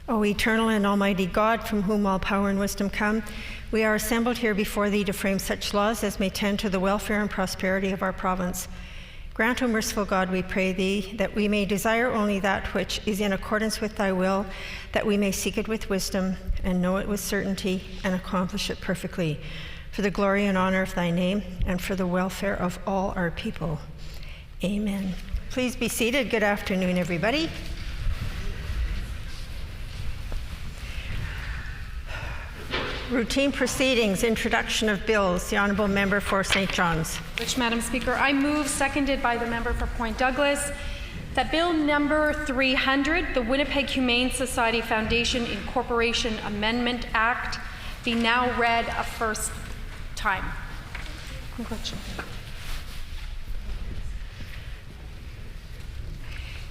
O eternal and almighty God, from whom all power and wisdom come, we are assembled here before thee to frame such laws as may tend to the welfare and prosperity of our province. Grant, O merciful God, we pray thee, that we may desire only that which is in accordance with thy will, that we may seek it with wisdom and know it with certainty and accomplish it perfectly, for the glory and honor of thy name and for the welfare of all our people. Amen. Please be seated. Good afternoon, everybody. Routine proceedings, introduction of bills. The Honourable Member for St. John's. Which, Madam Speaker, I move, seconded by the member for Point Douglas, that Bill number 300, the Winnipeg Humane Society Foundation Incorporation Amendment Act, be now read a first time.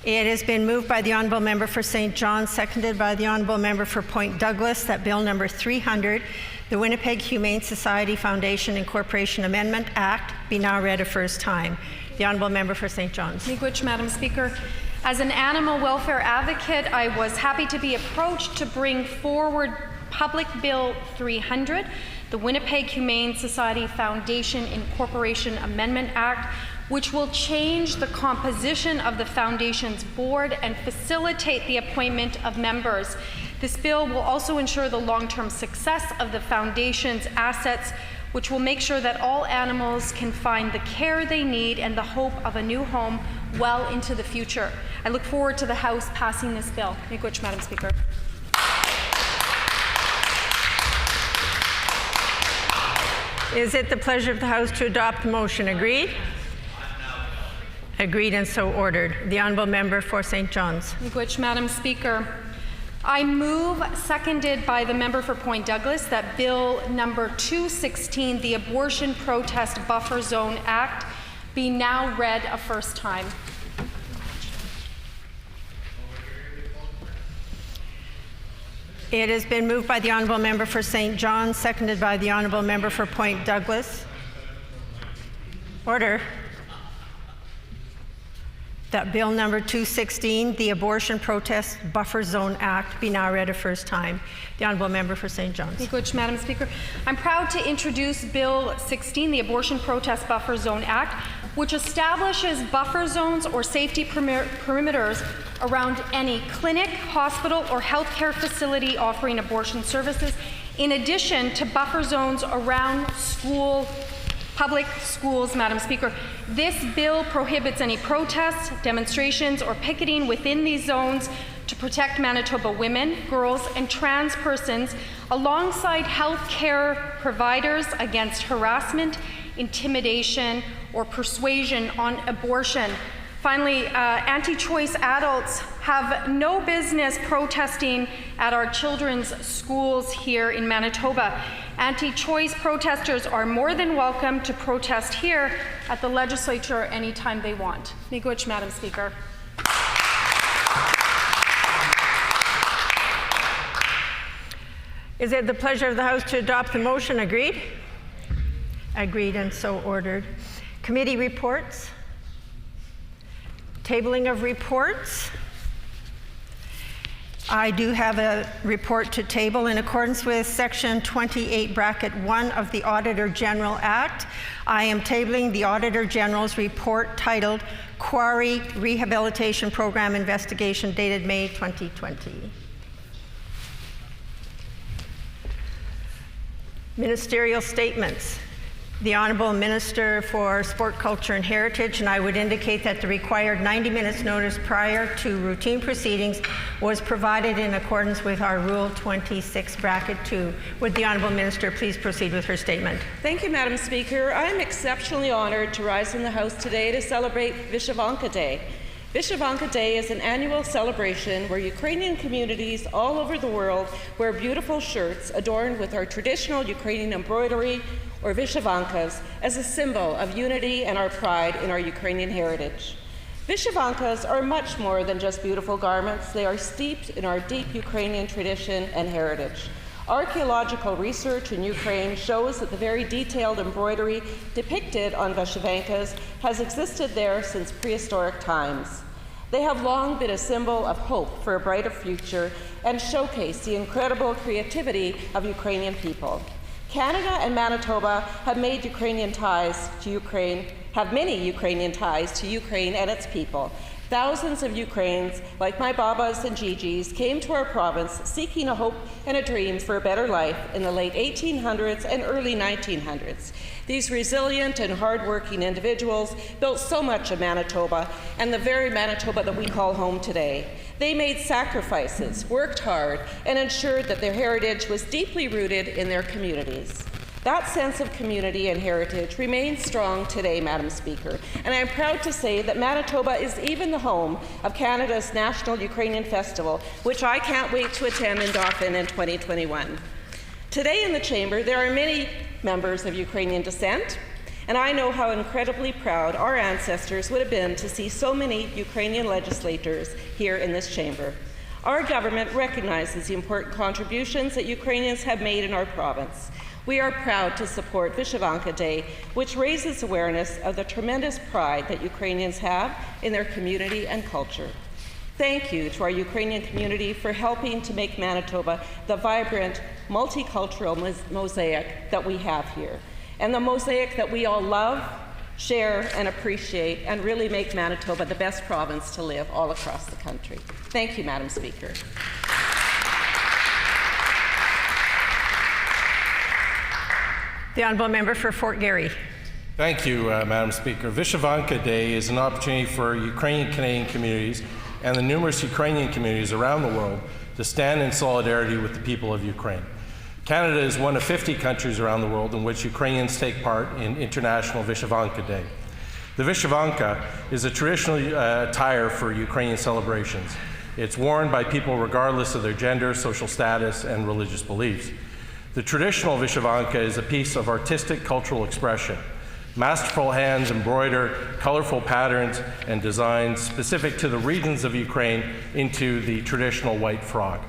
It has been moved by the Honourable Member for St. John's, seconded by the Honourable Member for Point Douglas, that Bill number 300, the Winnipeg Humane Society Foundation Incorporation Amendment Act, be now read a first time. The Honourable Member for St. John's. Miigwech, Madam Speaker. As an animal welfare advocate, I was happy to be approached to bring forward Public Bill 300, the Winnipeg Humane Society Foundation Incorporation Amendment Act, which will change the composition of the Foundation's board and facilitate the appointment of members. This bill will also ensure the long-term success of the Foundation's assets, which will make sure that all animals can find the care they need and the hope of a new home well into the future. I look forward to the House passing this bill. Miigwech, Madam Speaker. Is it the pleasure of the House to adopt the motion? Agreed? Agreed and so ordered. The Honourable Member for St. John's. Miigwech, Madam Speaker. I move, seconded by the member for Point Douglas, that Bill number 216, the Abortion Protest Buffer Zone Act, be now read a first time. It has been moved by the Honourable Member for St. John's, seconded by the Honourable Member for Point Douglas. Order. That Bill number 216, the Abortion Protest Buffer Zone Act, be now read a first time. The Honourable Member for St. John's. Miigwech, Madam Speaker. I'm proud to introduce Bill 16, the Abortion Protest Buffer Zone Act, which establishes buffer zones or safety perimeters around any clinic, hospital, or healthcare facility offering abortion services, in addition to buffer zones around public schools, Madam Speaker. This bill prohibits any protests, demonstrations, or picketing within these zones to protect Manitoba women, girls, and trans persons alongside health care providers against harassment, intimidation, or persuasion on abortion. Finally, anti-choice adults have no business protesting at our children's schools here in Manitoba. Anti-choice protesters are more than welcome to protest here at the legislature anytime they want. Miigwech, Madam Speaker. Is it the pleasure of the House to adopt the motion? Agreed? Agreed and so ordered. Committee reports. Tabling of reports. I do have a report to table in accordance with Section 28, Bracket 1 of the Auditor General Act. I am tabling the Auditor General's report titled Quarry Rehabilitation Program Investigation, dated May 2020. Ministerial statements. The Honourable Minister for Sport, Culture and Heritage, and I would indicate that the required 90 minutes notice prior to routine proceedings was provided in accordance with our Rule 26, Bracket 2. Would the Honourable Minister please proceed with her statement? Thank you, Madam Speaker. I am exceptionally honoured to rise in the House today to celebrate Vyshyvanka Day. Vyshyvanka Day is an annual celebration where Ukrainian communities all over the world wear beautiful shirts adorned with our traditional Ukrainian embroidery, or Vyshyvankas, as a symbol of unity and our pride in our Ukrainian heritage. Vyshyvankas are much more than just beautiful garments. They are steeped in our deep Ukrainian tradition and heritage. Archaeological research in Ukraine shows that the very detailed embroidery depicted on Vyshyvankas has existed there since prehistoric times. They have long been a symbol of hope for a brighter future and showcase the incredible creativity of Ukrainian people. Canada and Manitoba have many Ukrainian ties to Ukraine and its people. Thousands of Ukrainians, like my Babas and Gigis, came to our province seeking a hope and a dream for a better life in the late 1800s and early 1900s. These resilient and hardworking individuals built so much of Manitoba and the very Manitoba that we call home today. They made sacrifices, worked hard, and ensured that their heritage was deeply rooted in their communities. That sense of community and heritage remains strong today, Madam Speaker, and I am proud to say that Manitoba is even the home of Canada's National Ukrainian Festival, which I can't wait to attend in Dauphin in 2021. Today in the Chamber, there are many members of Ukrainian descent, and I know how incredibly proud our ancestors would have been to see so many Ukrainian legislators here in this Chamber. Our government recognizes the important contributions that Ukrainians have made in our province. We are proud to support Vyshyvanka Day, which raises awareness of the tremendous pride that Ukrainians have in their community and culture. Thank you to our Ukrainian community for helping to make Manitoba the vibrant, multicultural mosaic that we have here, and the mosaic that we all love, share, and appreciate, and really make Manitoba the best province to live all across the country. Thank you, Madam Speaker. The Honourable Member for Fort Garry. Thank you, Madam Speaker. Vyshyvanka Day is an opportunity for Ukrainian Canadian communities and the numerous Ukrainian communities around the world to stand in solidarity with the people of Ukraine. Canada is one of 50 countries around the world in which Ukrainians take part in International Vyshyvanka Day. The Vyshyvanka is a traditional attire for Ukrainian celebrations. It's worn by people regardless of their gender, social status, and religious beliefs. The traditional Vyshyvanka is a piece of artistic cultural expression. Masterful hands embroider colorful patterns and designs specific to the regions of Ukraine into the traditional white frog.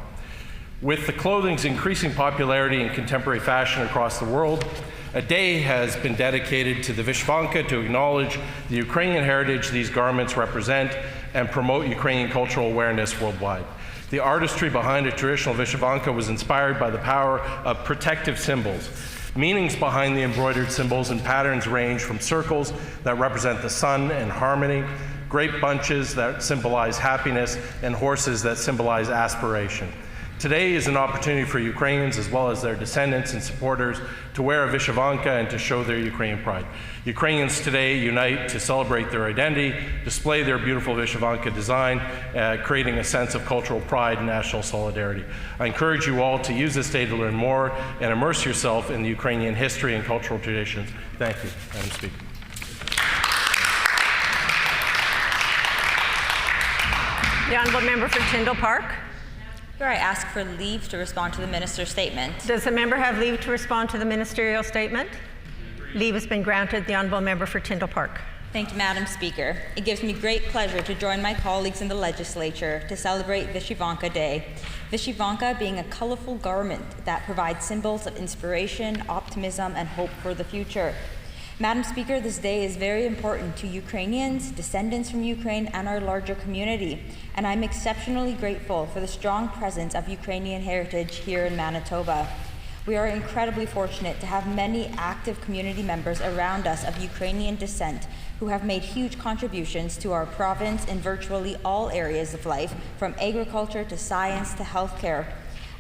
With the clothing's increasing popularity in contemporary fashion across the world, a day has been dedicated to the Vyshyvanka to acknowledge the Ukrainian heritage these garments represent and promote Ukrainian cultural awareness worldwide. The artistry behind a traditional Vyshyvanka was inspired by the power of protective symbols. Meanings behind the embroidered symbols and patterns range from circles that represent the sun and harmony, grape bunches that symbolize happiness, and horses that symbolize aspiration. Today is an opportunity for Ukrainians as well as their descendants and supporters to wear a Vyshyvanka and to show their Ukrainian pride. Ukrainians today unite to celebrate their identity, display their beautiful Vyshyvanka design, creating a sense of cultural pride and national solidarity. I encourage you all to use this day to learn more and immerse yourself in the Ukrainian history and cultural traditions. Thank you, Madam Speaker. The Honourable Member for Tyndall Park. I ask for leave to respond to the minister's statement. Does the member have leave to respond to the ministerial statement? Leave has been granted. The Honourable Member for Tyndall Park. Thank you, Madam Speaker. It gives me great pleasure to join my colleagues in the legislature to celebrate Vyshyvanka Day. Vyshyvanka being a colorful garment that provides symbols of inspiration, optimism, and hope for the future. Madam Speaker, this day is very important to Ukrainians, descendants from Ukraine, and our larger community, and I'm exceptionally grateful for the strong presence of Ukrainian heritage here in Manitoba. We are incredibly fortunate to have many active community members around us of Ukrainian descent who have made huge contributions to our province in virtually all areas of life, from agriculture to science to healthcare.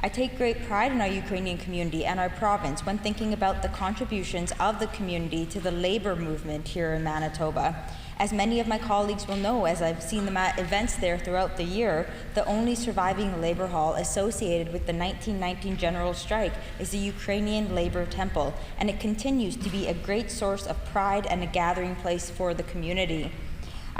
I take great pride in our Ukrainian community and our province when thinking about the contributions of the community to the labor movement here in Manitoba. As many of my colleagues will know, as I've seen the events there throughout the year, the only surviving labor hall associated with the 1919 general strike is the Ukrainian Labor Temple, and it continues to be a great source of pride and a gathering place for the community.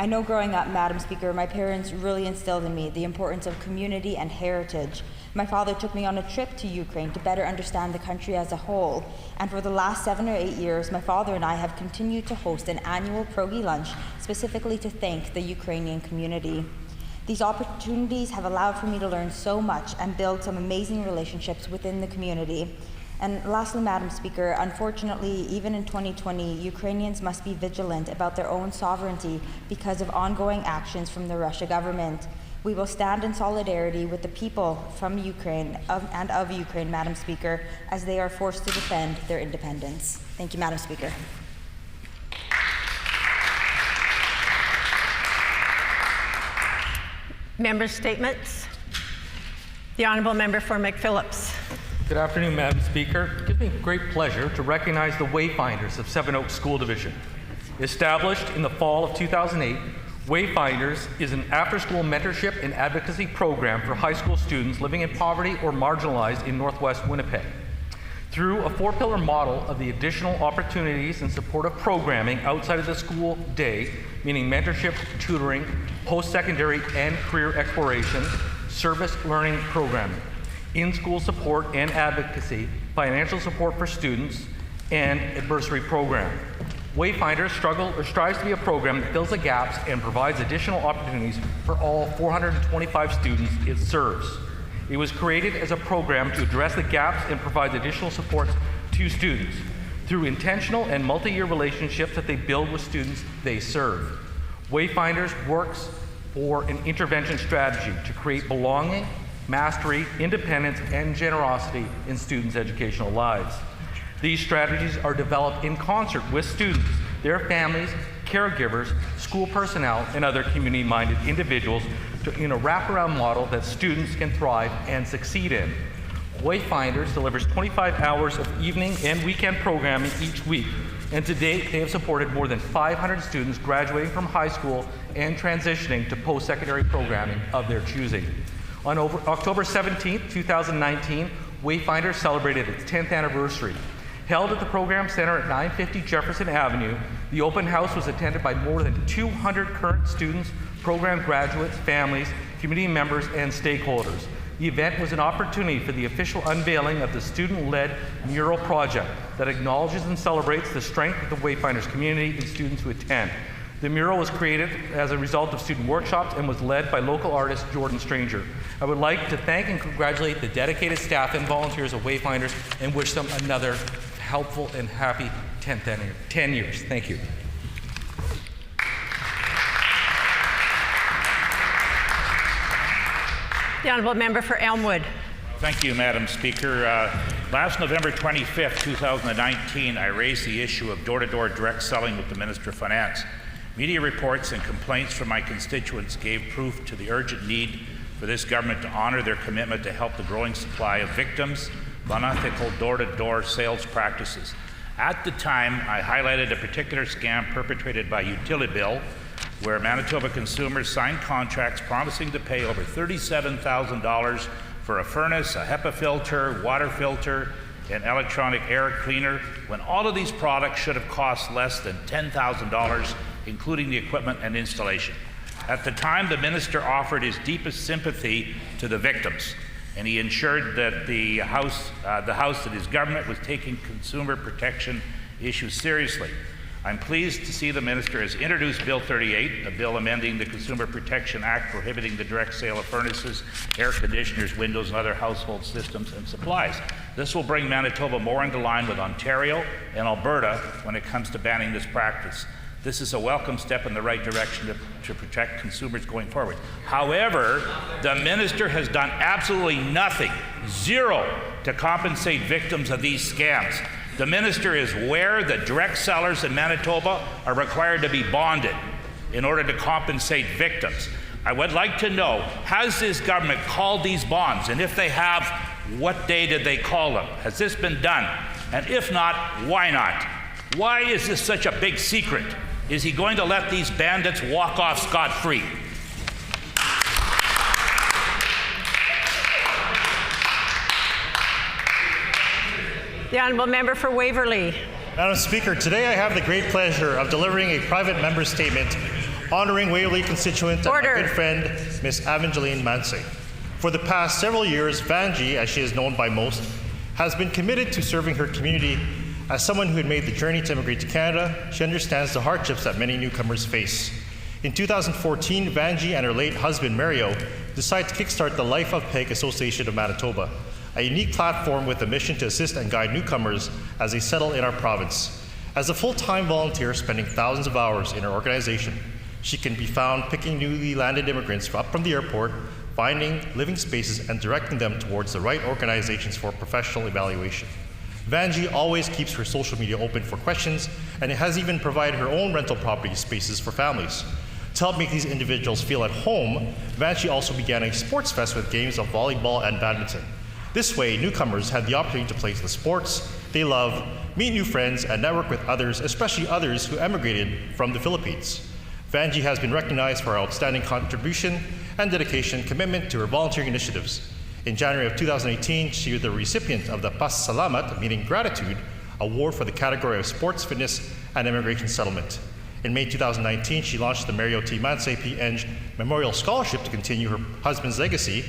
I know growing up, Madam Speaker, my parents really instilled in me the importance of community and heritage. My father took me on a trip to Ukraine to better understand the country as a whole, and for the last 7 or 8 years, my father and I have continued to host an annual Progi Lunch specifically to thank the Ukrainian community. These opportunities have allowed for me to learn so much and build some amazing relationships within the community. And lastly, Madam Speaker, unfortunately, even in 2020, Ukrainians must be vigilant about their own sovereignty because of ongoing actions from the Russia government. We will stand in solidarity with the people from Ukraine and of Ukraine, Madam Speaker, as they are forced to defend their independence. Thank you, Madam Speaker. Member statements. The Honourable Member for McPhillips. Good afternoon, Madam Speaker. It gives me great pleasure to recognize the Wayfinders of Seven Oaks School Division. Established in the fall of 2008, Wayfinders is an after-school mentorship and advocacy program for high school students living in poverty or marginalized in Northwest Winnipeg. Through a four-pillar model of the additional opportunities and supportive programming outside of the school day, meaning mentorship, tutoring, post-secondary and career exploration, service learning programming, in-school support and advocacy, financial support for students, and a bursary program. Wayfinders strives to be a program that fills the gaps and provides additional opportunities for all 425 students it serves. It was created as a program to address the gaps and provide additional supports to students through intentional and multi-year relationships that they build with students they serve. Wayfinders works for an intervention strategy to create belonging, mastery, independence, and generosity in students' educational lives. These strategies are developed in concert with students, their families, caregivers, school personnel, and other community-minded individuals in a wraparound model that students can thrive and succeed in. Wayfinders delivers 25 hours of evening and weekend programming each week, and to date they have supported more than 500 students graduating from high school and transitioning to post-secondary programming of their choosing. On October 17, 2019, Wayfinders celebrated its 10th anniversary. Held at the Program Center at 950 Jefferson Avenue, the open house was attended by more than 200 current students, program graduates, families, community members, and stakeholders. The event was an opportunity for the official unveiling of the student-led mural project that acknowledges and celebrates the strength of the Wayfinders community and students who attend. The mural was created as a result of student workshops and was led by local artist Jordan Stranger. I would like to thank and congratulate the dedicated staff and volunteers of Wayfinders and wish them another helpful and happy 10 years. Thank you. The Honourable Member for Elmwood. Thank you, Madam Speaker. Last November 25th, 2019, I raised the issue of door-to-door direct selling with the Minister of Finance. Media reports and complaints from my constituents gave proof to the urgent need for this government to honor their commitment to help the growing supply of victims of unethical door-to-door sales practices. At the time, I highlighted a particular scam perpetrated by Utilibill, where Manitoba consumers signed contracts promising to pay over $37,000 for a furnace, a HEPA filter, water filter, and electronic air cleaner, when all of these products should have cost less than $10,000, including the equipment and installation. At the time, the minister offered his deepest sympathy to the victims, and he ensured that the House that his government was taking consumer protection issues seriously. I'm pleased to see the minister has introduced Bill 38, a bill amending the Consumer Protection Act prohibiting the direct sale of furnaces, air conditioners, windows, and other household systems and supplies. This will bring Manitoba more into line with Ontario and Alberta when it comes to banning this practice. This is a welcome step in the right direction to protect consumers going forward. However, the minister has done absolutely nothing, zero, to compensate victims of these scams. The minister is aware that direct sellers in Manitoba are required to be bonded in order to compensate victims. I would like to know, has this government called these bonds? And if they have, what day did they call them? Has this been done? And if not, why not? Why is this such a big secret? Is he going to let these bandits walk off scot-free? The Honourable Member for Waverley. Madam Speaker, today I have the great pleasure of delivering a private member statement honoring Waverley constituent and my good friend, Ms. Evangeline Mansing. For the past several years, Vangie, as she is known by most, has been committed to serving her community. As someone who had made the journey to immigrate to Canada, she understands the hardships that many newcomers face. In 2014, Vangie and her late husband, Mario, decided to kickstart the Life of Peg Association of Manitoba, a unique platform with a mission to assist and guide newcomers as they settle in our province. As a full-time volunteer spending thousands of hours in her organization, she can be found picking newly landed immigrants up from the airport, finding living spaces and directing them towards the right organizations for professional evaluation. Vanjie always keeps her social media open for questions and has even provided her own rental property spaces for families. To help make these individuals feel at home, Vanjie also began a sports fest with games of volleyball and badminton. This way, newcomers had the opportunity to play the sports they love, meet new friends, and network with others, especially others who emigrated from the Philippines. Vanjie has been recognized for her outstanding contribution and dedication commitment to her volunteering initiatives. In January of 2018, she was the recipient of the Pasasalamat, meaning gratitude, award for the category of sports, fitness, and immigration settlement. In May 2019, she launched the Mario T. Manse P. Memorial Scholarship to continue her husband's legacy.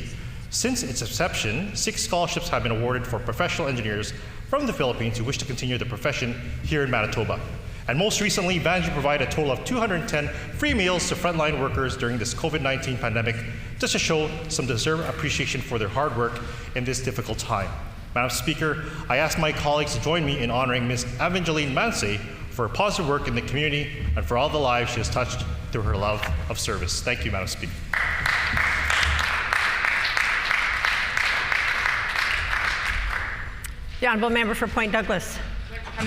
Since its inception, 6 scholarships have been awarded for professional engineers from the Philippines who wish to continue the profession here in Manitoba. And most recently, Vanjie provided a total of 210 free meals to frontline workers during this COVID-19 pandemic, just to show some deserved appreciation for their hard work in this difficult time. Madam Speaker, I ask my colleagues to join me in honoring Ms. Evangeline Manse for her positive work in the community and for all the lives she has touched through her love of service. Thank you, Madam Speaker. The Honourable Member for Point Douglas.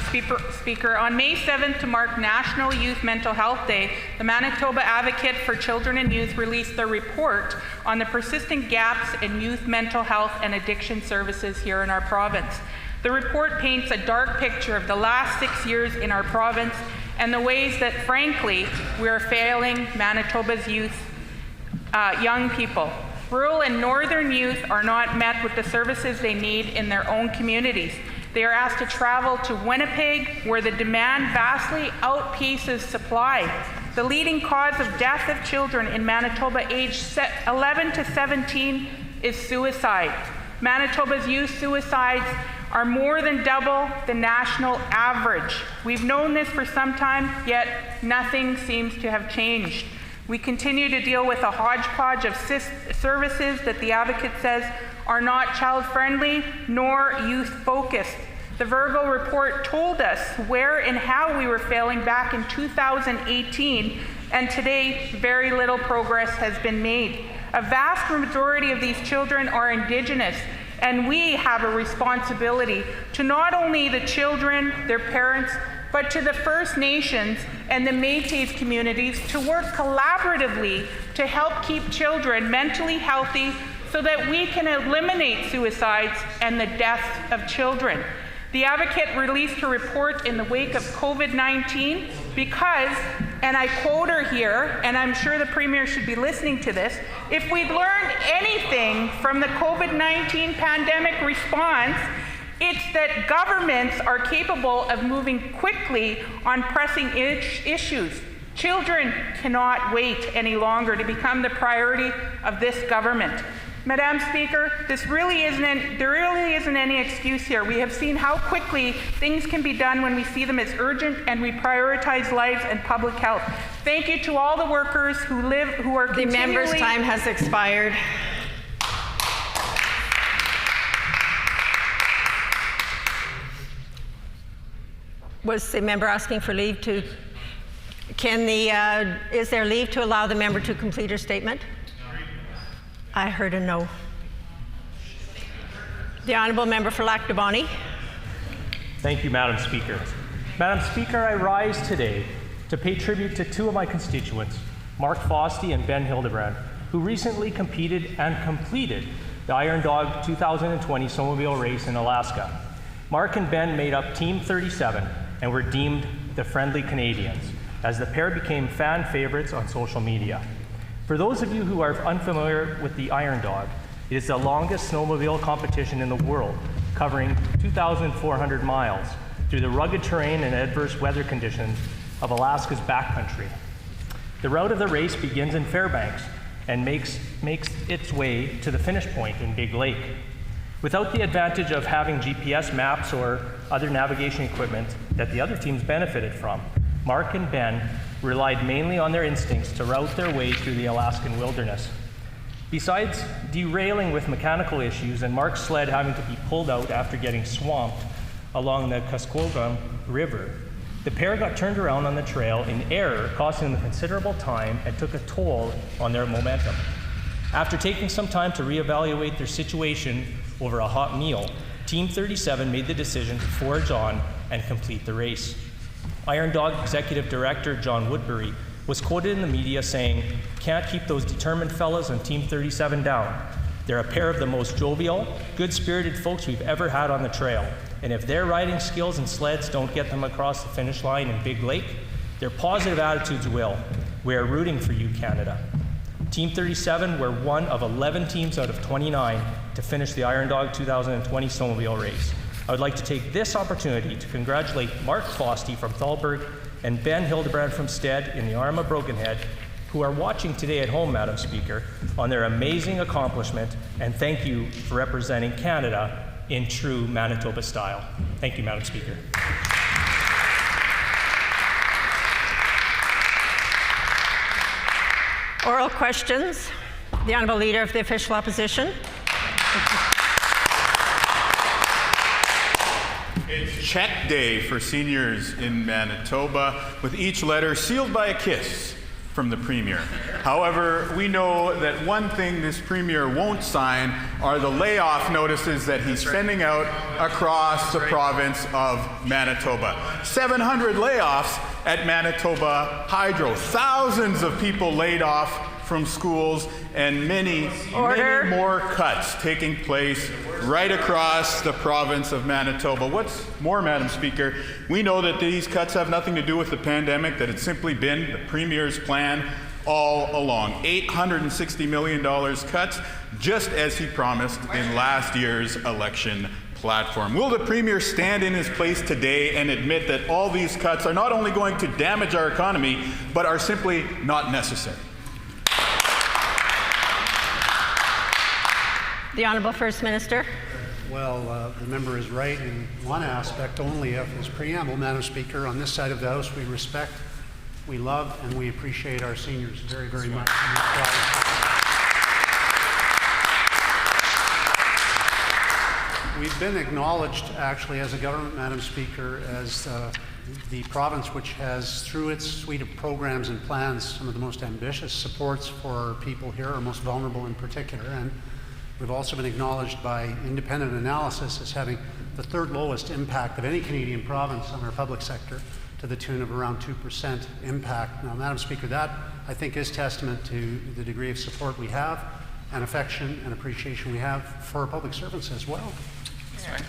Speaker, on May 7th, to mark National Youth Mental Health Day, the Manitoba Advocate for Children and Youth released their report on the persistent gaps in youth mental health and addiction services here in our province. The report paints a dark picture of the last 6 years in our province and the ways that, frankly, we are failing Manitoba's youth, young people. Rural and northern youth are not met with the services they need in their own communities. They are asked to travel to Winnipeg, where the demand vastly outpaces supply. The leading cause of death of children in Manitoba aged 11 to 17 is suicide. Manitoba's youth suicides are more than double the national average. We've known this for some time, yet nothing seems to have changed. We continue to deal with a hodgepodge of services that the Advocate says are not child-friendly nor youth-focused. The Virgo report told us where and how we were failing back in 2018, and today very little progress has been made. A vast majority of these children are Indigenous, and we have a responsibility to not only the children, their parents, but to the First Nations and the Métis communities to work collaboratively to help keep children mentally healthy so that we can eliminate suicides and the deaths of children. The Advocate released her report in the wake of COVID-19 because, and I quote her here, and I'm sure the Premier should be listening to this, if we'd learned anything from the COVID-19 pandemic response, it's that governments are capable of moving quickly on pressing issues. Children cannot wait any longer to become the priority of this government. Madam Speaker, there really isn't any excuse here. We have seen how quickly things can be done when we see them as urgent and we prioritize lives and public health. Thank you to all the workers who are continually— The member's time has expired. Was the member asking for leave to? Is there leave to allow the member to complete her statement? I heard a no. The Honourable Member for Lac Du Bonnet. Thank you, Madam Speaker. Madam Speaker, I rise today to pay tribute to 2 of my constituents, Mark Fosty and Ben Hildebrand, who recently competed and completed the Iron Dog 2020 snowmobile race in Alaska. Mark and Ben made up Team 37 and were deemed the Friendly Canadians, as the pair became fan favorites on social media. For those of you who are unfamiliar with the Iron Dog, it is the longest snowmobile competition in the world, covering 2,400 miles through the rugged terrain and adverse weather conditions of Alaska's backcountry. The route of the race begins in Fairbanks and makes its way to the finish point in Big Lake. Without the advantage of having GPS maps or other navigation equipment that the other teams benefited from, Mark and Ben relied mainly on their instincts to route their way through the Alaskan wilderness. Besides derailing with mechanical issues and Mark's sled having to be pulled out after getting swamped along the Kuskokwim River, the pair got turned around on the trail in error, costing them considerable time and took a toll on their momentum. After taking some time to reevaluate their situation over a hot meal, Team 37 made the decision to forge on and complete the race. Iron Dog Executive Director John Woodbury was quoted in the media saying, "Can't keep those determined fellas on Team 37 down. They're a pair of the most jovial, good-spirited folks we've ever had on the trail. And if their riding skills and sleds don't get them across the finish line in Big Lake, their positive attitudes will. We are rooting for you, Canada." Team 37 were one of 11 teams out of 29 to finish the Iron Dog 2020 snowmobile race. I would like to take this opportunity to congratulate Mark Fosty from Thalberg and Ben Hildebrand from Stead in the Arma Brokenhead, who are watching today at home, Madam Speaker, on their amazing accomplishment, and thank you for representing Canada in true Manitoba style. Thank you, Madam Speaker. Oral questions. The Honourable Leader of the Official Opposition. It's check day for seniors in Manitoba, with each letter sealed by a kiss from the Premier. However, we know that one thing this Premier won't sign are the layoff notices that he's sending out across the province of Manitoba. 700 layoffs at Manitoba Hydro. Thousands of people laid off from schools, and many more cuts taking place right across the province of Manitoba. What's more, Madam Speaker, we know that these cuts have nothing to do with the pandemic, that it's simply been the Premier's plan all along. $860 million cuts, just as he promised in last year's election platform. Will the Premier stand in his place today and admit that all these cuts are not only going to damage our economy, but are simply not necessary? The Honourable First Minister. Well, the member is right in one aspect only of his preamble, Madam Speaker. On this side of the House, we respect, we love, and we appreciate our seniors very, very much. We've been acknowledged, actually, as a government, Madam Speaker, as the province which has, through its suite of programs and plans, some of the most ambitious supports for people here, our most vulnerable in particular. And we've also been acknowledged by independent analysis as having the third lowest impact of any Canadian province on our public sector, to the tune of around 2% impact. Now, Madam Speaker, that I think is testament to the degree of support we have, and affection and appreciation we have for our public servants as well. That's right.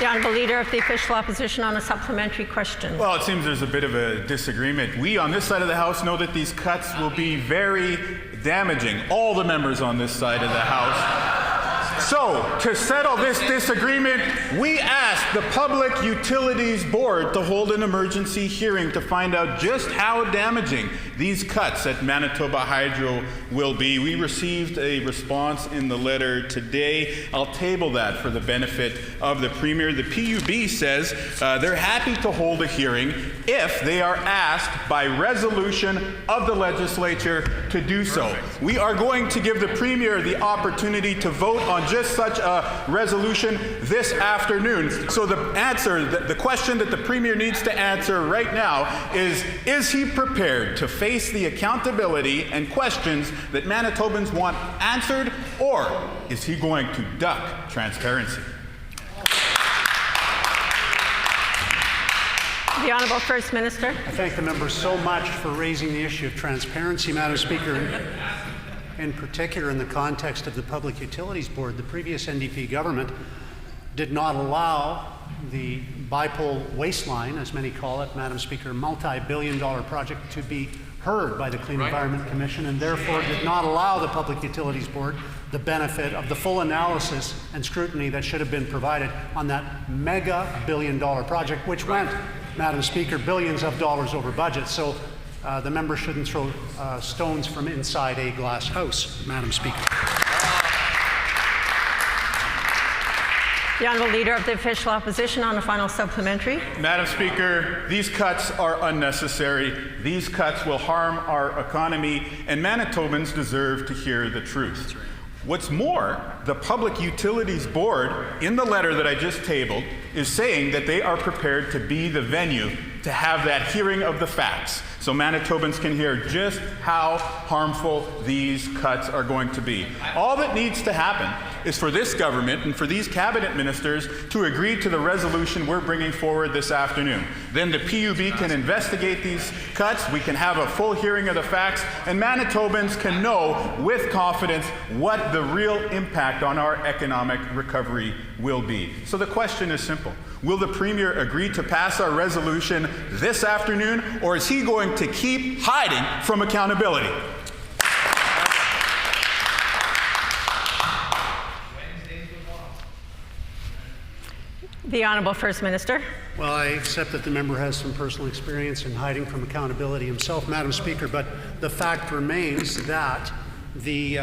The Honourable Leader of the Official Opposition on a supplementary question. Well, it seems there's a bit of a disagreement. We on this side of the House know that these cuts will be very damaging. All the members on this side of the House. So, to settle this disagreement, we asked the Public Utilities Board to hold an emergency hearing to find out just how damaging these cuts at Manitoba Hydro will be. We received a response in the letter today. I'll table that for the benefit of the Premier. The PUB says they're happy to hold a hearing if they are asked by resolution of the legislature to do so. We are going to give the Premier the opportunity to vote on just such a resolution this afternoon. So the answer, the question that the Premier needs to answer right now is he prepared to face the accountability and questions that Manitobans want answered, or is he going to duck transparency? The Honourable First Minister. I thank the member so much for raising the issue of transparency, Madam Speaker. In particular, in the context of the Public Utilities Board, the previous NDP government did not allow the bipole waistline, as many call it, Madam Speaker, multi-billion-dollar project to be heard by the Clean Environment Commission, and therefore did not allow the Public Utilities Board the benefit of the full analysis and scrutiny that should have been provided on that mega billion-dollar project, which went, Madam Speaker, billions of dollars over budget. So the member shouldn't throw stones from inside a glass house, Madam Speaker. The Honourable Leader of the Official Opposition on a final supplementary. Madam Speaker, these cuts are unnecessary. These cuts will harm our economy, and Manitobans deserve to hear the truth. What's more, the Public Utilities Board, in the letter that I just tabled, is saying that they are prepared to be the venue to have that hearing of the facts, so Manitobans can hear just how harmful these cuts are going to be. All that needs to happen is for this government and for these cabinet ministers to agree to the resolution we're bringing forward this afternoon. Then the PUB can investigate these cuts, we can have a full hearing of the facts, and Manitobans can know with confidence what the real impact on our economic recovery will be. So the question is simple. Will the Premier agree to pass our resolution this afternoon, or is he going to keep hiding from accountability? The Honourable First Minister. Well, I accept that the member has some personal experience in hiding from accountability himself, Madam Speaker, but the fact remains that the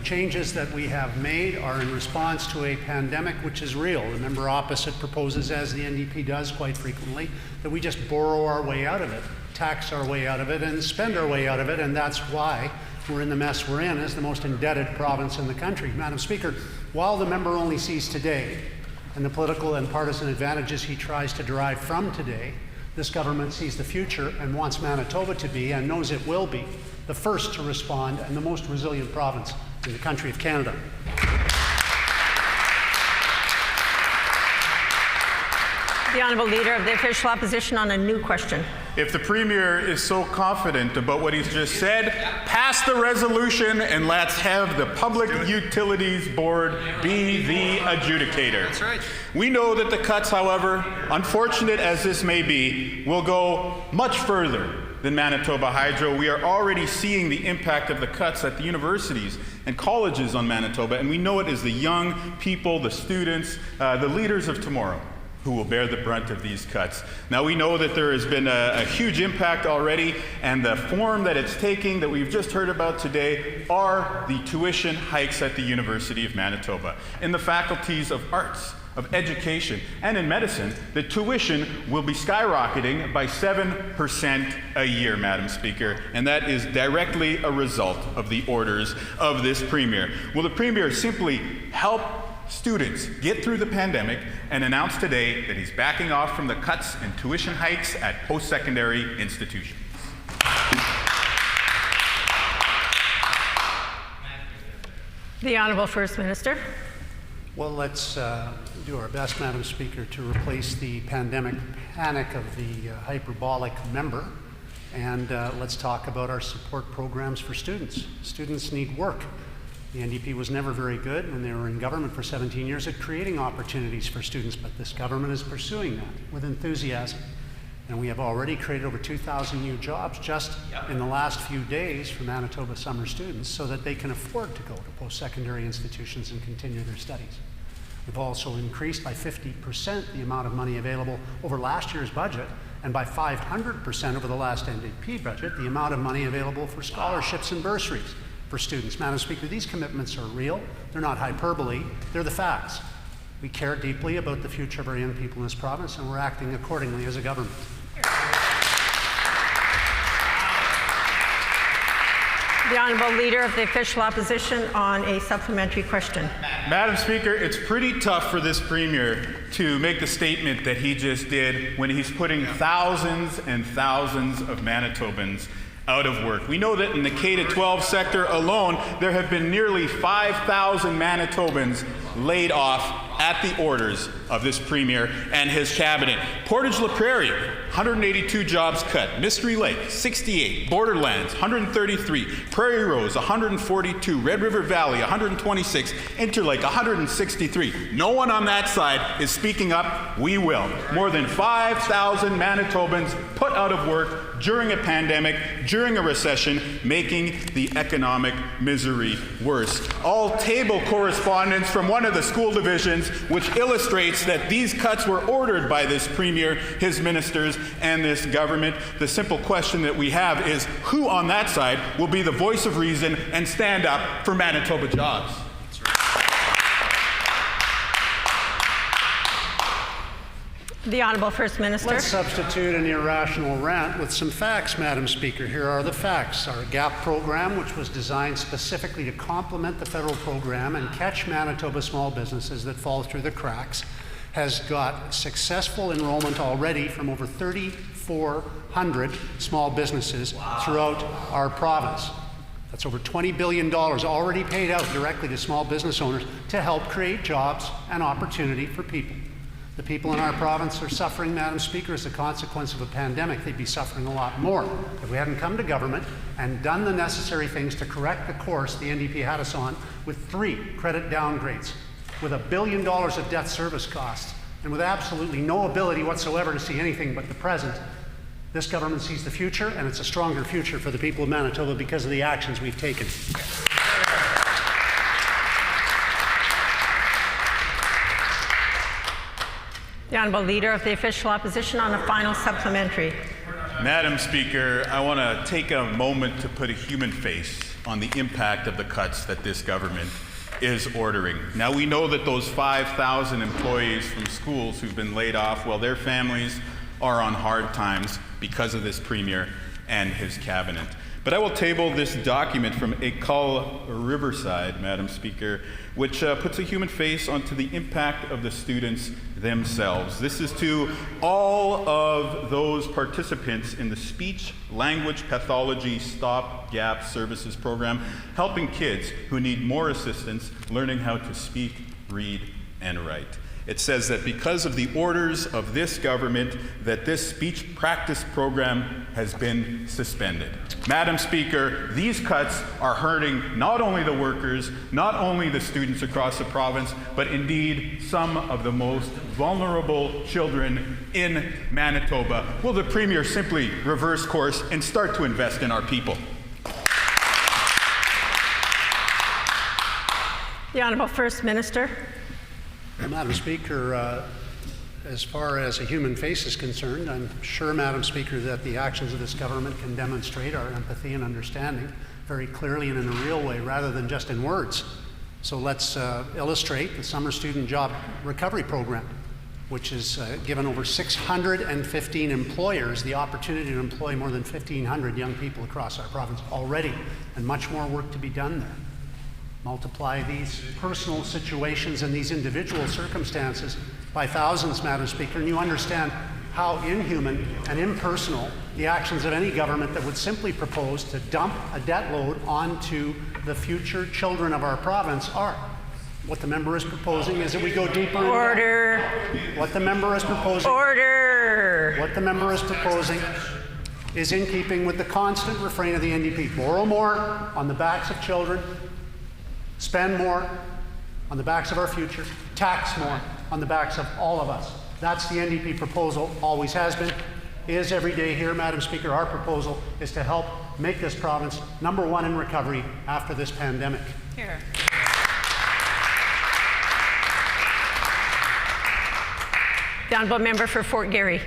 changes that we have made are in response to a pandemic which is real. The member opposite proposes, as the NDP does quite frequently, that we just borrow our way out of it, tax our way out of it, and spend our way out of it, and that's why we're in the mess we're in as the most indebted province in the country. Madam Speaker, while the member only sees today and the political and partisan advantages he tries to derive from today, this government sees the future and wants Manitoba to be, and knows it will be, the first to respond and the most resilient province in the country of Canada. The Honourable Leader of the Official Opposition on a new question. If the Premier is so confident about what he's just said, pass the resolution and let's have the Public Utilities Board be the adjudicator. That's right. We know that the cuts, however, unfortunate as this may be, will go much further than Manitoba Hydro. We are already seeing the impact of the cuts at the universities and colleges on Manitoba, and we know it is the young people, the students, the leaders of tomorrow who will bear the brunt of these cuts. Now, we know that there has been a huge impact already, and the form that it's taking that we've just heard about today are the tuition hikes at the University of Manitoba. In the faculties of arts, of education, and in medicine, the tuition will be skyrocketing by 7% a year, Madam Speaker, and that is directly a result of the orders of this Premier. Will the Premier simply help students get through the pandemic and announce today that he's backing off from the cuts and tuition hikes at post-secondary institutions? The Honourable First Minister. Well, let's do our best, Madam Speaker, to replace the pandemic panic of the hyperbolic member, and let's talk about our support programs for students. Students need work. The NDP was never very good when they were in government for 17 years at creating opportunities for students, but this government is pursuing that with enthusiasm. And we have already created over 2,000 new jobs just in the last few days for Manitoba summer students so that they can afford to go to post-secondary institutions and continue their studies. We've also increased by 50% the amount of money available over last year's budget, and by 500% over the last NDP budget, the amount of money available for scholarships and bursaries for students. Madam Speaker, these commitments are real. They're not hyperbole. They're the facts. We care deeply about the future of our young people in this province, and we're acting accordingly as a government. The Honourable Leader of the Official Opposition on a supplementary question. Madam Speaker, it's pretty tough for this Premier to make the statement that he just did when he's putting thousands and thousands of Manitobans out of work. We know that in the K-12 sector alone, there have been nearly 5,000 Manitobans laid off at the orders of this Premier and his cabinet. Portage-La Prairie, 182 jobs cut. Mystery Lake, 68. Borderlands, 133. Prairie Rose, 142. Red River Valley, 126. Interlake, 163. No one on that side is speaking up. We will. More than 5,000 Manitobans put out of work during a pandemic, during a recession, making the economic misery worse. All table correspondence from one of the school divisions which illustrates that these cuts were ordered by this Premier, his ministers, and this government. The simple question that we have is who on that side will be the voice of reason and stand up for Manitoba jobs? The Honourable First Minister. Let's substitute an irrational rant with some facts, Madam Speaker. Here are the facts. Our GAP program, which was designed specifically to complement the federal program and catch Manitoba small businesses that fall through the cracks, has got successful enrollment already from over 3,400 small businesses throughout our province. That's over $20 billion already paid out directly to small business owners to help create jobs and opportunity for people. The people in our province are suffering, Madam Speaker, as a consequence of a pandemic. They'd be suffering a lot more if we hadn't come to government and done the necessary things to correct the course the NDP had us on with 3 credit downgrades, with $1 billion of debt service costs, and with absolutely no ability whatsoever to see anything but the present. This government sees the future, and it's a stronger future for the people of Manitoba because of the actions we've taken. The Honourable Leader of the Official Opposition on a final supplementary. Madam Speaker, I want to take a moment to put a human face on the impact of the cuts that this government is ordering. Now, we know that those 5,000 employees from schools who've been laid off, well, their families are on hard times because of this Premier and his cabinet. But I will table this document from École Riverside, Madam Speaker, which puts a human face onto the impact of the students themselves. This is to all of those participants in the Speech Language Pathology Stop Gap Services program, helping kids who need more assistance learning how to speak, read, and write. It says that because of the orders of this government, that this speech practice program has been suspended. Madam Speaker, these cuts are hurting not only the workers, not only the students across the province, but indeed some of the most vulnerable children in Manitoba. Will the Premier simply reverse course and start to invest in our people? The Honourable First Minister. Madam Speaker, as far as a human face is concerned, I'm sure, Madam Speaker, that the actions of this government can demonstrate our empathy and understanding very clearly and in a real way rather than just in words. So let's illustrate the Summer Student Job Recovery Program, which has given over 615 employers the opportunity to employ more than 1,500 young people across our province already, and much more work to be done there. Multiply these personal situations and these individual circumstances by thousands, Madam Speaker, and you understand how inhuman and impersonal the actions of any government that would simply propose to dump a debt load onto the future children of our province are. What the member is proposing is that we go deeper into Order. What the member is proposing. Order. What the member is proposing is in keeping with the constant refrain of the NDP. Borrow more on the backs of children, spend more on the backs of our future, tax more on the backs of all of us. That's the NDP proposal, always has been, is every day here, Madam Speaker. Our proposal is to help make this province #1 in recovery after this pandemic. Here. The Honourable Member for Fort Garry.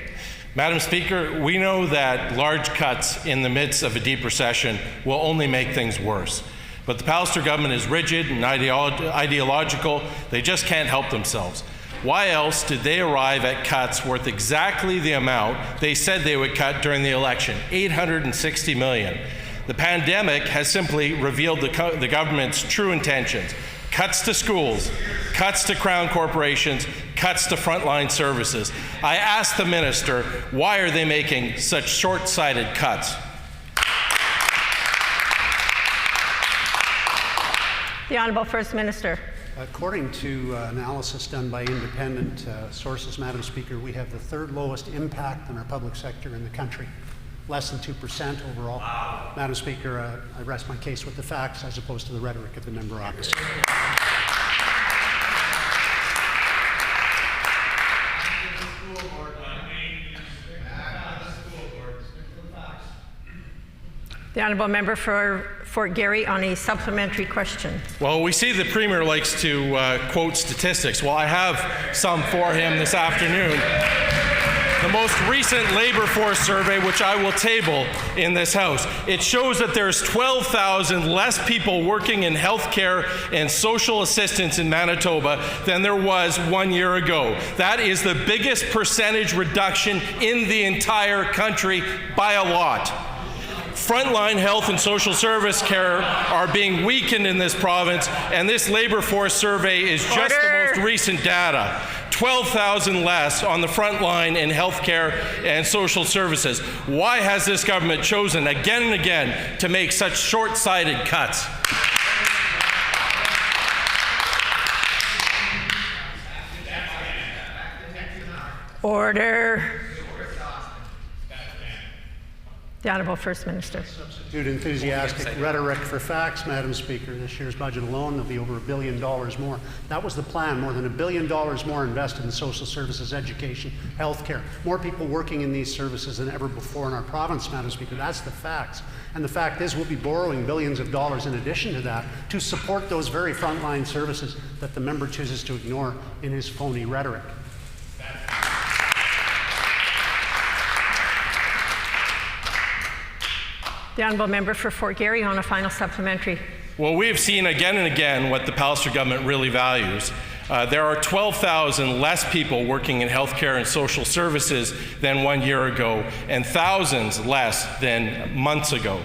Madam Speaker, we know that large cuts in the midst of a deep recession will only make things worse. But the Pallister government is rigid and ideological. They just can't help themselves. Why else did they arrive at cuts worth exactly the amount they said they would cut during the election, $860 million? The pandemic has simply revealed the government's true intentions. Cuts to schools, cuts to Crown corporations, cuts to frontline services. I asked the minister, why are they making such short-sighted cuts? The Honourable First Minister. According to analysis done by independent sources, Madam Speaker, we have the 3rd lowest impact on our public sector in the country, less than 2% overall. Wow. Madam Speaker, I rest my case with the facts as opposed to the rhetoric of the member opposite. The Honourable Member for Fort Garry on a supplementary question. Well, we see the Premier likes to quote statistics. Well, I have some for him this afternoon. the most recent labor force survey, which I will table in this House. It shows that there's 12,000 less people working in healthcare and social assistance in Manitoba than there was 1 year ago. That is the biggest percentage reduction in the entire country by a lot. Frontline health and social service care are being weakened in this province, and this labor force survey is just the most recent data. 12,000 less on the front line in healthcare and social services. Why has this government chosen again and again to make such short-sighted cuts? Order. The Honourable First Minister. Substitute enthusiastic rhetoric for facts, Madam Speaker. This year's budget alone, there'll be over $1 billion more. That was the plan, more than $1 billion more invested in social services, education, healthcare. More people working in these services than ever before in our province, Madam Speaker. That's the facts. And the fact is we'll be borrowing billions of dollars in addition to that to support those very frontline services that the member chooses to ignore in his phony rhetoric. The Honourable Member for Fort Garry on a final supplementary. Well, we have seen again and again what the Pallister government really values. There are 12,000 less people working in healthcare and social services than 1 year ago, and thousands less than months ago.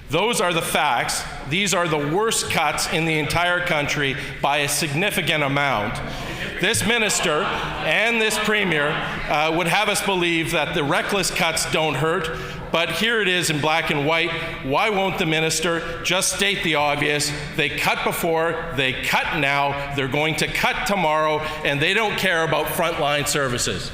Those are the facts. These are the worst cuts in the entire country by a significant amount. This minister and this premier would have us believe that the reckless cuts don't hurt, but here it is in black and white. Why won't the minister just state the obvious? They cut before, they cut now, they're going to cut tomorrow, and they don't care about frontline services.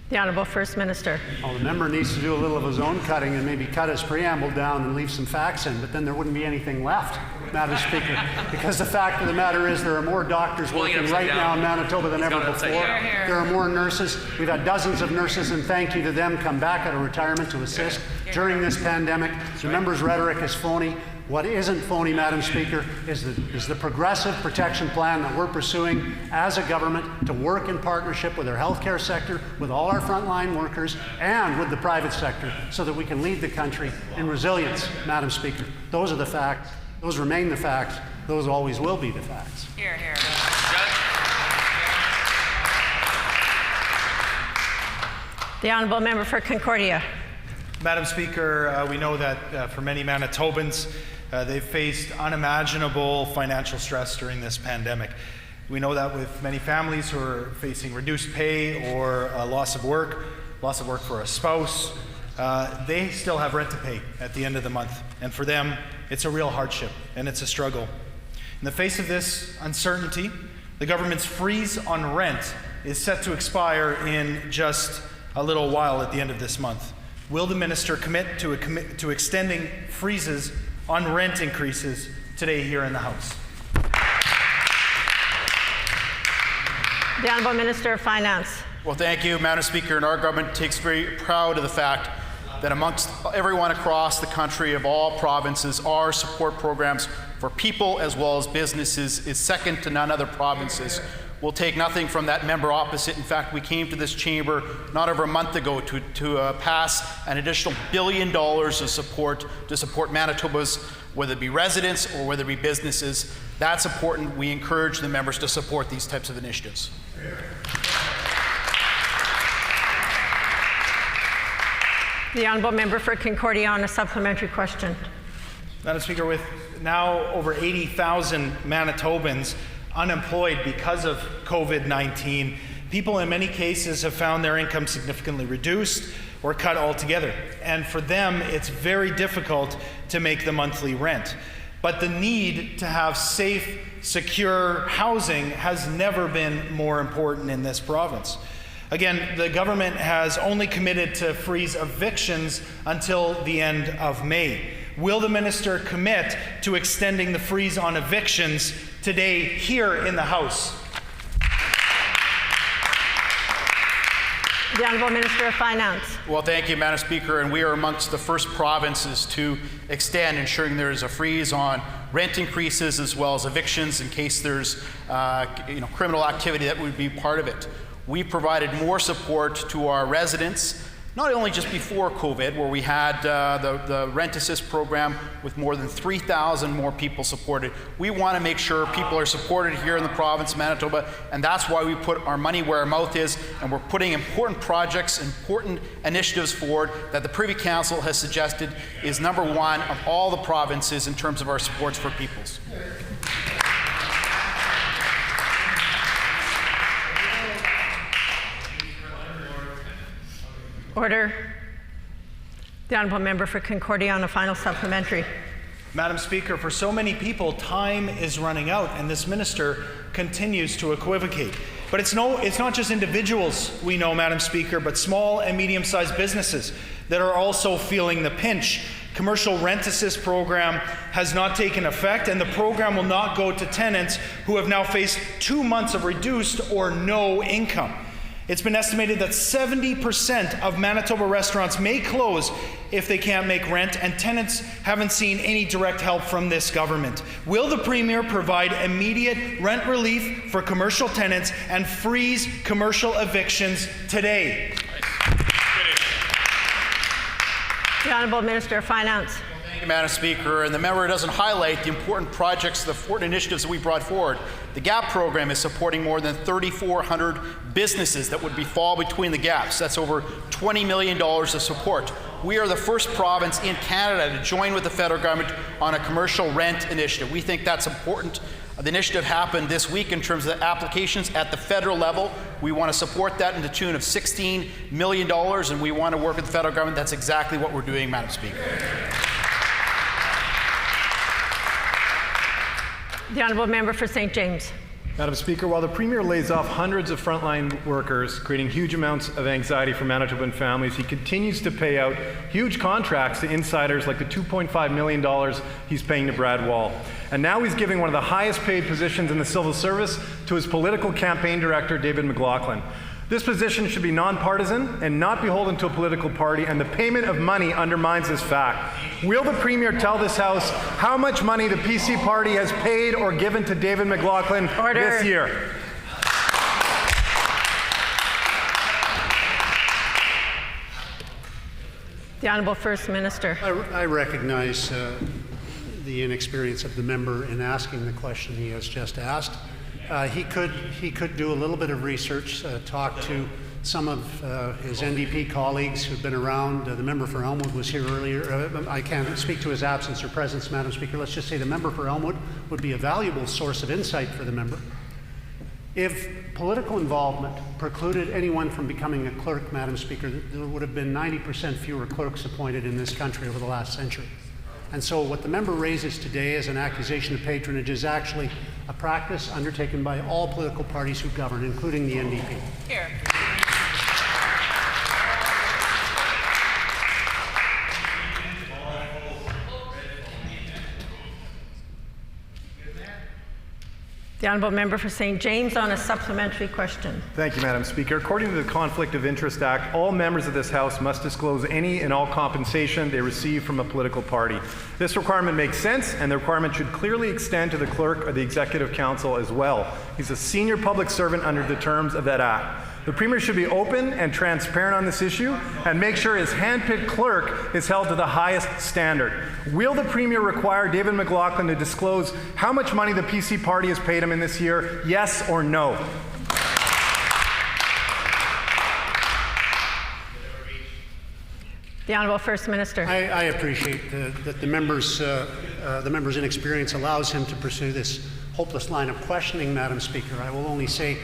The Honourable First Minister. Well, the member needs to do a little of his own cutting and maybe cut his preamble down and leave some facts in, but then there wouldn't be anything left, Madam Speaker, because the fact of the matter is there are more doctors working right now in Manitoba than ever before. There are more nurses. We've had dozens of nurses, and thank you to them, come back out of retirement to assist during this pandemic. The member's rhetoric is phony. What isn't phony, Madam Speaker, is the progressive protection plan that we're pursuing as a government to work in partnership with our healthcare sector, with all our frontline workers, and with the private sector so that we can lead the country in resilience, Madam Speaker. Those are the facts. Those remain the facts. Those always will be the facts. Here, here. The Honourable Member for Concordia. Madam Speaker, we know that for many Manitobans, they've faced unimaginable financial stress during this pandemic. We know that with many families who are facing reduced pay or loss of work for a spouse, they still have rent to pay at the end of the month. And for them, it's a real hardship and it's a struggle. In the face of this uncertainty, the government's freeze on rent is set to expire in just a little while at the end of this month. Will the minister commit to extending freezes on rent increases today here in the House? The Honourable Minister of Finance. Well, thank you, Madam Speaker. And our government takes very proud of the fact that amongst everyone across the country of all provinces, our support programs for people as well as businesses is second to none other provinces. We'll take nothing from that member opposite. In fact, we came to this chamber not over a month ago to pass an additional $1 billion of support to support Manitoba's, whether it be residents or whether it be businesses. That's important. We encourage the members to support these types of initiatives. The Honourable Member for Concordia on a supplementary question. Madam Speaker, with now over 80,000 Manitobans unemployed because of COVID-19, people in many cases have found their income significantly reduced or cut altogether. And for them, it's very difficult to make the monthly rent. But the need to have safe, secure housing has never been more important in this province. Again, the government has only committed to freeze evictions until the end of May. Will the minister commit to extending the freeze on evictions today here in the House? The Honourable Minister of Finance. Well, thank you, Madam Speaker. And we are amongst the first provinces to extend ensuring there is a freeze on rent increases as well as evictions in case there's criminal activity that would be part of it. We provided more support to our residents, not only just before COVID, where we had the Rent Assist program with more than 3,000 more people supported. We want to make sure people are supported here in the province of Manitoba, and that's why we put our money where our mouth is, and we're putting important projects, important initiatives forward that the Privy Council has suggested is number one of all the provinces in terms of our supports for peoples. Order. The Honourable Member for Concordia on a final supplementary. Madam Speaker, for so many people, time is running out, and this minister continues to equivocate. But it's not just individuals we know, Madam Speaker, but small and medium-sized businesses that are also feeling the pinch. Commercial Rent Assist program has not taken effect, and the program will not go to tenants who have now faced 2 months of reduced or no income. It's been estimated that 70% of Manitoba restaurants may close if they can't make rent, and tenants haven't seen any direct help from this government. Will the Premier provide immediate rent relief for commercial tenants and freeze commercial evictions today? The Honourable Minister of Finance. Thank you, Madam Speaker. And the member doesn't highlight the important projects, the important initiatives that we brought forward. The GAP program is supporting more than 3,400 businesses that would fall between the gaps. That's over $20 million of support. We are the first province in Canada to join with the federal government on a commercial rent initiative. We think that's important. The initiative happened this week in terms of the applications at the federal level. We want to support that in the tune of $16 million, and we want to work with the federal government. That's exactly what we're doing, Madam Speaker. The Honourable Member for St. James. Madam Speaker, while the Premier lays off hundreds of frontline workers, creating huge amounts of anxiety for Manitoban families, he continues to pay out huge contracts to insiders like the $2.5 million he's paying to Brad Wall. And now he's giving one of the highest paid positions in the civil service to his political campaign director, David McLaughlin. This position should be nonpartisan and not beholden to a political party, and the payment of money undermines this fact. Will the Premier tell this House how much money the PC party has paid or given to David McLaughlin this year? The Honourable First Minister. I recognize the inexperience of the member in asking the question he has just asked. He could do a little bit of research, talk to some of his NDP colleagues who've been around. The member for Elmwood was here earlier. I can't speak to his absence or presence, Madam Speaker. Let's just say the member for Elmwood would be a valuable source of insight for the member. If political involvement precluded anyone from becoming a clerk, Madam Speaker, there would have been 90% fewer clerks appointed in this country over the last century. And so what the member raises today as an accusation of patronage is actually a practice undertaken by all political parties who govern, including the NDP. Here. The Honourable Member for St. James on a supplementary question. Thank you, Madam Speaker. According to the Conflict of Interest Act, all members of this House must disclose any and all compensation they receive from a political party. This requirement makes sense, and the requirement should clearly extend to the clerk or the Executive Council as well. He's a senior public servant under the terms of that act. The Premier should be open and transparent on this issue and make sure his handpicked clerk is held to the highest standard. Will the Premier require David McLaughlin to disclose how much money the PC party has paid him in this year? Yes or no? The Honourable First Minister. I appreciate that the member's inexperience allows him to pursue this hopeless line of questioning, Madam Speaker. I will only say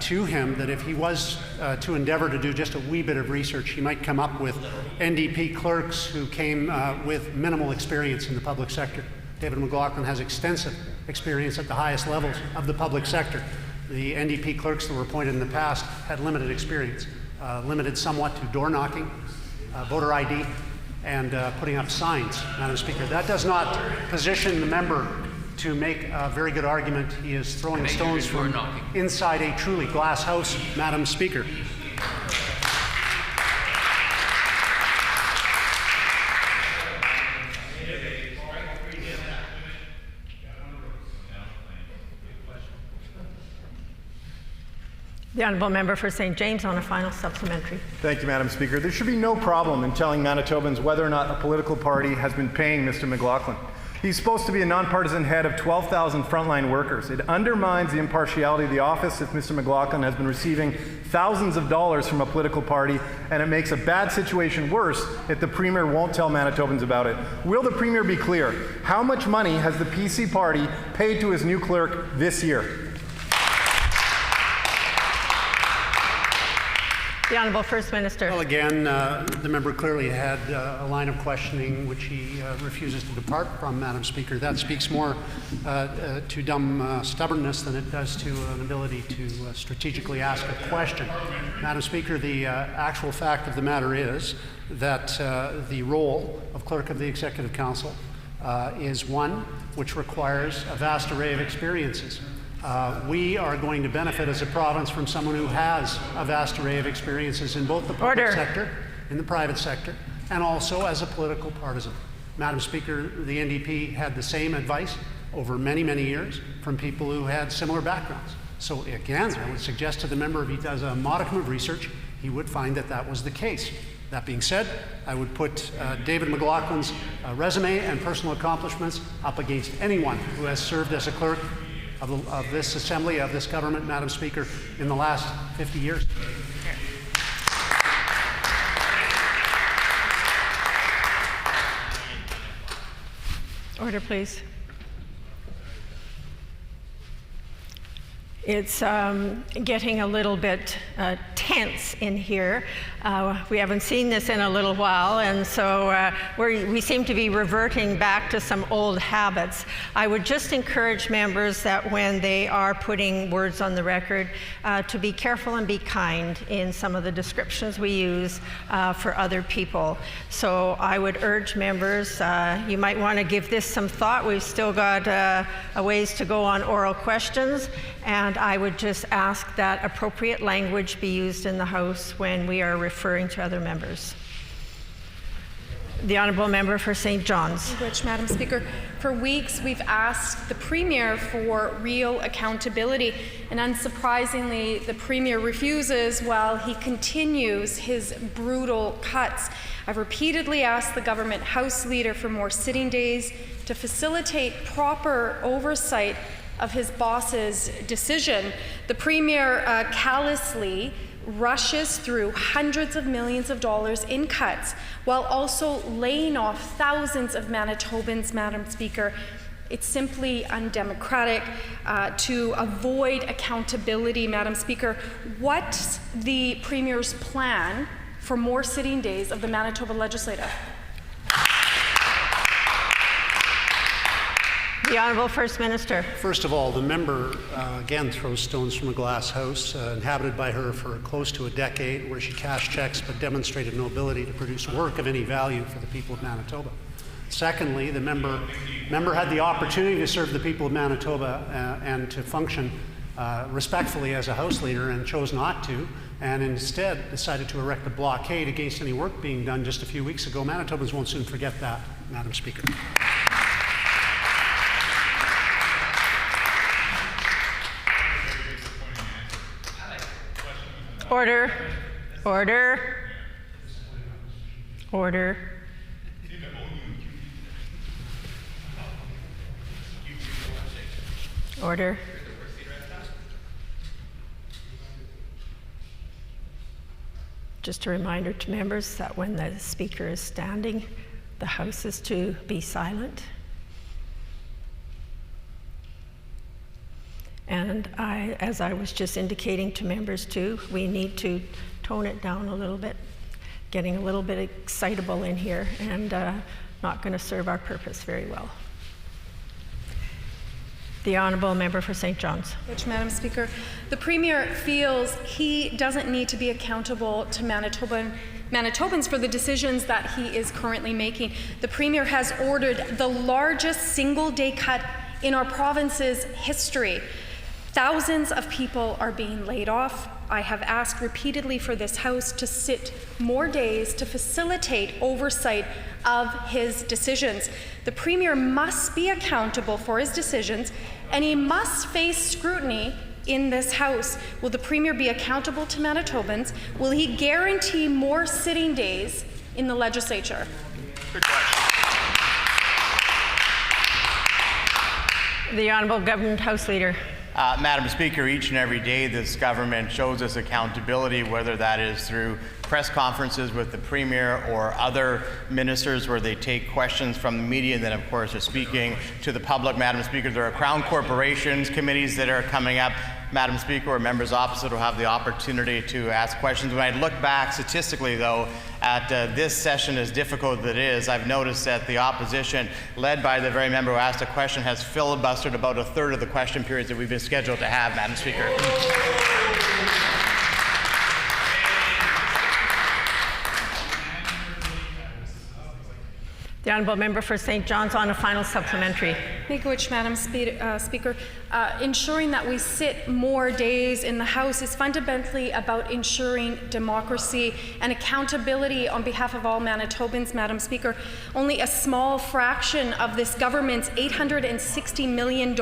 to him that if he was to endeavour to do just a wee bit of research, he might come up with NDP clerks who came with minimal experience in the public sector. David McLaughlin has extensive experience at the highest levels of the public sector. The NDP clerks that were appointed in the past had limited experience, limited somewhat to door knocking, voter ID, and putting up signs, Madam Speaker. That does not position the member to make a very good argument. He is throwing stones from inside a truly glass house, Madam Speaker. The honourable member for St. James on a final supplementary. Thank you, Madam Speaker. There should be no problem in telling Manitobans whether or not a political party has been paying Mr. McLaughlin. He's supposed to be a nonpartisan head of 12,000 frontline workers. It undermines the impartiality of the office if Mr. McLaughlin has been receiving thousands of dollars from a political party, and it makes a bad situation worse if the Premier won't tell Manitobans about it. Will the Premier be clear? How much money has the PC party paid to his new clerk this year? The Honourable First Minister. Well, again, the member clearly had a line of questioning which he refuses to depart from, Madam Speaker. That speaks more to dumb stubbornness than it does to an ability to strategically ask a question. Madam Speaker, the actual fact of the matter is that the role of Clerk of the Executive Council is one which requires a vast array of experiences. We are going to benefit as a province from someone who has a vast array of experiences in both the public sector, in the private sector, and also as a political partisan. Madam Speaker, the NDP had the same advice over many, many years from people who had similar backgrounds. So again, I would suggest to the member if he does a modicum of research, he would find that that was the case. That being said, I would put David McLaughlin's resume and personal accomplishments up against anyone who has served as a clerk of this assembly, of this government, Madam Speaker, in the last 50 years. Order, please. It's getting a little bit tense in here. We haven't seen this in a little while, and so we seem to be reverting back to some old habits. I would just encourage members that when they are putting words on the record to be careful and be kind in some of the descriptions we use for other people. So I would urge members, you might want to give this some thought. We've still got a ways to go on oral questions, and I would just ask that appropriate language be used in the House when we are referring to other members. The honourable member for St. John's. Which, Madam Speaker, for weeks we've asked the Premier for real accountability, and unsurprisingly the Premier refuses while he continues his brutal cuts. I've repeatedly asked the government House Leader for more sitting days to facilitate proper oversight of his boss's decision. The Premier callously rushes through hundreds of millions of dollars in cuts while also laying off thousands of Manitobans, Madam Speaker. It's simply undemocratic to avoid accountability, Madam Speaker. What's the Premier's plan for more sitting days of the Manitoba Legislature? The Honourable First Minister. First of all, the member again throws stones from a glass house, inhabited by her for close to a decade, where she cashed checks but demonstrated no ability to produce work of any value for the people of Manitoba. Secondly, the member had the opportunity to serve the people of Manitoba and to function respectfully as a House Leader and chose not to, and instead decided to erect a blockade against any work being done just a few weeks ago. Manitobans won't soon forget that, Madam Speaker. Order. Order. Order. Order. Just a reminder to members that when the Speaker is standing, the House is to be silent. And as I was just indicating to members too, we need to tone it down a little bit, getting a little bit excitable in here and not going to serve our purpose very well. The honourable member for St. John's. Which, Madam Speaker, the Premier feels he doesn't need to be accountable to Manitobans for the decisions that he is currently making. The Premier has ordered the largest single-day cut in our province's history. Thousands of people are being laid off. I have asked repeatedly for this House to sit more days to facilitate oversight of his decisions. The Premier must be accountable for his decisions, and he must face scrutiny in this House. Will the Premier be accountable to Manitobans? Will he guarantee more sitting days in the legislature? Good question. The Honourable Government House Leader. Madam Speaker, each and every day this government shows us accountability, whether that is through press conferences with the Premier or other ministers where they take questions from the media and then of course are speaking to the public. Madam Speaker, there are Crown Corporations committees that are coming up, Madam Speaker, where members opposite will have the opportunity to ask questions. When I look back statistically, though, at this session, as difficult as it is, I've noticed that the opposition, led by the very member who asked a question, has filibustered about a third of the question periods that we've been scheduled to have, Madam Speaker. The Honourable Member for St. John's on a final supplementary. Thank you, Madam Speaker. Ensuring that we sit more days in the House is fundamentally about ensuring democracy and accountability on behalf of all Manitobans, Madam Speaker. Only a small fraction of this government's $860 million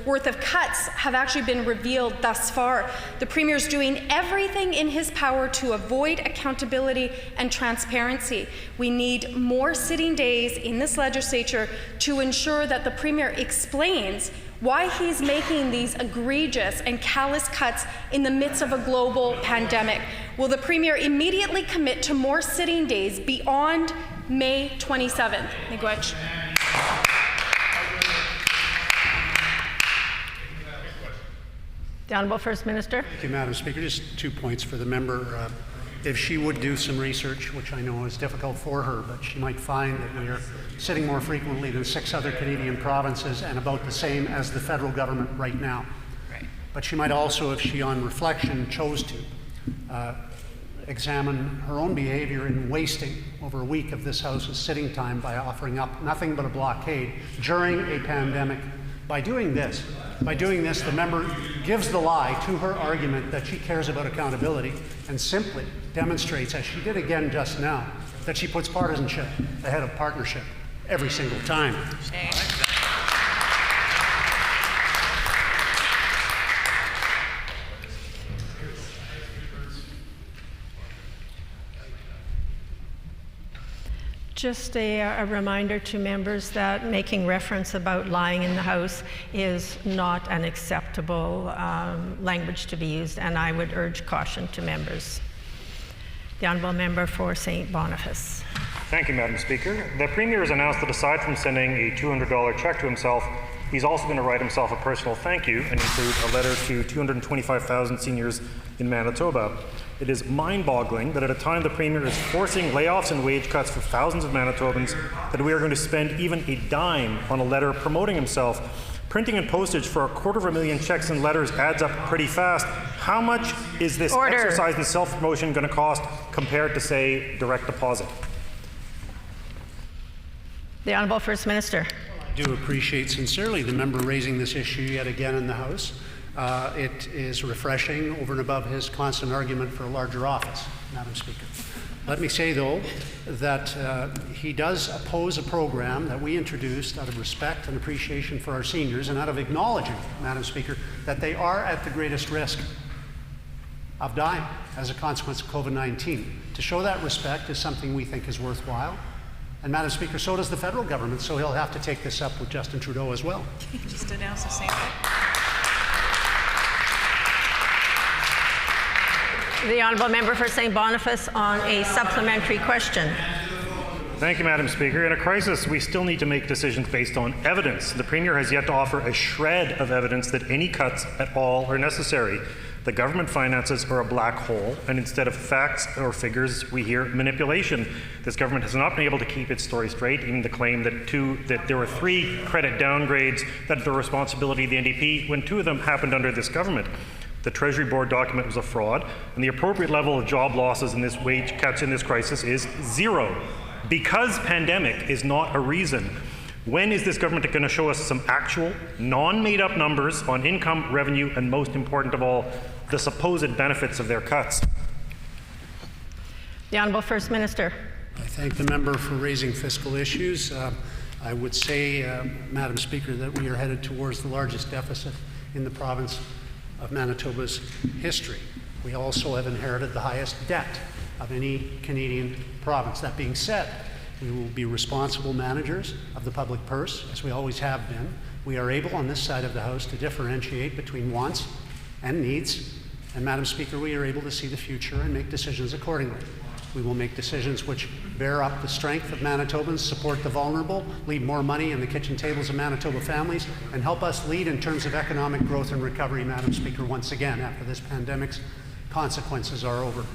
worth of cuts have actually been revealed thus far. The Premier is doing everything in his power to avoid accountability and transparency. We need more sitting days in this legislature to ensure that the Premier explains why he's making these egregious and callous cuts in the midst of a global pandemic. Will the Premier immediately commit to more sitting days beyond May 27th? Miigwech. The Honourable First Minister. Thank you, Madam Speaker. Just 2 points for the member. If she would do some research, which I know is difficult for her, but she might find that we are sitting more frequently than 6 other Canadian provinces and about the same as the federal government right now. Right. But she might also, if she on reflection chose to, examine her own behavior in wasting over a week of this House's sitting time by offering up nothing but a blockade during a pandemic. By doing this, the member gives the lie to her argument that she cares about accountability and simply demonstrates, as she did again just now, that she puts partisanship ahead of partnership every single time. Just a reminder to members that making reference about lying in the House is not an acceptable language to be used, and I would urge caution to members. The Honourable Member for St. Boniface. Thank you, Madam Speaker. The Premier has announced that aside from sending a $200 check to himself, he's also going to write himself a personal thank you and include a letter to 225,000 seniors in Manitoba. It is mind-boggling that at a time the Premier is forcing layoffs and wage cuts for thousands of Manitobans, that we are going to spend even a dime on a letter promoting himself. Printing and postage for 250,000 checks and letters adds up pretty fast. How much is this exercise in self-promotion going to cost compared to, say, direct deposit? The Honourable First Minister. I do appreciate sincerely the member raising this issue yet again in the House. It is refreshing over and above his constant argument for a larger office, Madam Speaker. Let me say, though, that he does oppose a program that we introduced out of respect and appreciation for our seniors and out of acknowledging, Madam Speaker, that they are at the greatest risk of dying as a consequence of COVID-19. To show that respect is something we think is worthwhile. And Madam Speaker, so does the federal government, so he'll have to take this up with Justin Trudeau as well. You just announced the same thing. The Honourable Member for St. Boniface on a supplementary question. Thank you, Madam Speaker. In a crisis, we still need to make decisions based on evidence. The Premier has yet to offer a shred of evidence that any cuts at all are necessary. The government finances are a black hole, and instead of facts or figures, we hear manipulation. This government has not been able to keep its story straight, even the claim that there were 3 credit downgrades that are the responsibility of the NDP, when 2 of them happened under this government. The Treasury Board document was a fraud, and the appropriate level of job losses in this wage cuts in this crisis is 0. Because pandemic is not a reason, when is this government going to show us some actual, non-made-up numbers on income, revenue, and most important of all, the supposed benefits of their cuts? The Honourable First Minister. I thank the member for raising fiscal issues. I would say, Madam Speaker, that we are headed towards the largest deficit in the province of Manitoba's history. We also have inherited the highest debt of any Canadian province. That being said, we will be responsible managers of the public purse, as we always have been. We are able on this side of the House to differentiate between wants and needs. And Madam Speaker, we are able to see the future and make decisions accordingly. We will make decisions which bear up the strength of Manitobans, support the vulnerable, leave more money in the kitchen tables of Manitoba families, and help us lead in terms of economic growth and recovery, Madam Speaker, once again, after this pandemic's consequences are over.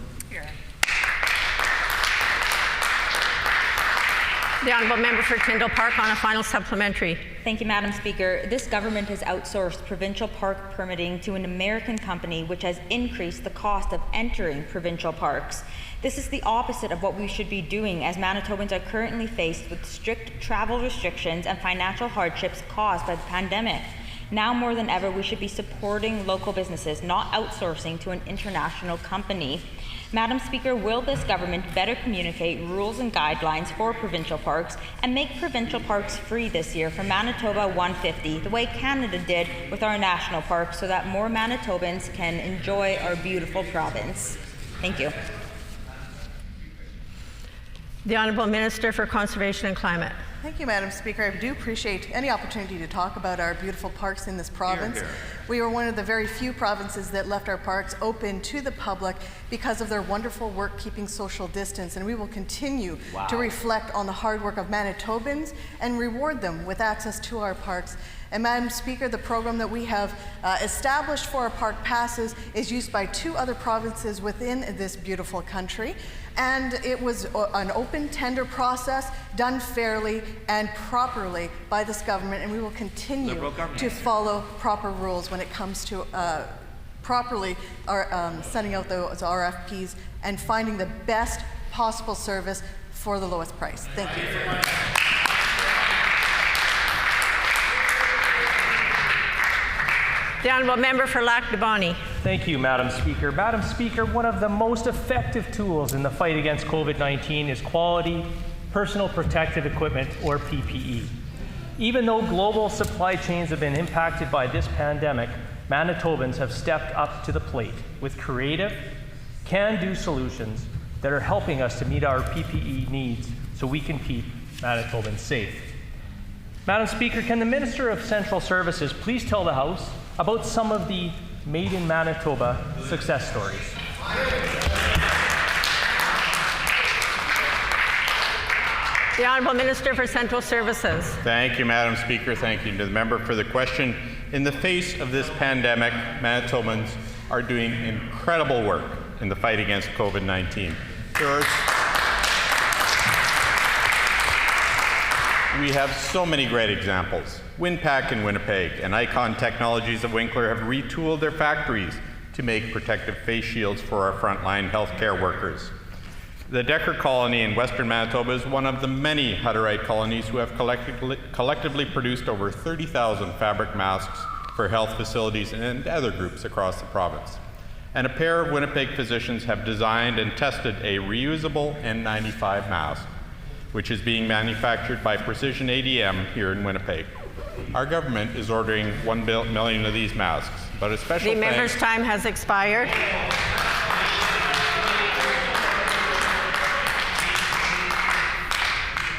The Honourable Member for Tyndall Park on a final supplementary. Thank you, Madam Speaker. This government has outsourced provincial park permitting to an American company, which has increased the cost of entering provincial parks. This is the opposite of what we should be doing, as Manitobans are currently faced with strict travel restrictions and financial hardships caused by the pandemic. Now more than ever, we should be supporting local businesses, not outsourcing to an international company. Madam Speaker, will this government better communicate rules and guidelines for provincial parks and make provincial parks free this year for Manitoba 150, the way Canada did with our national parks, so that more Manitobans can enjoy our beautiful province? Thank you. The Honourable Minister for Conservation and Climate. Thank you, Madam Speaker. I do appreciate any opportunity to talk about our beautiful parks in this province. Here, here. We were one of the very few provinces that left our parks open to the public because of their wonderful work keeping social distance, and we will continue to reflect on the hard work of Manitobans and reward them with access to our parks. And Madam Speaker, the program that we have established for our park passes is used by 2 other provinces within this beautiful country. And it was an open tender process done fairly and properly by this government, and we will continue to follow proper rules when it comes to properly sending out those RFPs and finding the best possible service for the lowest price. Thank you. The Honourable Member for Lac-du-Bonny. Thank you, Madam Speaker. Madam Speaker, one of the most effective tools in the fight against COVID-19 is quality personal protective equipment, or PPE. Even though global supply chains have been impacted by this pandemic, Manitobans have stepped up to the plate with creative, can-do solutions that are helping us to meet our PPE needs so we can keep Manitobans safe. Madam Speaker, can the Minister of Central Services please tell the House about some of the Made in Manitoba success stories? The Honourable Minister for Central Services. Thank you, Madam Speaker. Thank you to the member for the question. In the face of this pandemic, Manitobans are doing incredible work in the fight against COVID-19. We have so many great examples. Winpack in Winnipeg and Icon Technologies of Winkler have retooled their factories to make protective face shields for our frontline healthcare workers. The Decker Colony in Western Manitoba is one of the many Hutterite colonies who have collectively produced over 30,000 fabric masks for health facilities and other groups across the province. And a pair of Winnipeg physicians have designed and tested a reusable N95 mask, which is being manufactured by Precision ADM here in Winnipeg. Our government is ordering 1 million of these masks, but a special The member's time has expired.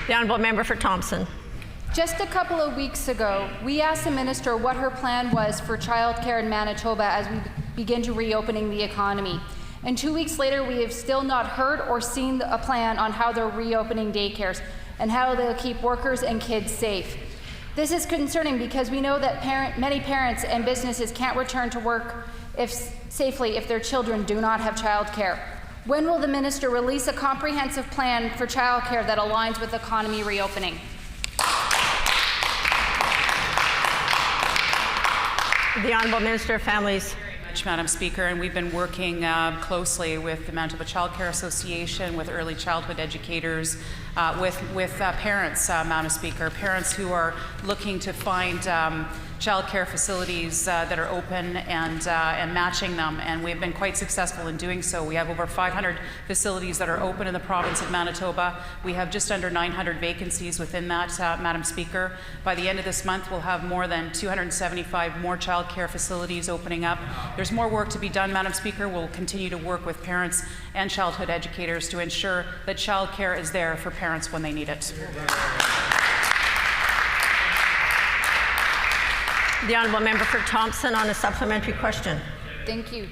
The Honourable Member for Thompson. Just a couple of weeks ago, we asked the Minister what her plan was for childcare in Manitoba as we begin to reopening the economy. And 2 weeks later, we have still not heard or seen a plan on how they're reopening daycares and how they'll keep workers and kids safe. This is concerning because we know that many parents and businesses can't return to work safely if their children do not have childcare. When will the Minister release a comprehensive plan for childcare that aligns with economy reopening? The Honourable Minister of Families. Madam Speaker, and we've been working closely with the Manitoba Child Care Association, with early childhood educators, with parents, Madam Speaker, parents who are looking to find childcare facilities that are open and matching them, and we've been quite successful in doing so. We have over 500 facilities that are open in the province of Manitoba. We have just under 900 vacancies within that, Madam Speaker. By the end of this month, we'll have more than 275 more childcare facilities opening up. There's more work to be done, Madam Speaker. We'll continue to work with parents and childhood educators to ensure that childcare is there for parents when they need it. The honourable member for Thompson on a supplementary question. Thank you.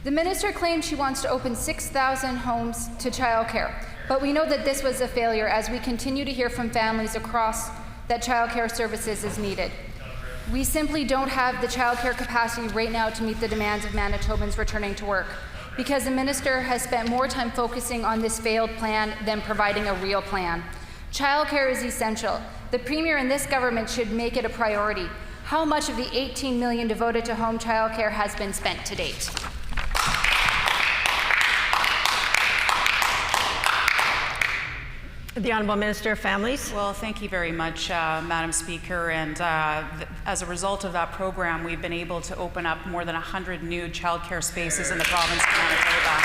The minister claimed she wants to open 6,000 homes to childcare, but we know that this was a failure as we continue to hear from families across that childcare services is needed. We simply don't have the childcare capacity right now to meet the demands of Manitobans returning to work, because the minister has spent more time focusing on this failed plan than providing a real plan. Childcare is essential. The Premier and this government should make it a priority. How much of the $18 million devoted to home childcare has been spent to date? The Honourable Minister of Families. Well, thank you very much, Madam Speaker. And as a result of that program, we've been able to open up more than 100 new childcare spaces in the province of Manitoba.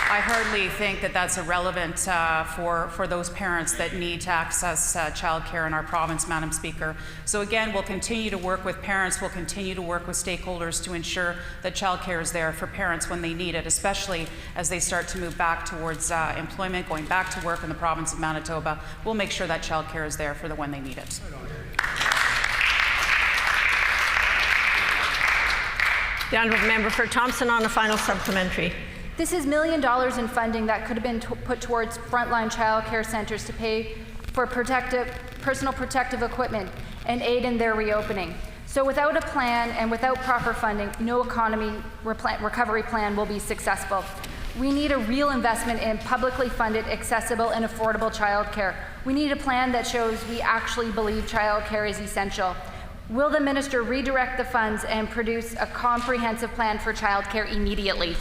I hardly think that that's irrelevant for those parents that need to access childcare in our province, Madam Speaker. So again, we'll continue to work with parents, we'll continue to work with stakeholders to ensure that childcare is there for parents when they need it, especially as they start to move back towards employment, going back to work in the province of Manitoba. We'll make sure that childcare is there for when they need it. The honourable member for Thompson on a final supplementary. This is $1 million in funding that could have been put towards frontline child care centres to pay for personal protective equipment and aid in their reopening. So without a plan and without proper funding, no economy recovery plan will be successful. We need a real investment in publicly funded, accessible and affordable child care. We need a plan that shows we actually believe child care is essential. Will the minister redirect the funds and produce a comprehensive plan for child care immediately?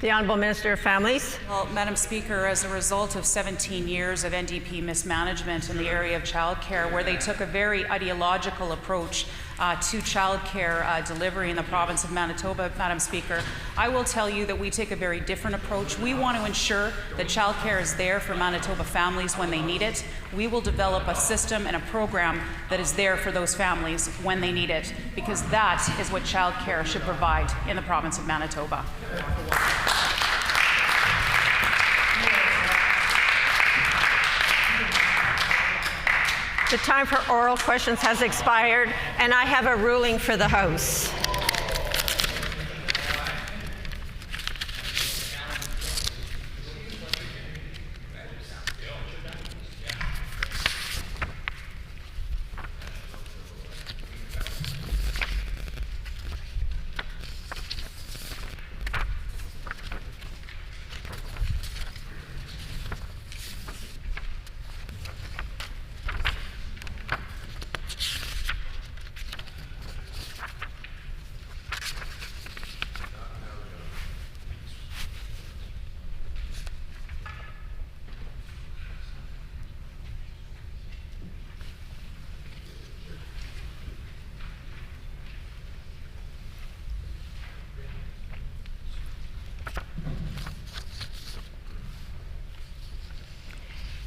The Honourable Minister of Families. Well, Madam Speaker, as a result of 17 years of NDP mismanagement in the area of childcare, where they took a very ideological approach to childcare delivery in the province of Manitoba, Madam Speaker, I will tell you that we take a very different approach. We want to ensure that childcare is there for Manitoba families when they need it. We will develop a system and a program that is there for those families when they need it, because that is what childcare should provide in the province of Manitoba. The time for oral questions has expired, and I have a ruling for the House.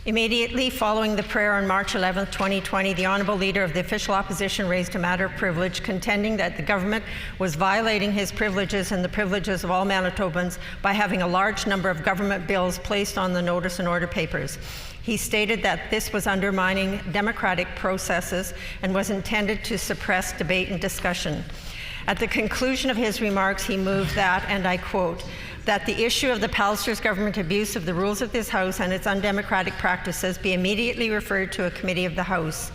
Immediately following the prayer on March 11, 2020, the Honourable Leader of the Official Opposition raised a matter of privilege, contending that the government was violating his privileges and the privileges of all Manitobans by having a large number of government bills placed on the notice and order papers. He stated that this was undermining democratic processes and was intended to suppress debate and discussion. At the conclusion of his remarks, he moved that, and I quote, that the issue of the Pallister's government abuse of the rules of this House and its undemocratic practices be immediately referred to a committee of the House,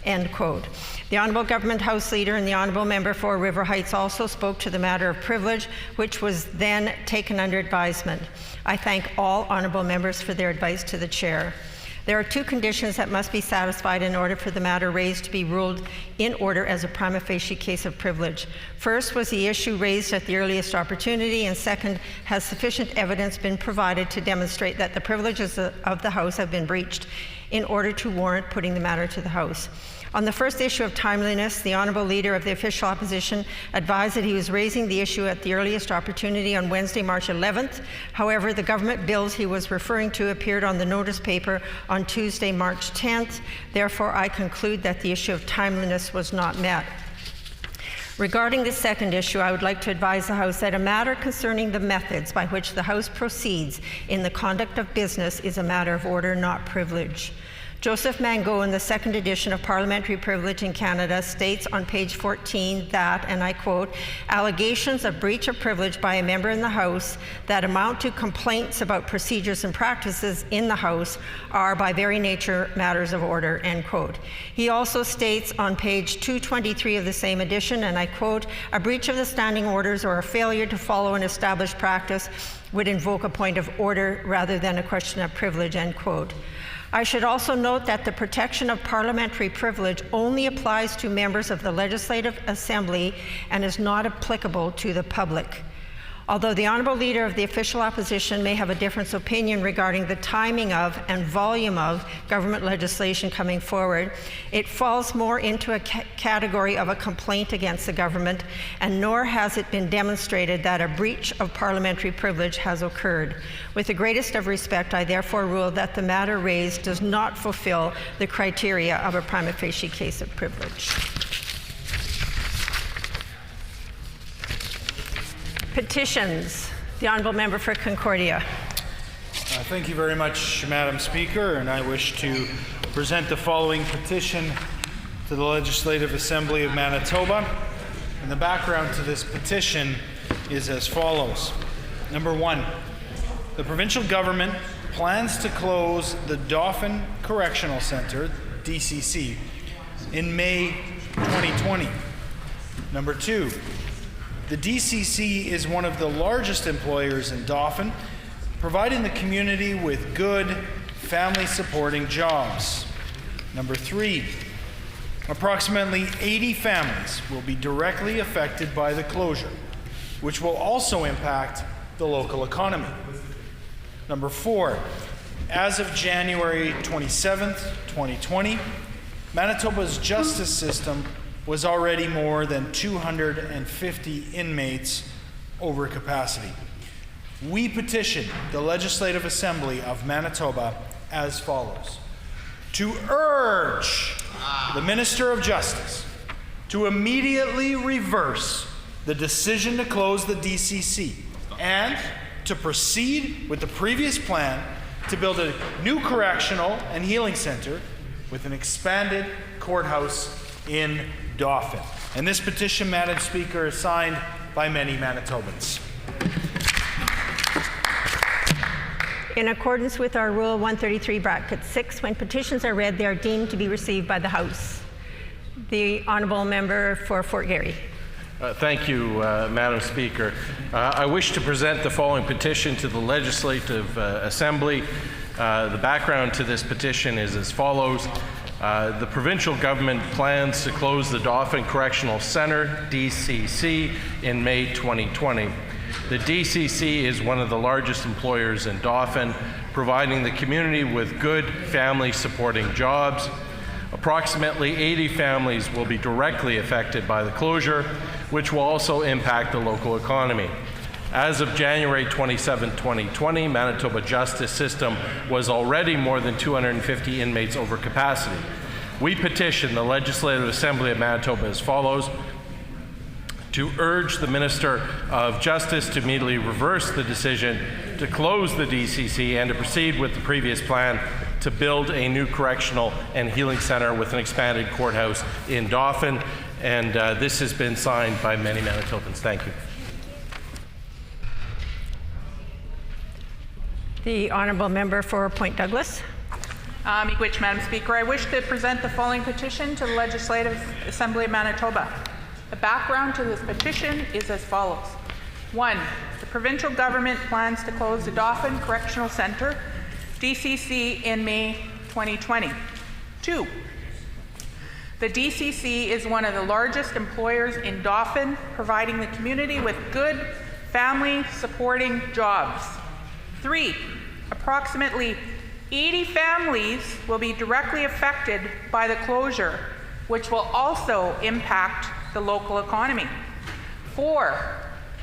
end quote. The Honourable Government House Leader and the Honourable Member for River Heights also spoke to the matter of privilege, which was then taken under advisement. I thank all Honourable Members for their advice to the Chair. There are two conditions that must be satisfied in order for the matter raised to be ruled in order as a prima facie case of privilege. First, was the issue raised at the earliest opportunity, and second, has sufficient evidence been provided to demonstrate that the privileges of the House have been breached in order to warrant putting the matter to the House. On the first issue of timeliness, the Honourable Leader of the Official Opposition advised that he was raising the issue at the earliest opportunity on Wednesday, March 11th. However, the government bills he was referring to appeared on the notice paper on Tuesday, March 10th. Therefore, I conclude that the issue of timeliness was not met. Regarding the second issue, I would like to advise the House that a matter concerning the methods by which the House proceeds in the conduct of business is a matter of order, not privilege. Joseph Mango, in the second edition of Parliamentary Privilege in Canada, states on page 14 that, and I quote, allegations of breach of privilege by a member in the House that amount to complaints about procedures and practices in the House are by very nature matters of order, end quote. He also states on page 223 of the same edition, and I quote, a breach of the standing orders or a failure to follow an established practice would invoke a point of order rather than a question of privilege, end quote. I should also note that the protection of parliamentary privilege only applies to members of the Legislative Assembly and is not applicable to the public. Although the Honourable Leader of the Official Opposition may have a different opinion regarding the timing of and volume of government legislation coming forward, it falls more into a category of a complaint against the government, and nor has it been demonstrated that a breach of parliamentary privilege has occurred. With the greatest of respect, I therefore rule that the matter raised does not fulfill the criteria of a prima facie case of privilege. Petitions. The Honourable Member for Concordia. Thank you very much, Madam Speaker, and I wish to present the following petition to the Legislative Assembly of Manitoba. And the background to this petition is as follows. Number one, the provincial government plans to close the Dauphin Correctional Centre, DCC, in May 2020. Number two, the DCC is one of the largest employers in Dauphin, providing the community with good, family-supporting jobs. Number three, approximately 80 families will be directly affected by the closure, which will also impact the local economy. Number four, as of January 27th, 2020, Manitoba's justice system was already more than 250 inmates over capacity. We petition the Legislative Assembly of Manitoba as follows. To urge the Minister of Justice to immediately reverse the decision to close the DCC and to proceed with the previous plan to build a new correctional and healing center with an expanded courthouse in Dauphin. And this petition, Madam Speaker, is signed by many Manitobans. In accordance with our Rule 133(6), when petitions are read, they are deemed to be received by the House. The Honourable Member for Fort Garry. Thank you, Madam Speaker. I wish to present the following petition to the Legislative Assembly. The background to this petition is as follows. The provincial government plans to close the Dauphin Correctional Centre, DCC, in May 2020. The DCC is one of the largest employers in Dauphin, providing the community with good family-supporting jobs. Approximately 80 families will be directly affected by the closure, which will also impact the local economy. As of January 27, 2020, Manitoba Justice System was already more than 250 inmates over capacity. We petition the Legislative Assembly of Manitoba as follows: to urge the Minister of Justice to immediately reverse the decision to close the DCC and to proceed with the previous plan to build a new correctional and healing center with an expanded courthouse in Dauphin. And this has been signed by many Manitobans. Thank you. The Honourable Member for Point Douglas. Miigwech, Madam Speaker. I wish to present the following petition to the Legislative Assembly of Manitoba. The background to this petition is as follows. 1. The provincial government plans to close the Dauphin Correctional Centre, DCC, in May 2020. 2, the DCC is one of the largest employers in Dauphin, providing the community with good family-supporting jobs. 3, approximately 80 families will be directly affected by the closure, which will also impact the local economy. 4,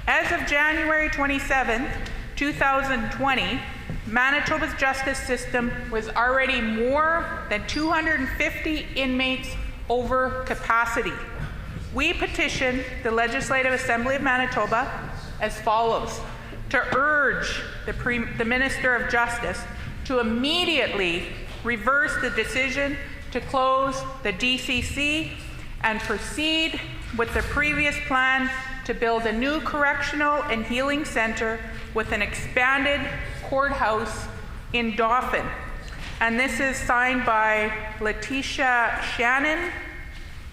as of January 27, 2020, Manitoba's justice system was already more than 250 inmates over capacity. We petition the Legislative Assembly of Manitoba as follows: to urge the Minister of Justice to immediately reverse the decision to close the DCC and proceed with the previous plan to build a new correctional and healing center with an expanded courthouse in Dauphin. And this is signed by Letitia Shannon,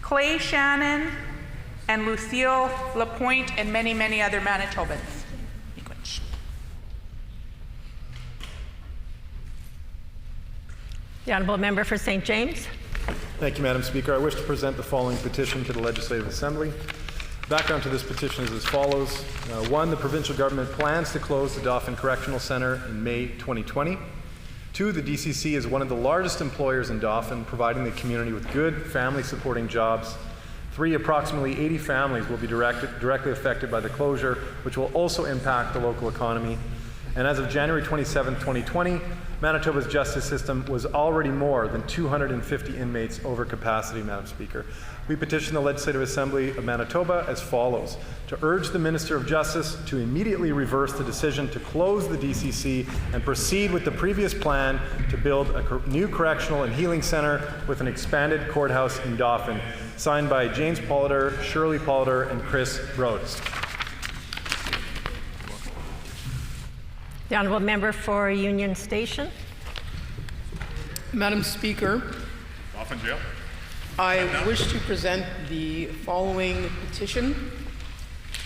Clay Shannon, and Lucille Lapointe, and many, many other Manitobans. The Honourable Member for St. James. Thank you, Madam Speaker. I wish to present the following petition to the Legislative Assembly. Background to this petition is as follows. 1, the provincial government plans to close the Dauphin Correctional Centre in May 2020. 2, the DCC is one of the largest employers in Dauphin, providing the community with good family-supporting jobs. 3, approximately 80 families will be directly affected by the closure, which will also impact the local economy. And as of January 27, 2020, Manitoba's justice system was already more than 250 inmates over capacity, Madam Speaker. We petition the Legislative Assembly of Manitoba as follows: to urge the Minister of Justice to immediately reverse the decision to close the DCC and proceed with the previous plan to build a new correctional and healing center with an expanded courthouse in Dauphin. Signed by James Polliter, Shirley Polliter, and Chris Rhodes. The Honourable Member for Union Station. Madam Speaker, Off in jail. I wish to present the following petition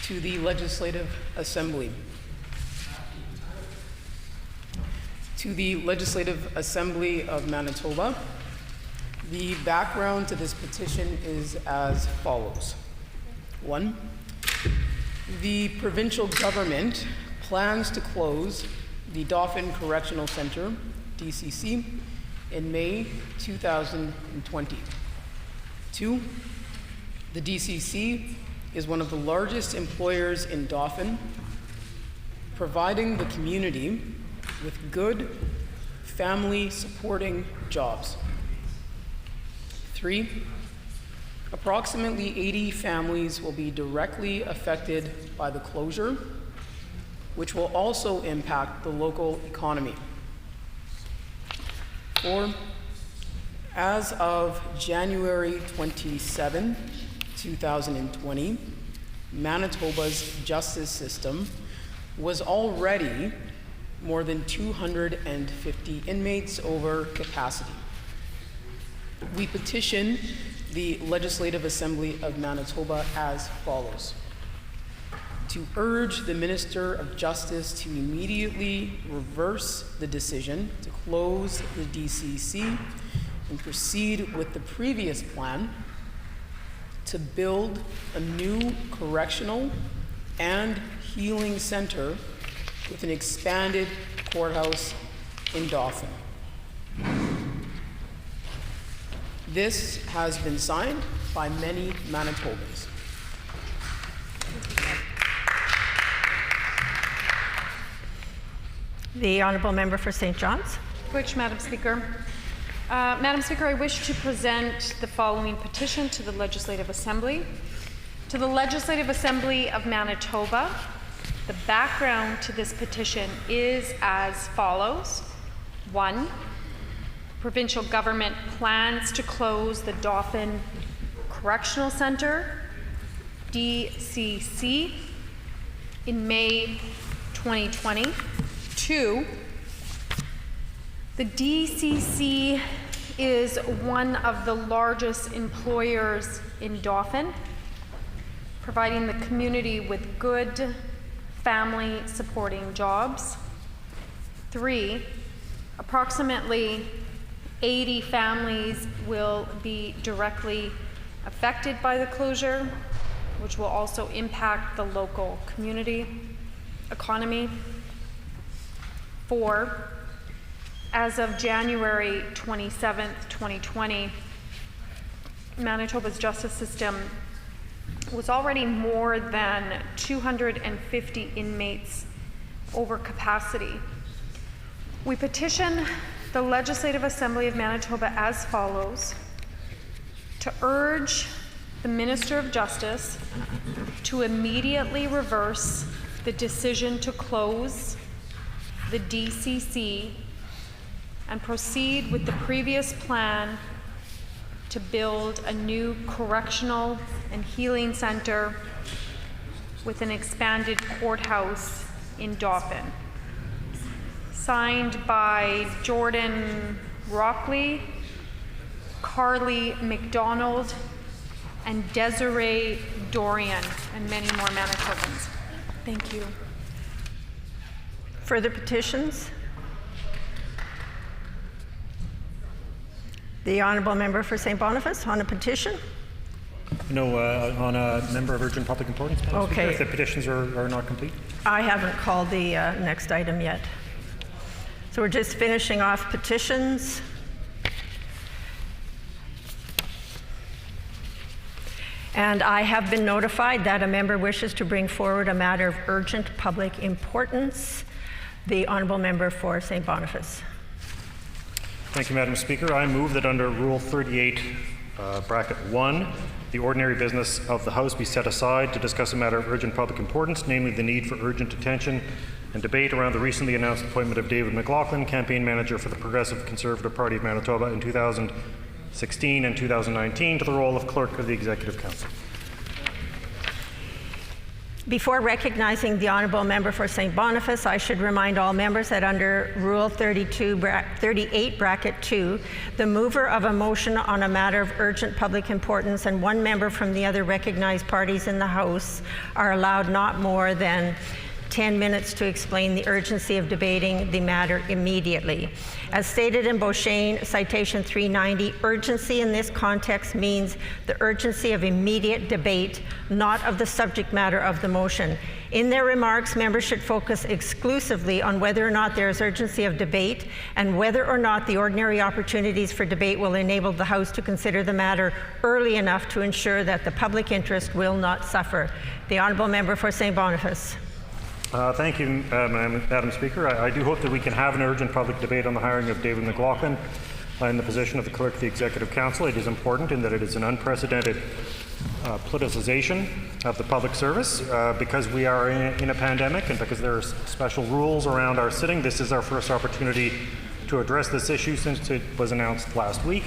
to the Legislative Assembly. To the Legislative Assembly of Manitoba, the background to this petition is as follows. 1, the provincial government plans to close the Dauphin Correctional Centre, DCC, in May 2020. 2, the DCC is one of the largest employers in Dauphin, providing the community with good family-supporting jobs. 3, approximately 80 families will be directly affected by the closure, which will also impact the local economy. 4, as of January 27, 2020, Manitoba's justice system was already more than 250 inmates over capacity. We petition the Legislative Assembly of Manitoba as follows: to urge the Minister of Justice to immediately reverse the decision to close the DCC and proceed with the previous plan to build a new correctional and healing center with an expanded courthouse in Dauphin. This has been signed by many Manitobans. The Honourable Member for St. John's. Which, Madam Speaker? Madam Speaker, I wish to present the following petition to the Legislative Assembly. To the Legislative Assembly of Manitoba, the background to this petition is as follows. 1, provincial government plans to close the Dauphin Correctional Centre, DCC, in May 2020. 2, the DCC is one of the largest employers in Dauphin, providing the community with good family-supporting jobs. 3, approximately 80 families will be directly affected by the closure, which will also impact the local community economy. 4, as of January 27th, 2020, Manitoba's justice system was already more than 250 inmates over capacity. We petition the Legislative Assembly of Manitoba as follows: to urge the Minister of Justice to immediately reverse the decision to close the DCC and proceed with the previous plan to build a new correctional and healing center with an expanded courthouse in Dauphin. Signed by Jordan Rockley, Carly McDonald, and Desiree Dorian, and many more Manitobans. Thank you. Further petitions? The Honourable Member for St. Boniface on a petition? No, on a member of urgent public importance. Okay. If the petitions are not complete. I haven't called the next item yet. So we're just finishing off petitions. And I have been notified that a member wishes to bring forward a matter of urgent public importance. The Honourable Member for St. Boniface. Thank you, Madam Speaker. I move that under Rule 38, bracket 1, the ordinary business of the House be set aside to discuss a matter of urgent public importance, namely the need for urgent attention and debate around the recently announced appointment of David McLaughlin, campaign manager for the Progressive Conservative Party of Manitoba in 2016 and 2019, to the role of Clerk of the Executive Council. Before recognizing the Honourable Member for St. Boniface, I should remind all members that under Rule 38, bracket 2, the mover of a motion on a matter of urgent public importance and one member from the other recognized parties in the House are allowed not more than 10 minutes to explain the urgency of debating the matter immediately. As stated in Beauchesne, citation 390, urgency in this context means the urgency of immediate debate, not of the subject matter of the motion. In their remarks, members should focus exclusively on whether or not there is urgency of debate and whether or not the ordinary opportunities for debate will enable the House to consider the matter early enough to ensure that the public interest will not suffer. The Honourable Member for St. Boniface. Thank you, Madam Speaker. I do hope that we can have an urgent public debate on the hiring of David McLaughlin in the position of the Clerk of the Executive Council. It is important in that it is an unprecedented politicization of the public service. Because we are in a pandemic and because there are special rules around our sitting, this is our first opportunity to address this issue since it was announced last week.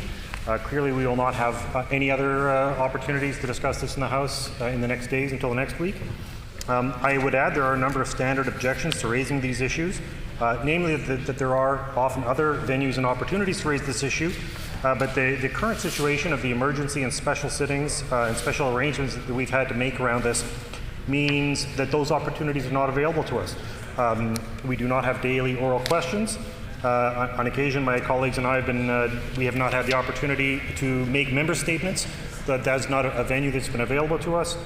Clearly, we will not have any other opportunities to discuss this in the House in the next days until the next week. I would add there are a number of standard objections to raising these issues, namely that there are often other venues and opportunities to raise this issue, but the current situation of the emergency and special sittings and special arrangements that we've had to make around this means that those opportunities are not available to us. We do not have daily oral questions. On occasion, my colleagues and I we have not had the opportunity to make member statements. That's not a venue that's been available to us.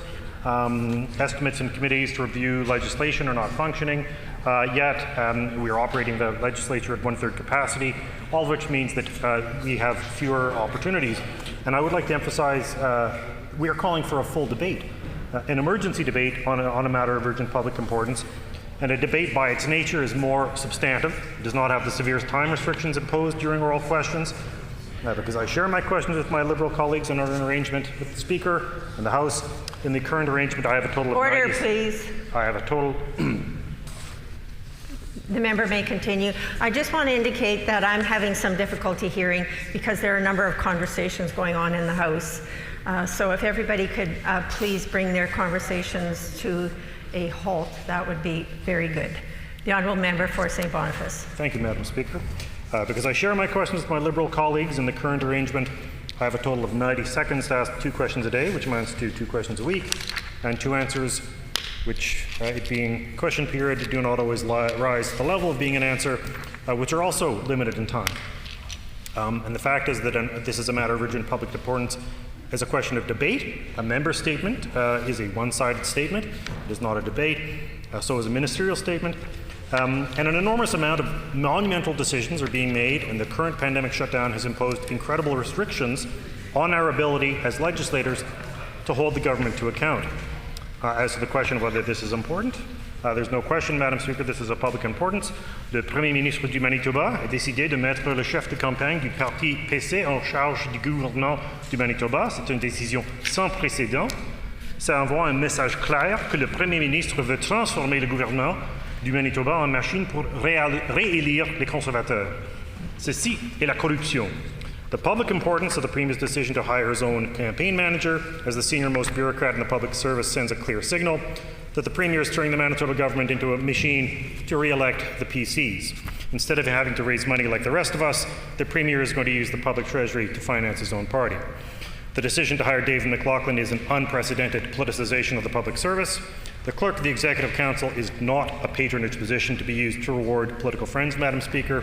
Estimates and committees to review legislation are not functioning yet. We are operating the legislature at 1/3 capacity, all of which means that we have fewer opportunities. And I would like to emphasize we are calling for a full debate, an emergency debate on a matter of urgent public importance. And a debate by its nature is more substantive. It does not have the severe time restrictions imposed during oral questions. Because I share my questions with my Liberal colleagues in an arrangement with the Speaker and the House. In the current arrangement, I have a total of Order, please. I have a total. The member may continue. I just want to indicate that I'm having some difficulty hearing because there are a number of conversations going on in the House. So if everybody could please bring their conversations to a halt, that would be very good. The Honourable Member for St. Boniface. Thank you, Madam Speaker. Because I share my questions with my Liberal colleagues in the current arrangement, I have a total of 90 seconds to ask 2 questions a day, which amounts to 2 questions a week, and 2 answers, which, it being question period, do not always rise to the level of being an answer, which are also limited in time. And the fact is that this is a matter of urgent public importance as a question of debate. A member statement is a one-sided statement. It is not a debate. So is a ministerial statement. And an enormous amount of monumental decisions are being made, and the current pandemic shutdown has imposed incredible restrictions on our ability as legislators to hold the government to account. As to the question of whether this is important, there's no question, Madam Speaker, this is of public importance. Le Premier ministre du Manitoba a décidé de mettre le chef de campagne du parti PC en charge du gouvernement du Manitoba. C'est une décision sans précédent. Ça envoie un message clair que le Premier ministre veut transformer le gouvernement du Manitoba en machine pour réélire les conservateurs. Ceci est la corruption. The public importance of the Premier's decision to hire his own campaign manager as the senior-most bureaucrat in the public service sends a clear signal that the Premier is turning the Manitoba government into a machine to re-elect the PCs. Instead of having to raise money like the rest of us, the Premier is going to use the public treasury to finance his own party. The decision to hire David McLaughlin is an unprecedented politicization of the public service. The Clerk of the Executive Council is not a patronage position to be used to reward political friends, Madam Speaker,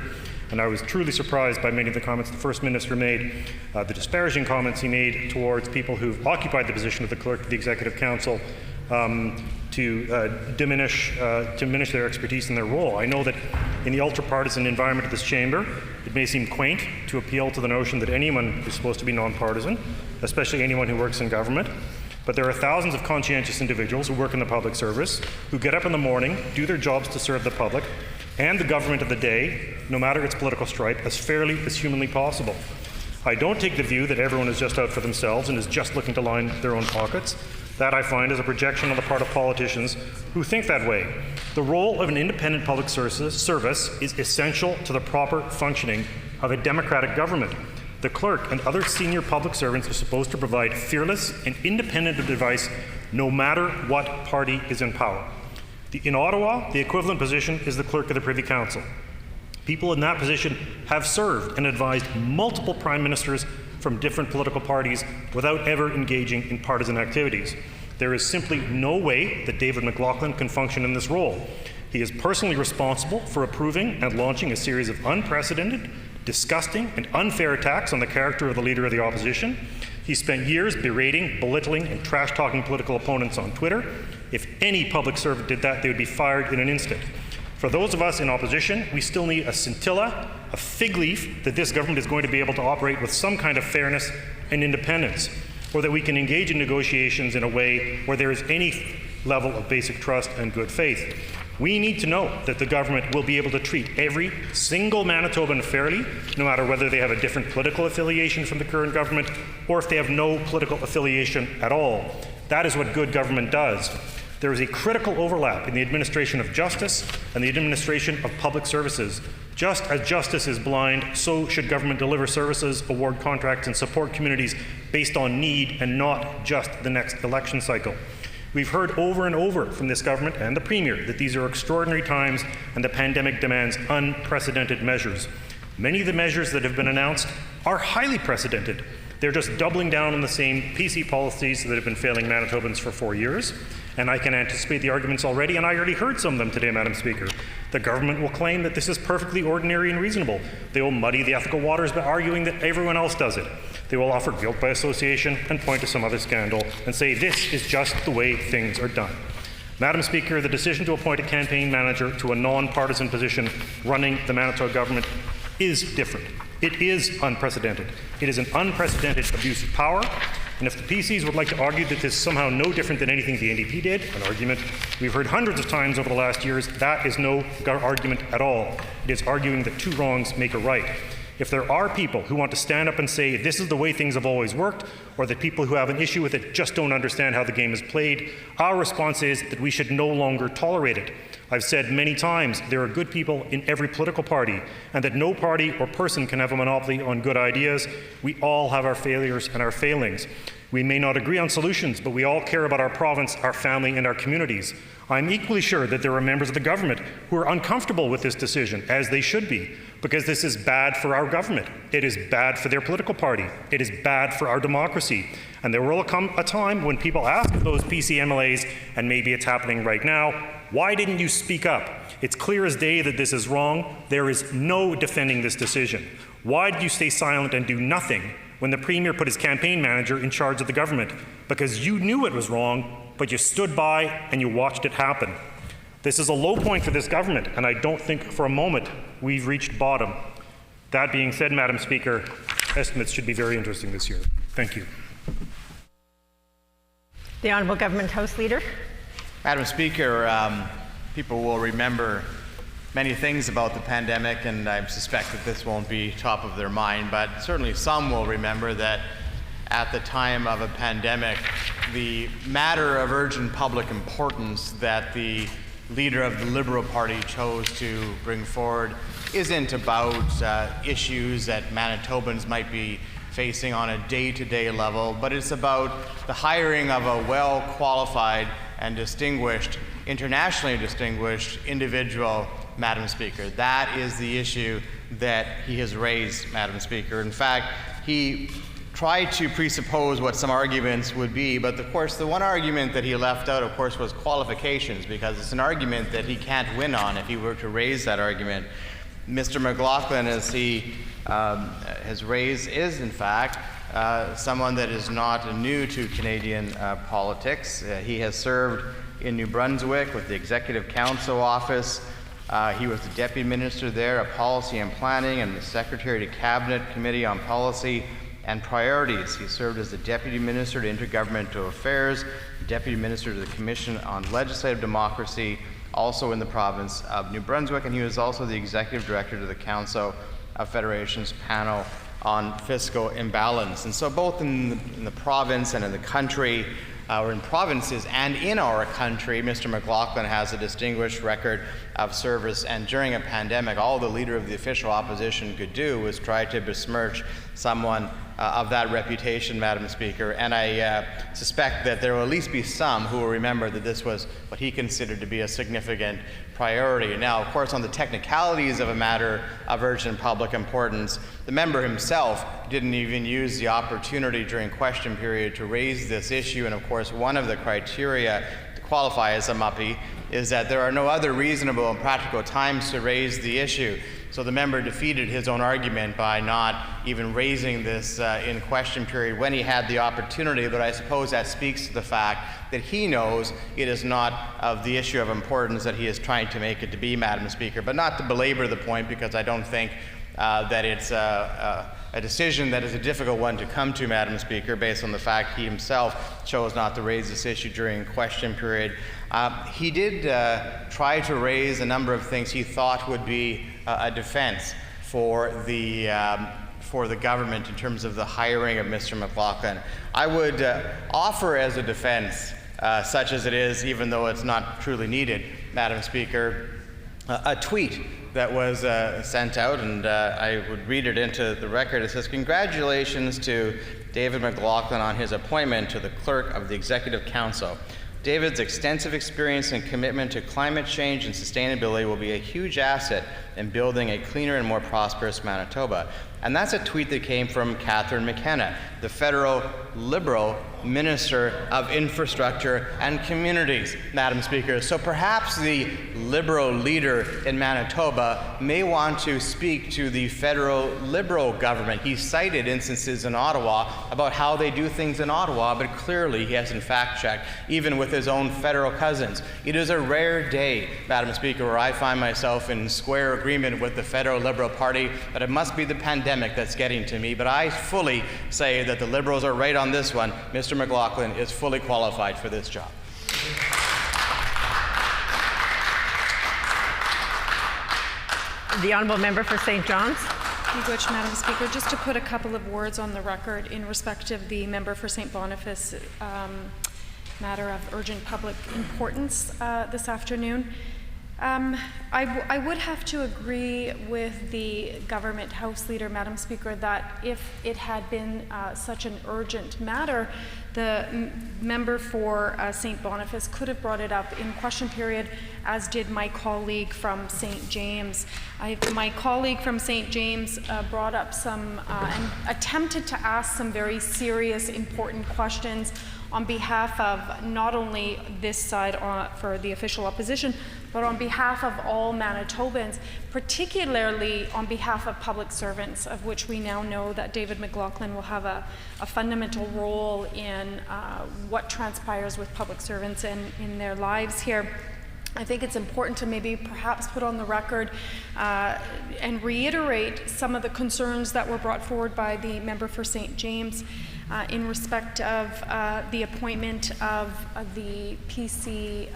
and I was truly surprised by many of the comments the First Minister made, the disparaging comments he made towards people who've occupied the position of the Clerk of the Executive Council to diminish their expertise and their role. I know that in the ultra-partisan environment of this chamber, it may seem quaint to appeal to the notion that anyone is supposed to be non-partisan, especially anyone who works in government. But there are thousands of conscientious individuals who work in the public service, who get up in the morning, do their jobs to serve the public and the government of the day, no matter its political stripe, as fairly as humanly possible. I don't take the view that everyone is just out for themselves and is just looking to line their own pockets. That, I find, is a projection on the part of politicians who think that way. The role of an independent public service is essential to the proper functioning of a democratic government. The clerk and other senior public servants are supposed to provide fearless and independent advice no matter what party is in power. In Ottawa, the equivalent position is the clerk of the Privy Council. People in that position have served and advised multiple prime ministers from different political parties without ever engaging in partisan activities. There is simply no way that David McLaughlin can function in this role. He is personally responsible for approving and launching a series of unprecedented, disgusting, and unfair attacks on the character of the Leader of the Opposition. He spent years berating, belittling, and trash-talking political opponents on Twitter. If any public servant did that, they would be fired in an instant. For those of us in opposition, we still need a scintilla, a fig leaf that this government is going to be able to operate with some kind of fairness and independence, or that we can engage in negotiations in a way where there is any level of basic trust and good faith. We need to know that the government will be able to treat every single Manitoban fairly, no matter whether they have a different political affiliation from the current government or if they have no political affiliation at all. That is what good government does. There is a critical overlap in the administration of justice and the administration of public services. Just as justice is blind, so should government deliver services, award contracts, and support communities based on need and not just the next election cycle. We've heard over and over from this government and the Premier that these are extraordinary times and the pandemic demands unprecedented measures. Many of the measures that have been announced are highly precedented. They're just doubling down on the same PC policies that have been failing Manitobans for 4 years. And I can anticipate the arguments already, and I already heard some of them today, Madam Speaker. The government will claim that this is perfectly ordinary and reasonable. They will muddy the ethical waters by arguing that everyone else does it. They will offer guilt by association and point to some other scandal and say this is just the way things are done. Madam Speaker, the decision to appoint a campaign manager to a non-partisan position running the Manitoba government is different. It is unprecedented. It is an unprecedented abuse of power. And if the PCs would like to argue that this is somehow no different than anything the NDP did, an argument we've heard hundreds of times over the last years, that is no argument at all. It is arguing that two wrongs make a right. If there are people who want to stand up and say this is the way things have always worked, or that people who have an issue with it just don't understand how the game is played, our response is that we should no longer tolerate it. I've said many times there are good people in every political party, and that no party or person can have a monopoly on good ideas. We all have our failures and our failings. We may not agree on solutions, but we all care about our province, our family, and our communities. I'm equally sure that there are members of the government who are uncomfortable with this decision, as they should be, because this is bad for our government. It is bad for their political party. It is bad for our democracy. And there will come a time when people ask those PC MLAs, and maybe it's happening right now, why didn't you speak up? It's clear as day that this is wrong. There is no defending this decision. Why did you stay silent and do nothing when the Premier put his campaign manager in charge of the government? Because you knew it was wrong, but you stood by and you watched it happen. This is a low point for this government, and I don't think for a moment we've reached bottom. That being said, Madam Speaker, estimates should be very interesting this year. Thank you. The Honourable Government House Leader. Madam Speaker, people will remember many things about the pandemic, and I suspect that this won't be top of their mind, but certainly some will remember that at the time of a pandemic, the matter of urgent public importance that the leader of the Liberal Party chose to bring forward isn't about issues that Manitobans might be facing on a day-to-day level, but it's about the hiring of a well-qualified and distinguished, internationally distinguished individual, Madam Speaker. That is the issue that he has raised, Madam Speaker. In fact, he tried to presuppose what some arguments would be, but of course the one argument that he left out, of course, was qualifications, because it's an argument that he can't win on if he were to raise that argument. Mr. McLaughlin, as he has raised, is in fact someone that is not new to Canadian politics. He has served in New Brunswick with the Executive Council Office. He was the Deputy Minister there of Policy and Planning and the Secretary to Cabinet Committee on Policy and Priorities. He served as the Deputy Minister to Intergovernmental Affairs, Deputy Minister to the Commission on Legislative Democracy, also in the province of New Brunswick, and he was also the Executive Director to the Council of Federations Panel on Fiscal Imbalance. And so both in the province and in the country, or in provinces and in our country, Mr. McLaughlin has a distinguished record of service, and during a pandemic, all the leader of the official opposition could do was try to besmirch someone of that reputation, Madam Speaker, and I suspect that there will at least be some who will remember that this was what he considered to be a significant priority. Now, of course, on the technicalities of a matter of urgent public importance, the member himself didn't even use the opportunity during question period to raise this issue, and of course, one of the criteria to qualify as a MUPPI is that there are no other reasonable and practical times to raise the issue. So the member defeated his own argument by not even raising this in question period when he had the opportunity, but I suppose that speaks to the fact that he knows it is not of the issue of importance that he is trying to make it to be, Madam Speaker. But not to belabor the point, because I don't think that it's a decision that is a difficult one to come to, Madam Speaker, based on the fact he himself chose not to raise this issue during question period. He did try to raise a number of things he thought would be a defense for the government in terms of the hiring of Mr. McLaughlin. I would offer as a defense, such as it is, even though it's not truly needed, Madam Speaker, a tweet that was sent out, and I would read it into the record. It says, "Congratulations to David McLaughlin on his appointment to the Clerk of the Executive Council. David's extensive experience and commitment to climate change and sustainability will be a huge asset in building a cleaner and more prosperous Manitoba." And that's a tweet that came from Catherine McKenna, the federal Liberal Minister of Infrastructure and Communities, Madam Speaker. So perhaps the Liberal leader in Manitoba may want to speak to the federal Liberal government. He cited instances in Ottawa about how they do things in Ottawa, but clearly he hasn't fact-checked, even with his own federal cousins. It is a rare day, Madam Speaker, where I find myself in square agreement with the federal Liberal Party, but it must be the pandemic that's getting to me. But I fully say that the Liberals are right on this one. Mr. McLaughlin is fully qualified for this job. The Honourable Member for St. John's. Thank you, Madam Speaker. Just to put a couple of words on the record in respect of the member for St. Boniface matter of urgent public importance this afternoon. I would have to agree with the government House Leader, Madam Speaker, that if it had been such an urgent matter, the member for St. Boniface could have brought it up in question period, as did my colleague from St. James. My colleague from St. James brought up some and attempted to ask some very serious, important questions on behalf of not only this side for the official opposition, but on behalf of all Manitobans, particularly on behalf of public servants, of which we now know that David McLaughlin will have a fundamental role in what transpires with public servants and in their lives here. I think it's important to maybe perhaps put on the record and reiterate some of the concerns that were brought forward by the member for St. James in respect of the appointment of the PC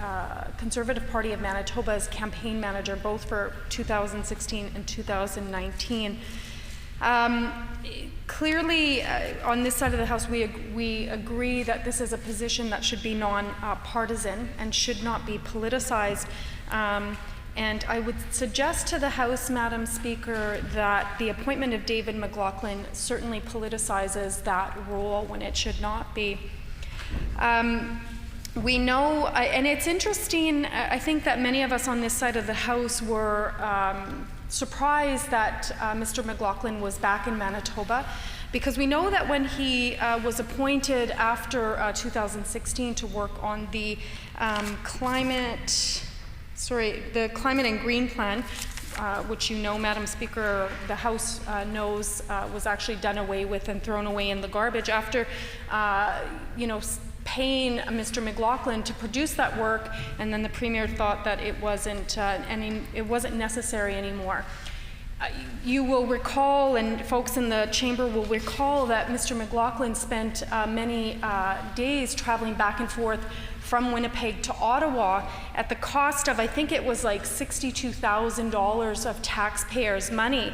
Conservative Party of Manitoba's campaign manager, both for 2016 and 2019. Clearly, on this side of the House, we agree that this is a position that should be non-partisan and should not be politicized. And I would suggest to the House, Madam Speaker, that the appointment of David McLaughlin certainly politicizes that role when it should not be. We know, and it's interesting, I think that many of us on this side of the House were surprised that Mr. McLaughlin was back in Manitoba, because we know that when he was appointed after 2016 to work on the climate and green plan, which you know, Madam Speaker, the House knows was actually done away with and thrown away in the garbage after, paying Mr. McLaughlin to produce that work, and then the Premier thought that it wasn't necessary anymore. You will recall, and folks in the chamber will recall, that Mr. McLaughlin spent many days traveling back and forth from Winnipeg to Ottawa at the cost of, I think it was like $62,000 of taxpayers' money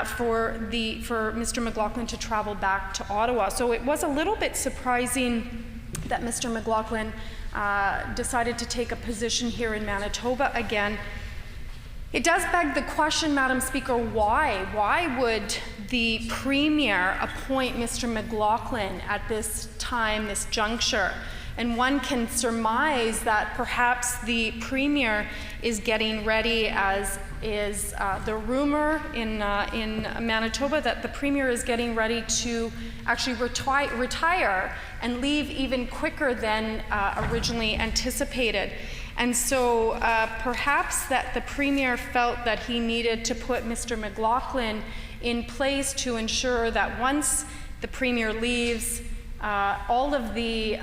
for Mr. McLaughlin to travel back to Ottawa. So it was a little bit surprising that Mr. McLaughlin decided to take a position here in Manitoba again. It does beg the question, Madam Speaker, why? Why would the Premier appoint Mr. McLaughlin at this time, this juncture? And one can surmise that perhaps the Premier is getting ready, as is the rumor in Manitoba, that the Premier is getting ready to actually retire and leave even quicker than originally anticipated. And so perhaps that the Premier felt that he needed to put Mr. McLaughlin in place to ensure that once the Premier leaves, all of the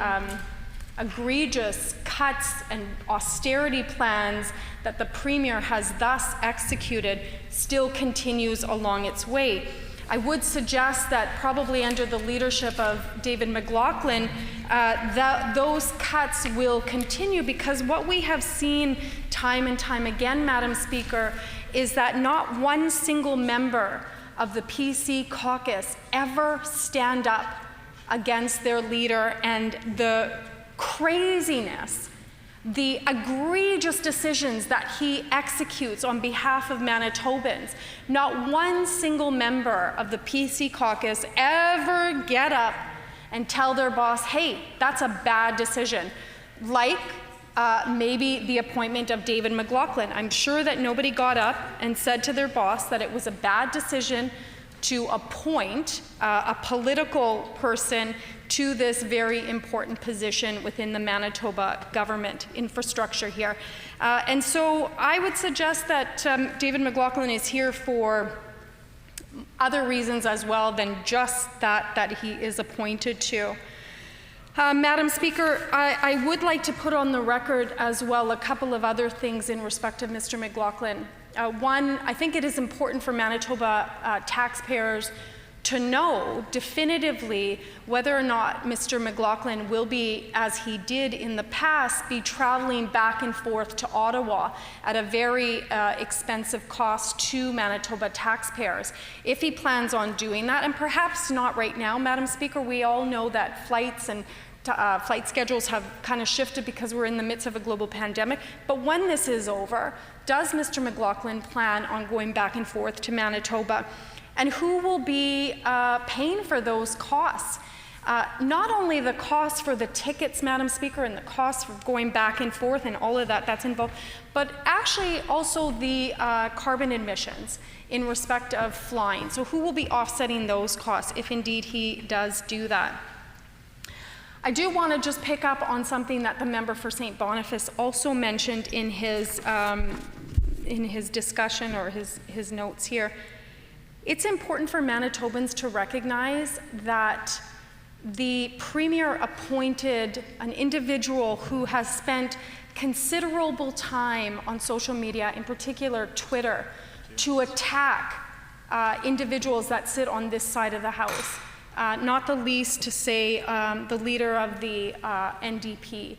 egregious cuts and austerity plans that the Premier has thus executed still continues along its way. I would suggest that probably under the leadership of David McLaughlin, those cuts will continue, because what we have seen time and time again, Madam Speaker, is that not one single member of the PC caucus ever stand up against their leader and the craziness, the egregious decisions that he executes on behalf of Manitobans. Not one single member of the PC caucus ever get up and tell their boss, hey, that's a bad decision. Like maybe the appointment of David McLaughlin. I'm sure that nobody got up and said to their boss that it was a bad decision to appoint a political person to this very important position within the Manitoba government infrastructure here. And so I would suggest that David McLaughlin is here for other reasons as well than just that he is appointed to. Madam Speaker, I would like to put on the record as well a couple of other things in respect of Mr. McLaughlin. One, I think it is important for Manitoba taxpayers to know definitively whether or not Mr. McLaughlin will be, as he did in the past, be traveling back and forth to Ottawa at a very expensive cost to Manitoba taxpayers. If he plans on doing that, and perhaps not right now, Madam Speaker, we all know that flights and flight schedules have kind of shifted because we're in the midst of a global pandemic. But when this is over, does Mr. McLaughlin plan on going back and forth to Manitoba? And who will be paying for those costs? Not only the cost for the tickets, Madam Speaker, and the cost for going back and forth and all of that that's involved, but actually also the carbon emissions in respect of flying. So who will be offsetting those costs if indeed he does do that? I do want to just pick up on something that the member for St. Boniface also mentioned in his discussion or his notes here. It's important for Manitobans to recognize that the Premier appointed an individual who has spent considerable time on social media, in particular Twitter, to attack individuals that sit on this side of the House, not the least to say the leader of the NDP.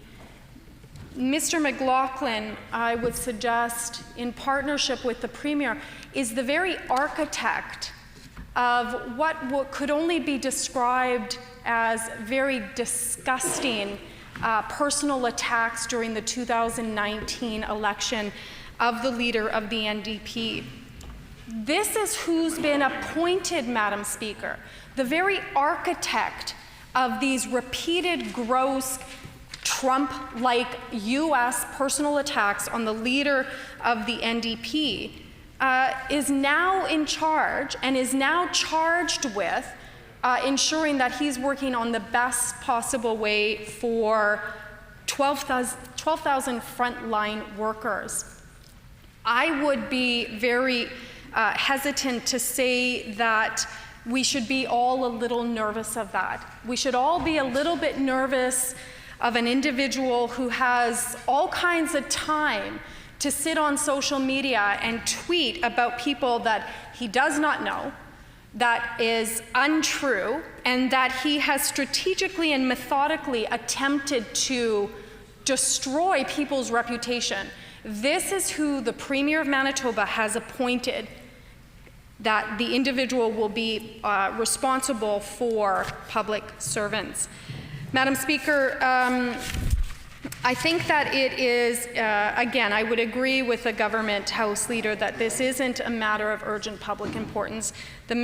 Mr. McLaughlin, I would suggest, in partnership with the Premier, is the very architect of what could only be described as very disgusting personal attacks during the 2019 election of the leader of the NDP. This is who's been appointed, Madam Speaker, the very architect of these repeated gross Trump-like US personal attacks on the leader of the NDP, is now in charge and is now charged with ensuring that he's working on the best possible way for 12,000 frontline workers. I would be very hesitant to say that we should be all a little nervous of that. We should all be a little bit nervous of an individual who has all kinds of time to sit on social media and tweet about people that he does not know, that is untrue, and that he has strategically and methodically attempted to destroy people's reputation. This is who the Premier of Manitoba has appointed, that the individual will be responsible for public servants. Madam Speaker, I think that it is, again, I would agree with the government House Leader that this isn't a matter of urgent public importance. The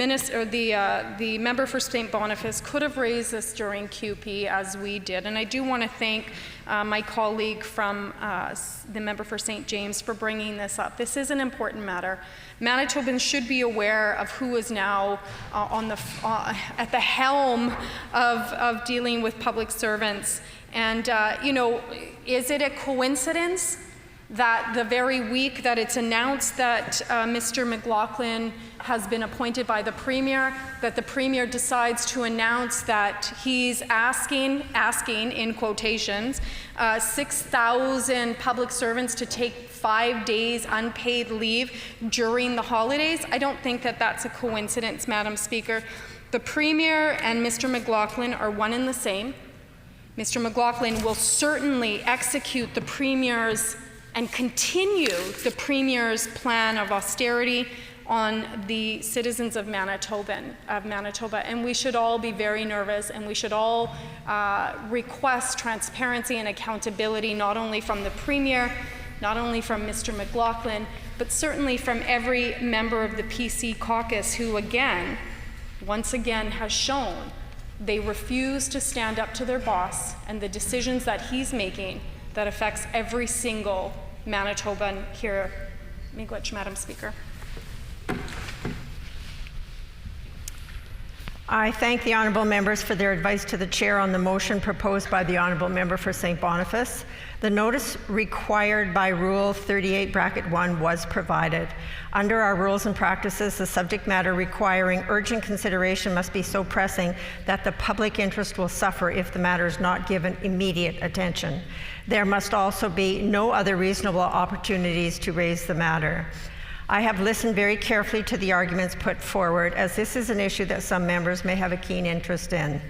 member for St. Boniface could have raised this during QP as we did, and I do want to thank my colleague from the member for St. James for bringing this up. This is an important matter. Manitobans should be aware of who is now at the helm of dealing with public servants. And, you know, is it a coincidence that the very week that it's announced that Mr. McLaughlin has been appointed by the Premier, that the Premier decides to announce that he's asking in quotations, 6,000 public servants to take 5 days unpaid leave during the holidays? I don't think that that's a coincidence, Madam Speaker. The Premier and Mr. McLaughlin are one and the same. Mr. McLaughlin will certainly execute the Premier's and continue the Premier's plan of austerity on the citizens of Manitoba. And we should all be very nervous, and we should all request transparency and accountability, not only from the Premier, not only from Mr. McLaughlin, but certainly from every member of the PC caucus who, once again, has shown they refuse to stand up to their boss and the decisions that he's making that affects every single Manitoban here. Miigwech, Madam Speaker. I thank the honourable members for their advice to the chair on the motion proposed by the honourable member for St. Boniface. The notice required by Rule 38(1) was provided. Under our rules and practices, the subject matter requiring urgent consideration must be so pressing that the public interest will suffer if the matter is not given immediate attention. There must also be no other reasonable opportunities to raise the matter. I have listened very carefully to the arguments put forward, as this is an issue that some members may have a keen interest in.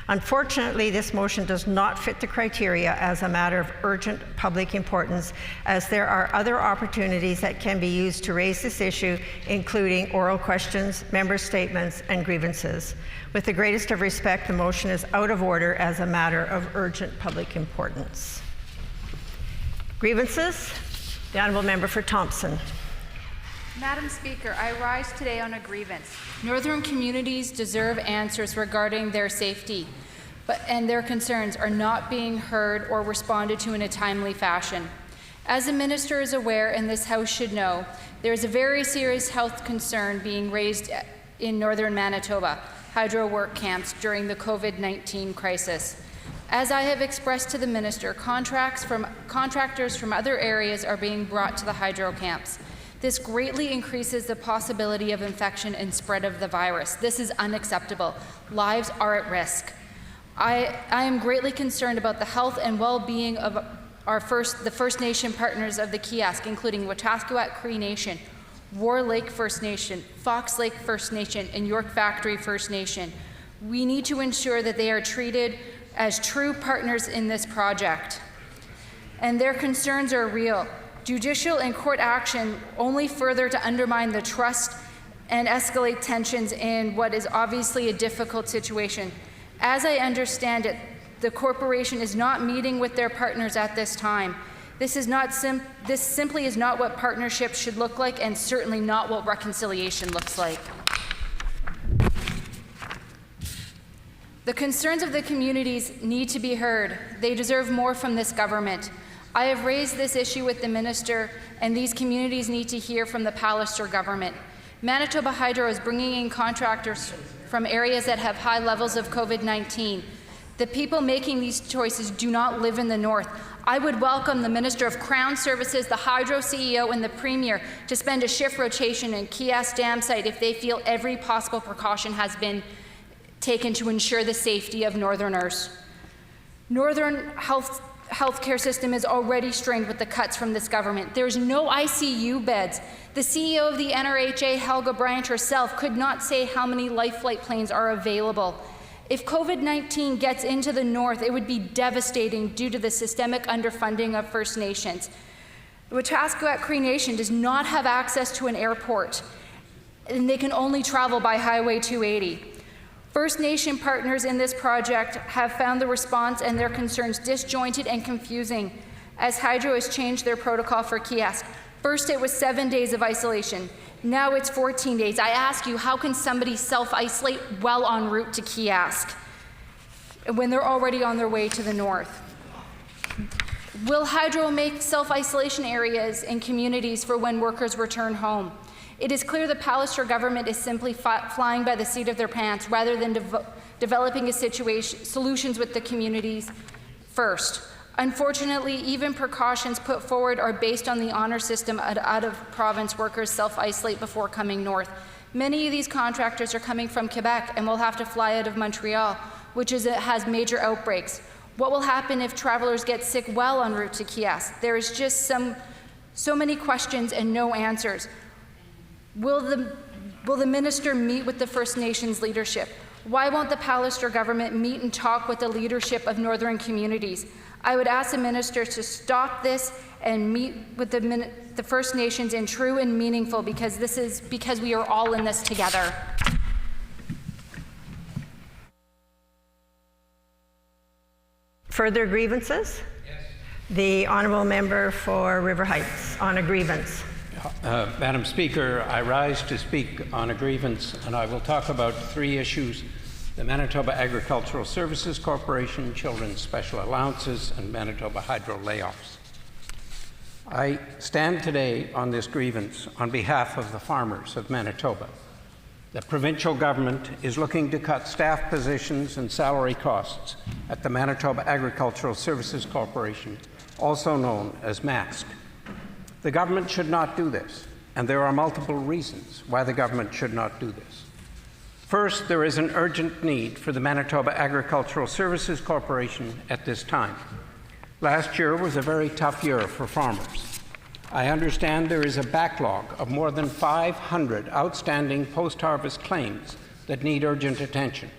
Unfortunately, this motion does not fit the criteria as a matter of urgent public importance, as there are other opportunities that can be used to raise this issue, including oral questions, member statements, and grievances. With the greatest of respect, the motion is out of order as a matter of urgent public importance. Grievances? The honourable member for Thompson. Madam Speaker, I rise today on a grievance. Northern communities deserve answers regarding their safety. and their concerns are not being heard or responded to in a timely fashion. As the Minister is aware, and this House should know, there is a very serious health concern being raised in northern Manitoba, hydro work camps during the COVID-19 crisis. As I have expressed to the Minister, contractors from other areas are being brought to the hydro camps. This greatly increases the possibility of infection and spread of the virus. This is unacceptable. Lives are at risk. I am greatly concerned about the health and well-being of the First Nation partners of the kiosk, including Wetaskiwak Cree Nation, War Lake First Nation, Fox Lake First Nation, and York Factory First Nation. We need to ensure that they are treated as true partners in this project. And their concerns are real. Judicial and court action only further to undermine the trust and escalate tensions in what is obviously a difficult situation. As I understand it, the corporation is not meeting with their partners at this time. This simply is not what partnership should look like, and certainly not what reconciliation looks like. The concerns of the communities need to be heard. They deserve more from this government. I have raised this issue with the Minister, and these communities need to hear from the Pallister government. Manitoba Hydro is bringing in contractors from areas that have high levels of COVID-19. The people making these choices do not live in the north. I would welcome the Minister of Crown Services, the Hydro CEO, and the Premier to spend a shift rotation in Kiosk Dam site if they feel every possible precaution has been taken to ensure the safety of Northerners. Northern healthcare system is already strained with the cuts from this government. There's no ICU beds. The CEO of the NRHA, Helga Bryant herself, could not say how many life flight planes are available. If COVID-19 gets into the north, it would be devastating due to the systemic underfunding of First Nations. The Wetaskiwak Cree Nation does not have access to an airport, and they can only travel by Highway 280. First Nation partners in this project have found the response and their concerns disjointed and confusing as Hydro has changed their protocol for kiosk. First, it was 7 days of isolation. Now it's 14 days. I ask you, how can somebody self-isolate well en route to kiosk when they're already on their way to the north? Will Hydro make self-isolation areas in communities for when workers return home? It is clear the Pallister government is simply flying by the seat of their pants rather than developing solutions with the communities first. Unfortunately, even precautions put forward are based on the honor system out-of-province workers self-isolate before coming north. Many of these contractors are coming from Quebec and will have to fly out of Montreal, which has major outbreaks. What will happen if travelers get sick well en route to kiosk? There is just so many questions and no answers. Will the Minister meet with the First Nations leadership? Why won't the Pallister government meet and talk with the leadership of northern communities? I would ask the Minister to stop this and meet with the First Nations in true and meaningful, because we are all in this together. Further grievances? Yes. The Honourable Member for River Heights on a grievance. Madam Speaker, I rise to speak on a grievance, and I will talk about 3 issues: the Manitoba Agricultural Services Corporation, Children's Special Allowances, and Manitoba Hydro layoffs. I stand today on this grievance on behalf of the farmers of Manitoba. The provincial government is looking to cut staff positions and salary costs at the Manitoba Agricultural Services Corporation, also known as MASC. The government should not do this, and there are multiple reasons why the government should not do this. First, there is an urgent need for the Manitoba Agricultural Services Corporation at this time. Last year was a very tough year for farmers. I understand there is a backlog of more than 500 outstanding post-harvest claims that need urgent attention.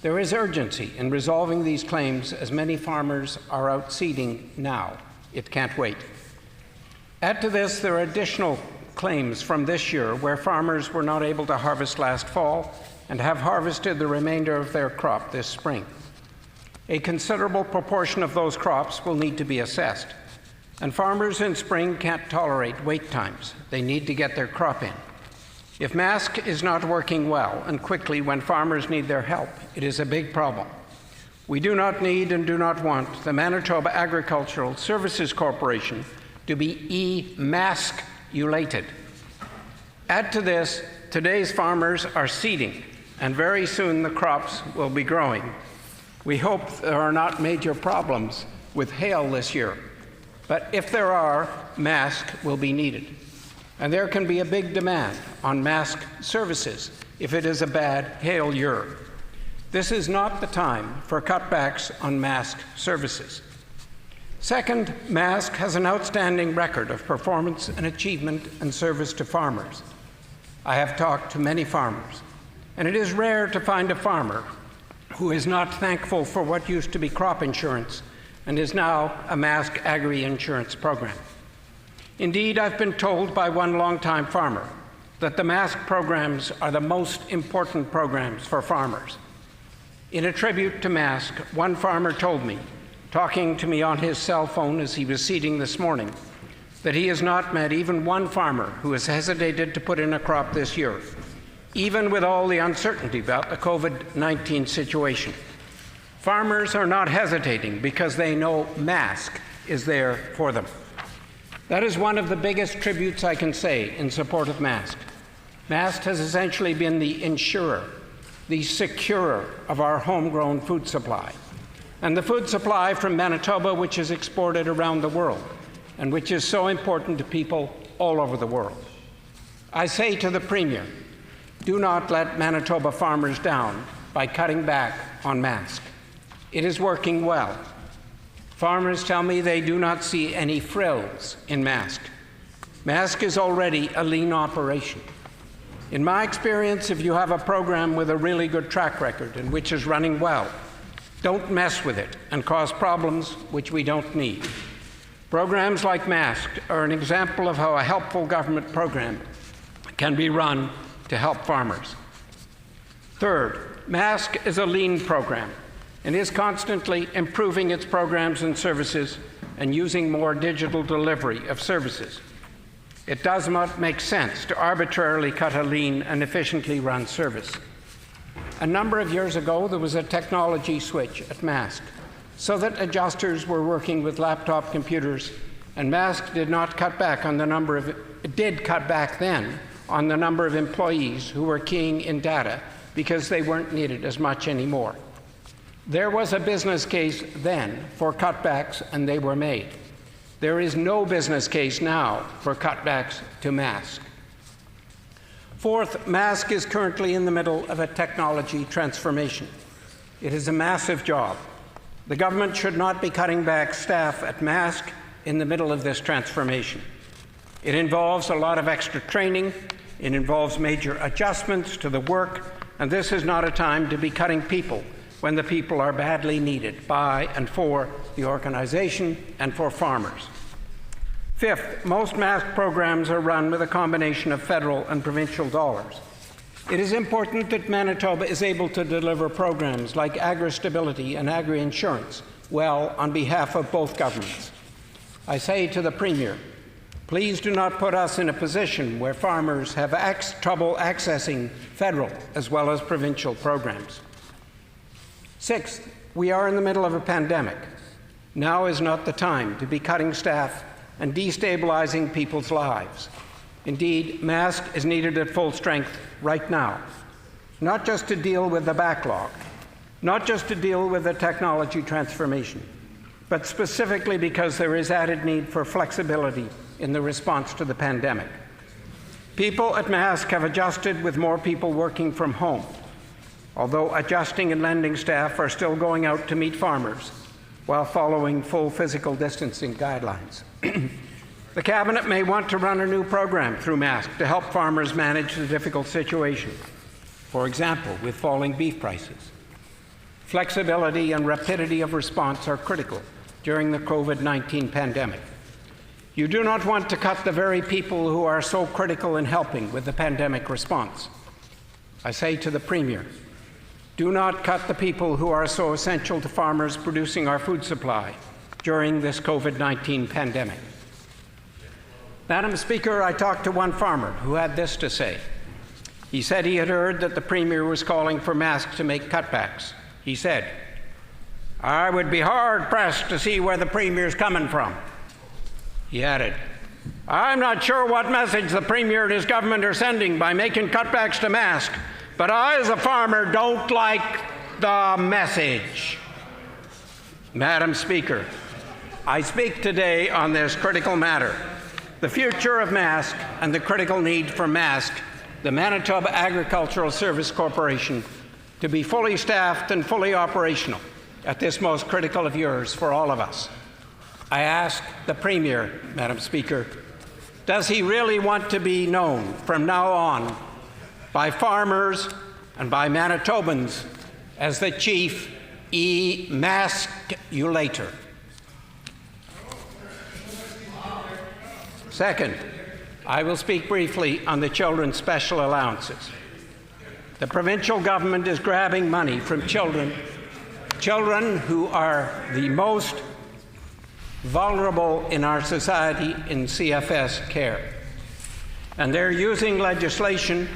There is urgency in resolving these claims, as many farmers are out seeding now. It can't wait. Add to this, there are additional claims from this year where farmers were not able to harvest last fall and have harvested the remainder of their crop this spring. A considerable proportion of those crops will need to be assessed, and farmers in spring can't tolerate wait times. They need to get their crop in. If MASC is not working well and quickly when farmers need their help, it is a big problem. We do not need and do not want the Manitoba Agricultural Services Corporation to be e-mask-ulated. Add to this, today's farmers are seeding, and very soon the crops will be growing. We hope there are not major problems with hail this year, but if there are, masks will be needed. And there can be a big demand on mask services if it is a bad hail year. This is not the time for cutbacks on mask services. Second, MASK has an outstanding record of performance and achievement and service to farmers. I have talked to many farmers, and it is rare to find a farmer who is not thankful for what used to be crop insurance and is now a MASK agri-insurance program. Indeed, I've been told by one longtime farmer that the MASK programs are the most important programs for farmers. In a tribute to MASK, one farmer told me, talking to me on his cell phone as he was seeding this morning, that he has not met even one farmer who has hesitated to put in a crop this year, even with all the uncertainty about the COVID-19 situation. Farmers are not hesitating because they know MASK is there for them. That is one of the biggest tributes I can say in support of MASK. MASK has essentially been the insurer, the securer of our homegrown food supply, and the food supply from Manitoba, which is exported around the world, and which is so important to people all over the world. I say to the Premier, do not let Manitoba farmers down by cutting back on MASK. It is working well. Farmers tell me they do not see any frills in MASK. MASK is already a lean operation. In my experience, if you have a program with a really good track record and which is running well, don't mess with it and cause problems which we don't need. Programs like MASK are an example of how a helpful government program can be run to help farmers. Third, MASK is a lean program and is constantly improving its programs and services and using more digital delivery of services. It does not make sense to arbitrarily cut a lean and efficiently run service. A number of years ago, there was a technology switch at MASK so that adjusters were working with laptop computers, and MASK did not cut back on the number of, it did cut back then on the number of employees who were keying in data because they weren't needed as much anymore. There was a business case then for cutbacks, and they were made. There is no business case now for cutbacks to MASK. Fourth, MASK is currently in the middle of a technology transformation. It is a massive job. The government should not be cutting back staff at MASK in the middle of this transformation. It involves a lot of extra training, it involves major adjustments to the work, and this is not a time to be cutting people when the people are badly needed by and for the organization and for farmers. Fifth, most MASK programs are run with a combination of federal and provincial dollars. It is important that Manitoba is able to deliver programs like agri-stability and agri-insurance well on behalf of both governments. I say to the Premier, please do not put us in a position where farmers have trouble accessing federal as well as provincial programs. Sixth, we are in the middle of a pandemic. Now is not the time to be cutting staff and destabilizing people's lives. Indeed, MASK is needed at full strength right now, not just to deal with the backlog, not just to deal with the technology transformation, but specifically because there is added need for flexibility in the response to the pandemic. People at MASK have adjusted with more people working from home, although adjusting and lending staff are still going out to meet farmers while following full physical distancing guidelines. The Cabinet may want to run a new program through MASK to help farmers manage the difficult situation, for example, with falling beef prices. Flexibility and rapidity of response are critical during the COVID-19 pandemic. You do not want to cut the very people who are so critical in helping with the pandemic response. I say to the Premier, do not cut the people who are so essential to farmers producing our food supply during this COVID-19 pandemic. Madam Speaker, I talked to one farmer who had this to say. He said he had heard that the Premier was calling for MASK to make cutbacks. He said, I would be hard-pressed to see where the Premier's coming from. He added, I'm not sure what message the Premier and his government are sending by making cutbacks to masks, but I, as a farmer, don't like the message. Madam Speaker, I speak today on this critical matter, the future of masks and the critical need for masks, the Manitoba Agricultural Service Corporation, to be fully staffed and fully operational at this most critical of years for all of us. I ask the Premier, Madam Speaker, does he really want to be known from now on by farmers and by Manitobans as the chief e-maskulator? Second, I will speak briefly on the children's special allowances. The provincial government is grabbing money from children who are the most vulnerable in our society in CFS care. And they're using legislation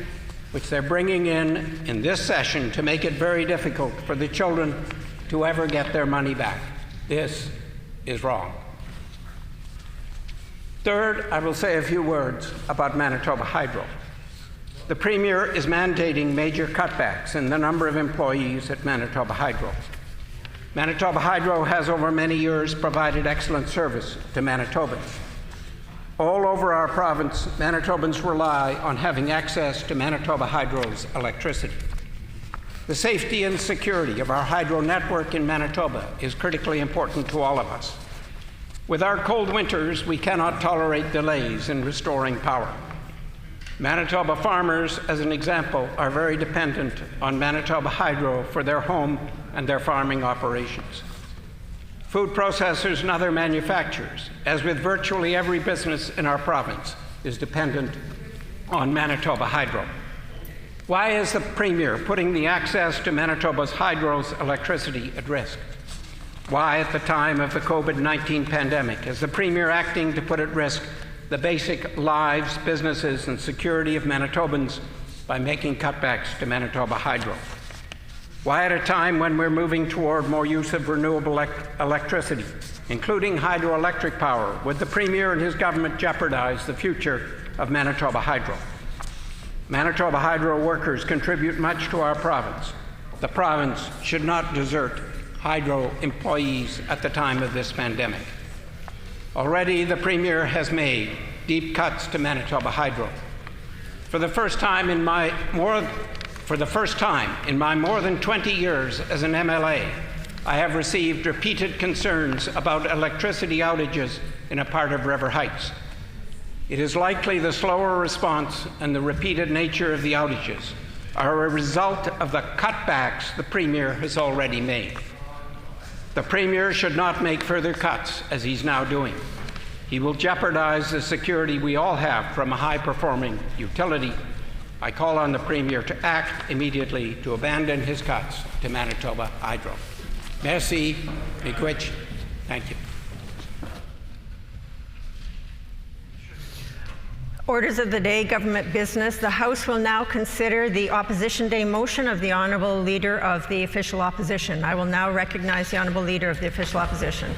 which they're bringing in this session to make it very difficult for the children to ever get their money back. This is wrong. Third, I will say a few words about Manitoba Hydro. The Premier is mandating major cutbacks in the number of employees at Manitoba Hydro. Manitoba Hydro has over many years provided excellent service to Manitobans. All over our province, Manitobans rely on having access to Manitoba Hydro's electricity. The safety and security of our hydro network in Manitoba is critically important to all of us. With our cold winters, we cannot tolerate delays in restoring power. Manitoba farmers, as an example, are very dependent on Manitoba Hydro for their home and their farming operations. Food processors and other manufacturers, as with virtually every business in our province, is dependent on Manitoba Hydro. Why is the Premier putting the access to Manitoba's hydro's electricity at risk? Why, at the time of the COVID-19 pandemic, is the Premier acting to put at risk the basic lives, businesses, and security of Manitobans by making cutbacks to Manitoba Hydro? Why, at a time when we're moving toward more use of renewable electricity, including hydroelectric power, would the Premier and his government jeopardize the future of Manitoba Hydro? Manitoba Hydro workers contribute much to our province. The province should not desert Hydro employees at the time of this pandemic. Already, the Premier has made deep cuts to Manitoba Hydro. For the first time in my more than 20 years as an MLA, I have received repeated concerns about electricity outages in a part of River Heights. It is likely the slower response and the repeated nature of the outages are a result of the cutbacks the Premier has already made. The Premier should not make further cuts, as he's now doing. He will jeopardize the security we all have from a high-performing utility. I call on the Premier to act immediately to abandon his cuts to Manitoba Hydro. Merci, miigwech. Thank you. Orders of the day, government business. The House will now consider the Opposition Day motion of the Honourable Leader of the Official Opposition. I will now recognize the Honourable Leader of the Official Opposition.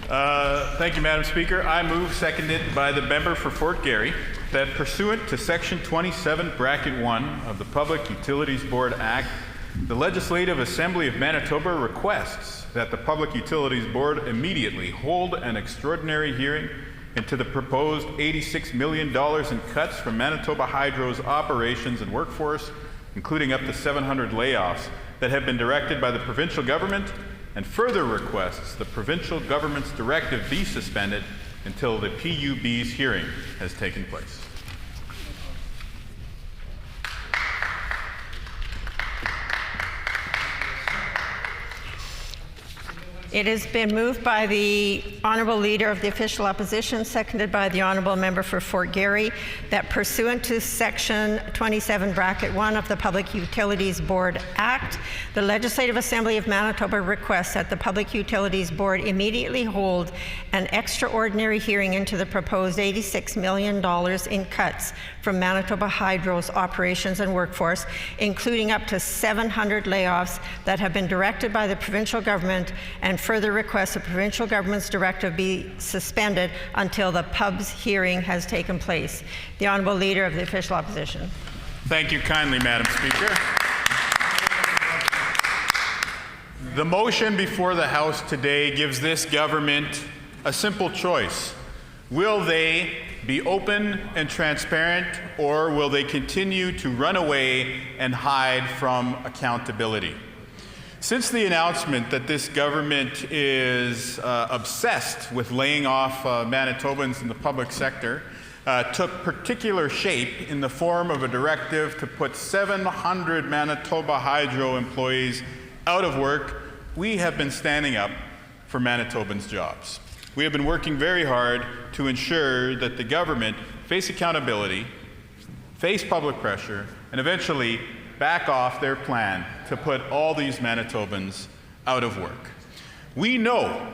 Thank you, Madam Speaker. I move, seconded by the member for Fort Garry, that pursuant to Section 27(1) of the Public Utilities Board Act, the Legislative Assembly of Manitoba requests that the Public Utilities Board immediately hold an extraordinary hearing into the proposed $86 million in cuts from Manitoba Hydro's operations and workforce, including up to 700 layoffs that have been directed by the provincial government, and further requests the provincial government's directive be suspended until the PUB's hearing has taken place. It has been moved by the Honourable Leader of the Official Opposition, seconded by the Honourable Member for Fort Garry, that pursuant to Section 27(1) of the Public Utilities Board Act, the Legislative Assembly of Manitoba requests that the Public Utilities Board immediately hold an extraordinary hearing into the proposed $86 million in cuts from Manitoba Hydro's operations and workforce, including up to 700 layoffs that have been directed by the provincial government, and further requests the provincial government's directive be suspended until the PUB's hearing has taken place. The Honourable Leader of the Official Opposition. Thank you kindly, Madam Speaker. The motion before the House today gives this government a simple choice. Will they be open and transparent, or will they continue to run away and hide from accountability? Since the announcement that this government is obsessed with laying off Manitobans in the public sector, took particular shape in the form of a directive to put 700 Manitoba Hydro employees out of work, we have been standing up for Manitobans' jobs. We have been working very hard to ensure that the government face accountability, face public pressure, and eventually back off their plan to put all these Manitobans out of work. We know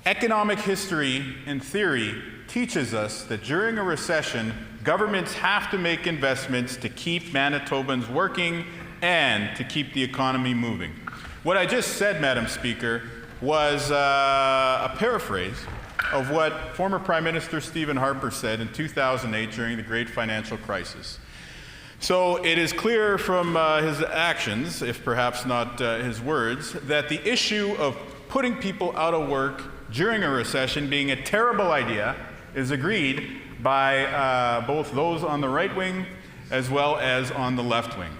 economic history and theory teaches us that during a recession, governments have to make investments to keep Manitobans working and to keep the economy moving. What I just said, Madam Speaker, was a paraphrase of what former Prime Minister Stephen Harper said in 2008 during the great financial crisis. So it is clear from his actions, if perhaps not his words, that the issue of putting people out of work during a recession being a terrible idea is agreed by both those on the right wing as well as on the left wing.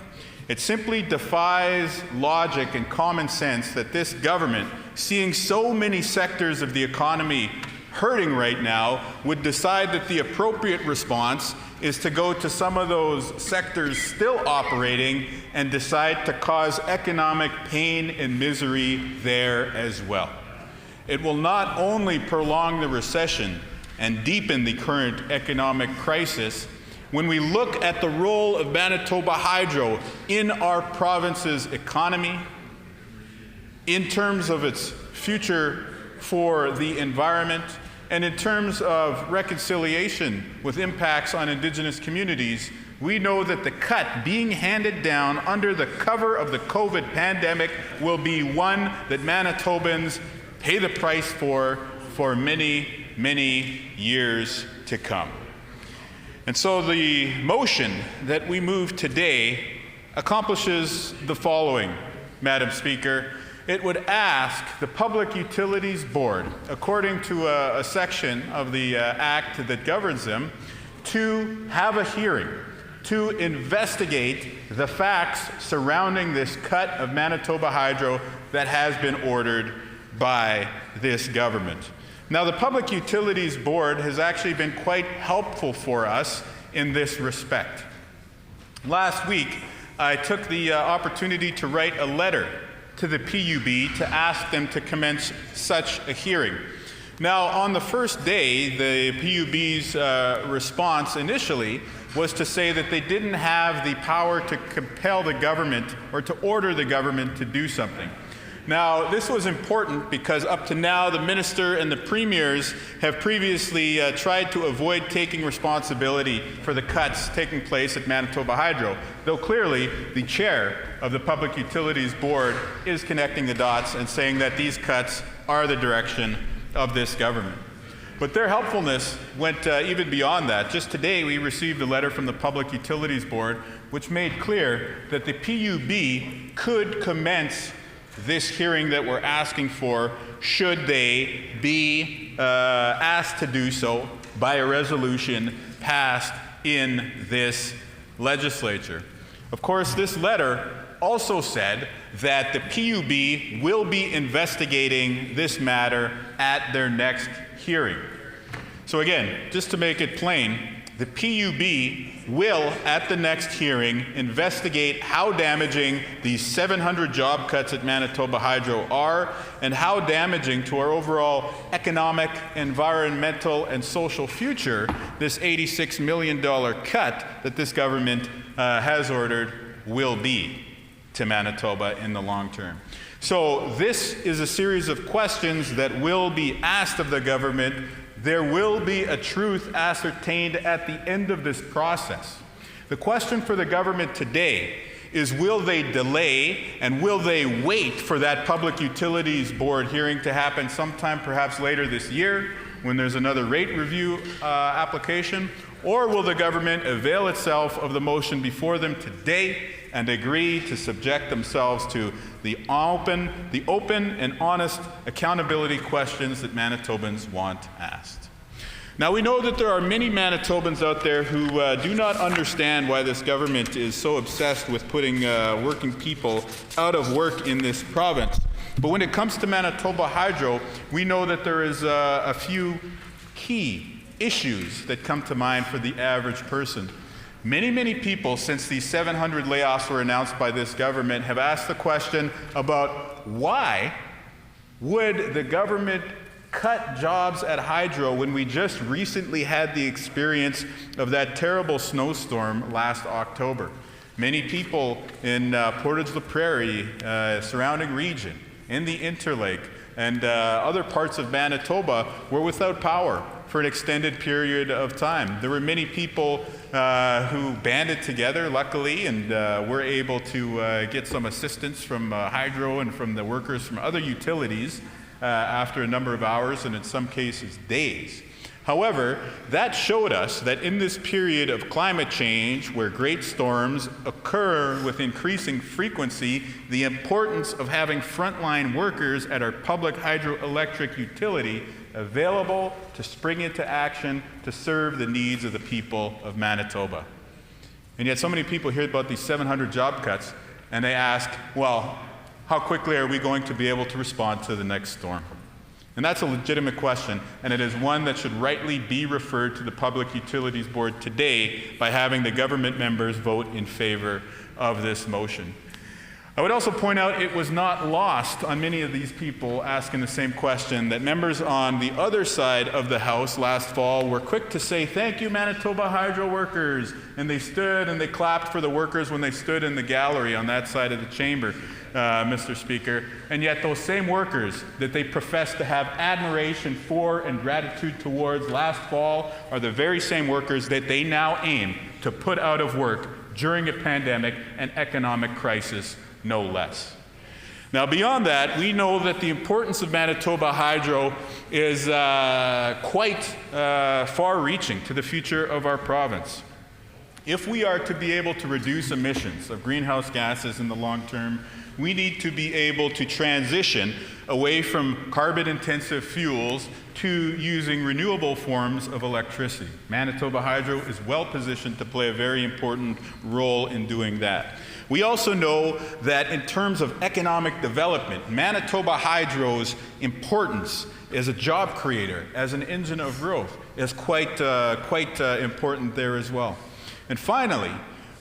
It simply defies logic and common sense that this government, seeing so many sectors of the economy hurting right now, would decide that the appropriate response is to go to some of those sectors still operating and decide to cause economic pain and misery there as well. It will not only prolong the recession and deepen the current economic crisis. When we look at the role of Manitoba Hydro in our province's economy, in terms of its future for the environment, and in terms of reconciliation with impacts on Indigenous communities, we know that the cut being handed down under the cover of the COVID pandemic will be one that Manitobans pay the price for many, many years to come. And so the motion that we move today accomplishes the following, Madam Speaker. It would ask the Public Utilities Board, according to a section of the Act that governs them, to have a hearing to investigate the facts surrounding this cut of Manitoba Hydro that has been ordered by this government. Now, the Public Utilities Board has actually been quite helpful for us in this respect. Last week, I took the opportunity to write a letter to the PUB to ask them to commence such a hearing. Now, on the first day, the PUB's response initially was to say that they didn't have the power to compel the government or to order the government to do something. Now, this was important because up to now, the minister and the premiers have previously tried to avoid taking responsibility for the cuts taking place at Manitoba Hydro, though clearly the chair of the Public Utilities Board is connecting the dots and saying that these cuts are the direction of this government. But their helpfulness went even beyond that. Just today, we received a letter from the Public Utilities Board which made clear that the PUB could commence this hearing that we're asking for should they be asked to do so by a resolution passed in this legislature. Of course, this letter also said that the PUB will be investigating this matter at their next hearing. So again, just to make it plain, the PUB will, at the next hearing, investigate how damaging these 700 job cuts at Manitoba Hydro are and how damaging to our overall economic, environmental, and social future this $86 million cut that this government has ordered will be to Manitoba in the long term. So this is a series of questions that will be asked of the government. There will be a truth ascertained at the end of this process. The question for the government today is, will they delay and will they wait for that Public Utilities Board hearing to happen sometime perhaps later this year when there's another rate review application? Or will the government avail itself of the motion before them today and agree to subject themselves to the open and honest accountability questions that Manitobans want asked? Now, we know that there are many Manitobans out there who do not understand why this government is so obsessed with putting working people out of work in this province. But when it comes to Manitoba Hydro, we know that there is a few key issues that come to mind for the average person. Many people, since these 700 layoffs were announced by this government, have asked the question about why would the government cut jobs at Hydro when we just recently had the experience of that terrible snowstorm last October. Many people in Portage la Prairie, surrounding region, in the Interlake, and other parts of Manitoba were without power for an extended period of time. There were many people who banded together, luckily, and were able to get some assistance from Hydro and from the workers from other utilities after a number of hours and in some cases days. However, that showed us that in this period of climate change, where great storms occur with increasing frequency, the importance of having frontline workers at our public hydroelectric utility available to spring into action to serve the needs of the people of Manitoba. And yet so many people hear about these 700 job cuts and they ask, well, how quickly are we going to be able to respond to the next storm? And that's a legitimate question, and it is one that should rightly be referred to the Public Utilities Board today by having the government members vote in favor of this motion. I would also point out it was not lost on many of these people asking the same question that members on the other side of the House last fall were quick to say, "Thank you, Manitoba Hydro workers," and they stood and they clapped for the workers when they stood in the gallery on that side of the chamber, Mr. Speaker. And yet those same workers that they professed to have admiration for and gratitude towards last fall are the very same workers that they now aim to put out of work during a pandemic and economic crisis, no less. Now, beyond that, we know that the importance of Manitoba Hydro is quite far-reaching to the future of our province. If we are to be able to reduce emissions of greenhouse gases in the long term, we need to be able to transition away from carbon-intensive fuels to using renewable forms of electricity. Manitoba Hydro is well positioned to play a very important role in doing that. We also know that in terms of economic development, Manitoba Hydro's importance as a job creator, as an engine of growth, is quite important there as well. And finally,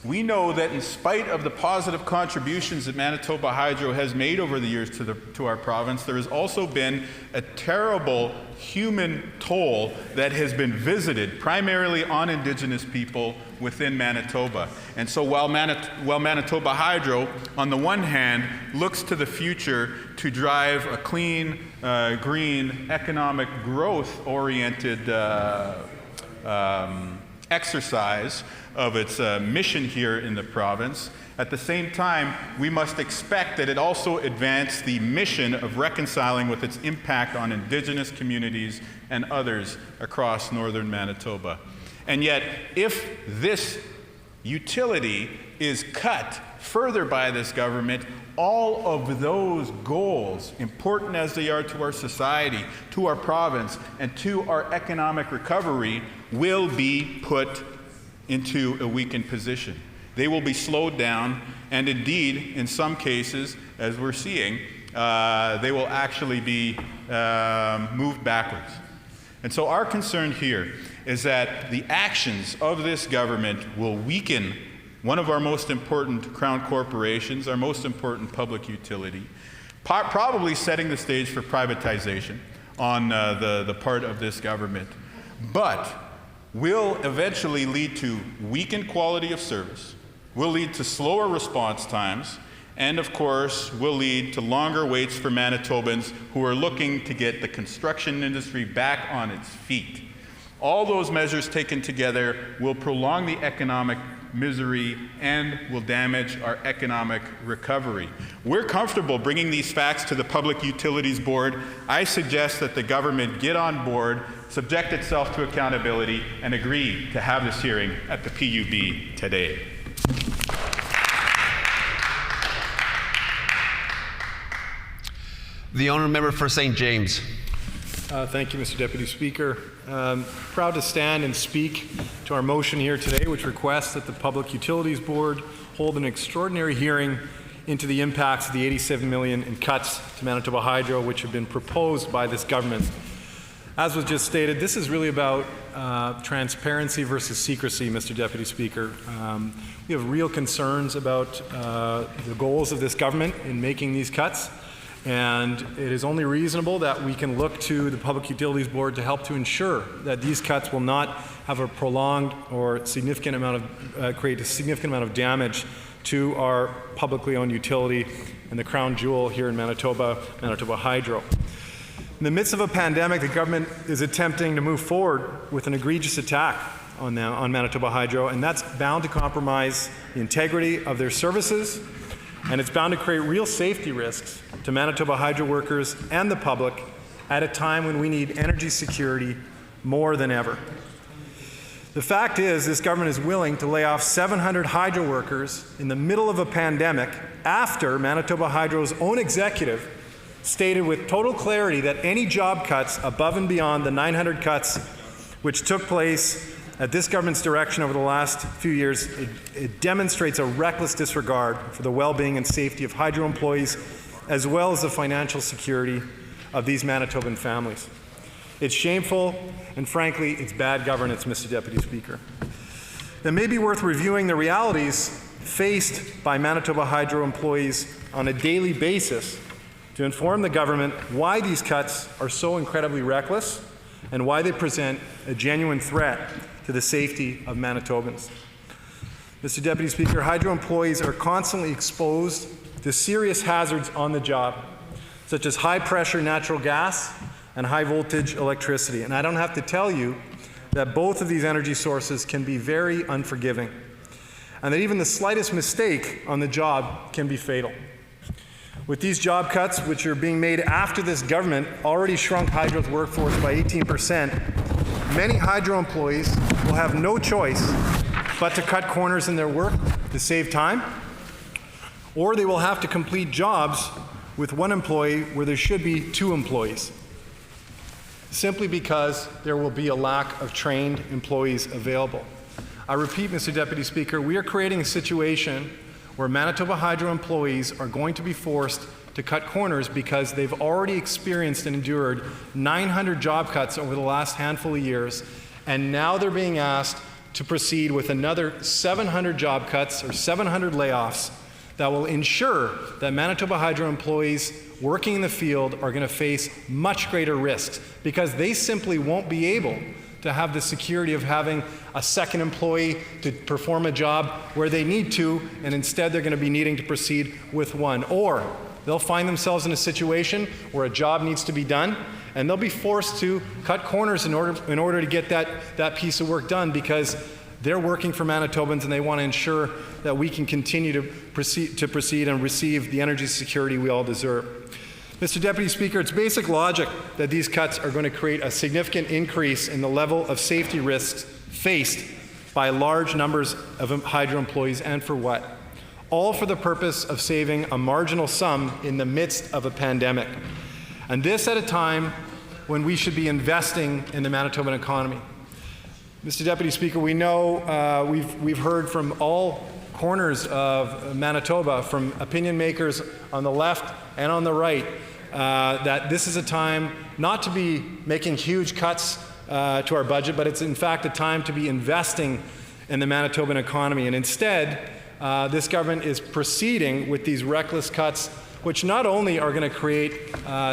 we know that in spite of the positive contributions that Manitoba Hydro has made over the years to our province, there has also been a terrible human toll that has been visited primarily on Indigenous people within Manitoba. And so while Manitoba Hydro, on the one hand, looks to the future to drive a clean, green, economic growth-oriented exercise of its mission here in the province, at the same time, we must expect that it also advance the mission of reconciling with its impact on Indigenous communities and others across northern Manitoba. And yet, if this utility is cut further by this government, all of those goals, important as they are to our society, to our province, and to our economic recovery, will be put into a weakened position. They will be slowed down, and indeed, in some cases, as we're seeing, they will actually be moved backwards. And so our concern here is that the actions of this government will weaken one of our most important crown corporations, our most important public utility, probably setting the stage for privatization on the part of this government, but will eventually lead to weakened quality of service, will lead to slower response times, and of course will lead to longer waits for Manitobans who are looking to get the construction industry back on its feet. All those measures taken together will prolong the economic misery and will damage our economic recovery. We're comfortable bringing these facts to the Public Utilities Board. I suggest that the government get on board, subject itself to accountability, and agree to have this hearing at the PUB today. The honourable member for St. James. Thank you, Mr. Deputy Speaker. Proud to stand and speak to our motion here today, which requests that the Public Utilities Board hold an extraordinary hearing into the impacts of the $87 million in cuts to Manitoba Hydro, which have been proposed by this government. As was just stated, this is really about transparency versus secrecy, Mr. Deputy Speaker. We have real concerns about the goals of this government in making these cuts. And it is only reasonable that we can look to the Public Utilities Board to help to ensure that these cuts will not have a prolonged or significant amount of create a significant amount of damage to our publicly owned utility and the crown jewel here in Manitoba, Manitoba Hydro. In the midst of a pandemic, the government is attempting to move forward with an egregious attack on Manitoba Hydro, and that's bound to compromise the integrity of their services, and it's bound to create real safety risks to Manitoba Hydro workers and the public at a time when we need energy security more than ever. The fact is, this government is willing to lay off 700 hydro workers in the middle of a pandemic after Manitoba Hydro's own executive stated with total clarity that any job cuts above and beyond the 900 cuts which took place at this government's direction over the last few years, it demonstrates a reckless disregard for the well-being and safety of hydro employees, as well as the financial security of these Manitoban families. It's shameful, and frankly, it's bad governance, Mr. Deputy Speaker. It may be worth reviewing the realities faced by Manitoba Hydro employees on a daily basis to inform the government why these cuts are so incredibly reckless and why they present a genuine threat to the safety of Manitobans. Mr. Deputy Speaker, hydro employees are constantly exposed to serious hazards on the job, such as high-pressure natural gas and high-voltage electricity. And I don't have to tell you that both of these energy sources can be very unforgiving, and that even the slightest mistake on the job can be fatal. With these job cuts, which are being made after this government already shrunk Hydro's workforce by 18%, many hydro employees will have no choice but to cut corners in their work to save time, or they will have to complete jobs with one employee where there should be two employees, simply because there will be a lack of trained employees available. I repeat, Mr. Deputy Speaker, we are creating a situation where Manitoba Hydro employees are going to be forced to cut corners because they've already experienced and endured 900 job cuts over the last handful of years, and now they're being asked to proceed with another 700 job cuts or 700 layoffs that will ensure that Manitoba Hydro employees working in the field are going to face much greater risks because they simply won't be able to have the security of having a second employee to perform a job where they need to, and instead they're going to be needing to proceed with one. Or they'll find themselves in a situation where a job needs to be done, and they'll be forced to cut corners in order to get that piece of work done because they're working for Manitobans and they want to ensure that we can continue to proceed and receive the energy security we all deserve. Mr. Deputy Speaker, it's basic logic that these cuts are going to create a significant increase in the level of safety risks faced by large numbers of hydro employees, and for what? All for the purpose of saving a marginal sum in the midst of a pandemic. And this at a time when we should be investing in the Manitoban economy. Mr. Deputy Speaker, we know we've heard from all corners of Manitoba, from opinion makers on the left and on the right, that this is a time not to be making huge cuts to our budget, but it's in fact a time to be investing in the Manitoban economy. And instead, this government is proceeding with these reckless cuts, which not only are going to create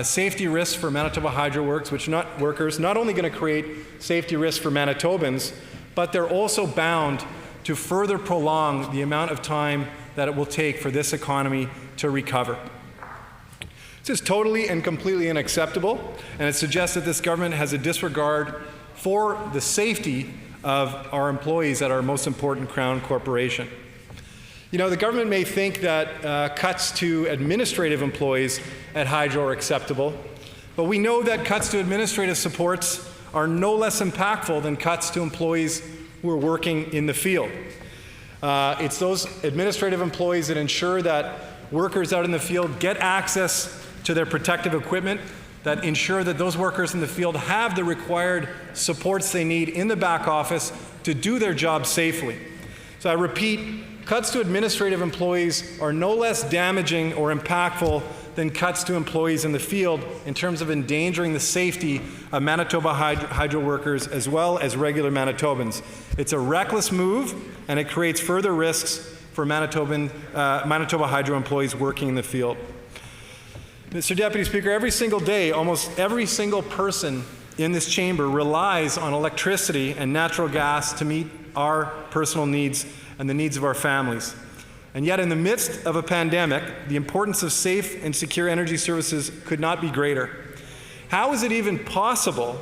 safety risks for Manitoba Hydro Works, not only going to create safety risks for Manitobans, but they're also bound to further prolong the amount of time that it will take for this economy to recover. This is totally and completely unacceptable, and it suggests that this government has a disregard for the safety of our employees at our most important Crown corporation. You know, the government may think that cuts to administrative employees at Hydro are acceptable, but we know that cuts to administrative supports are no less impactful than cuts to employees who are working in the field. It's those administrative employees that ensure that workers out in the field get access to their protective equipment, that ensure that those workers in the field have the required supports they need in the back office to do their job safely. So I repeat, cuts to administrative employees are no less damaging or impactful than cuts to employees in the field in terms of endangering the safety of Manitoba Hydro workers as well as regular Manitobans. It's a reckless move, and it creates further risks for Manitoba Hydro employees working in the field. Mr. Deputy Speaker, every single day, almost every single person in this chamber relies on electricity and natural gas to meet our personal needs and the needs of our families. And yet, in the midst of a pandemic, the importance of safe and secure energy services could not be greater. How is it even possible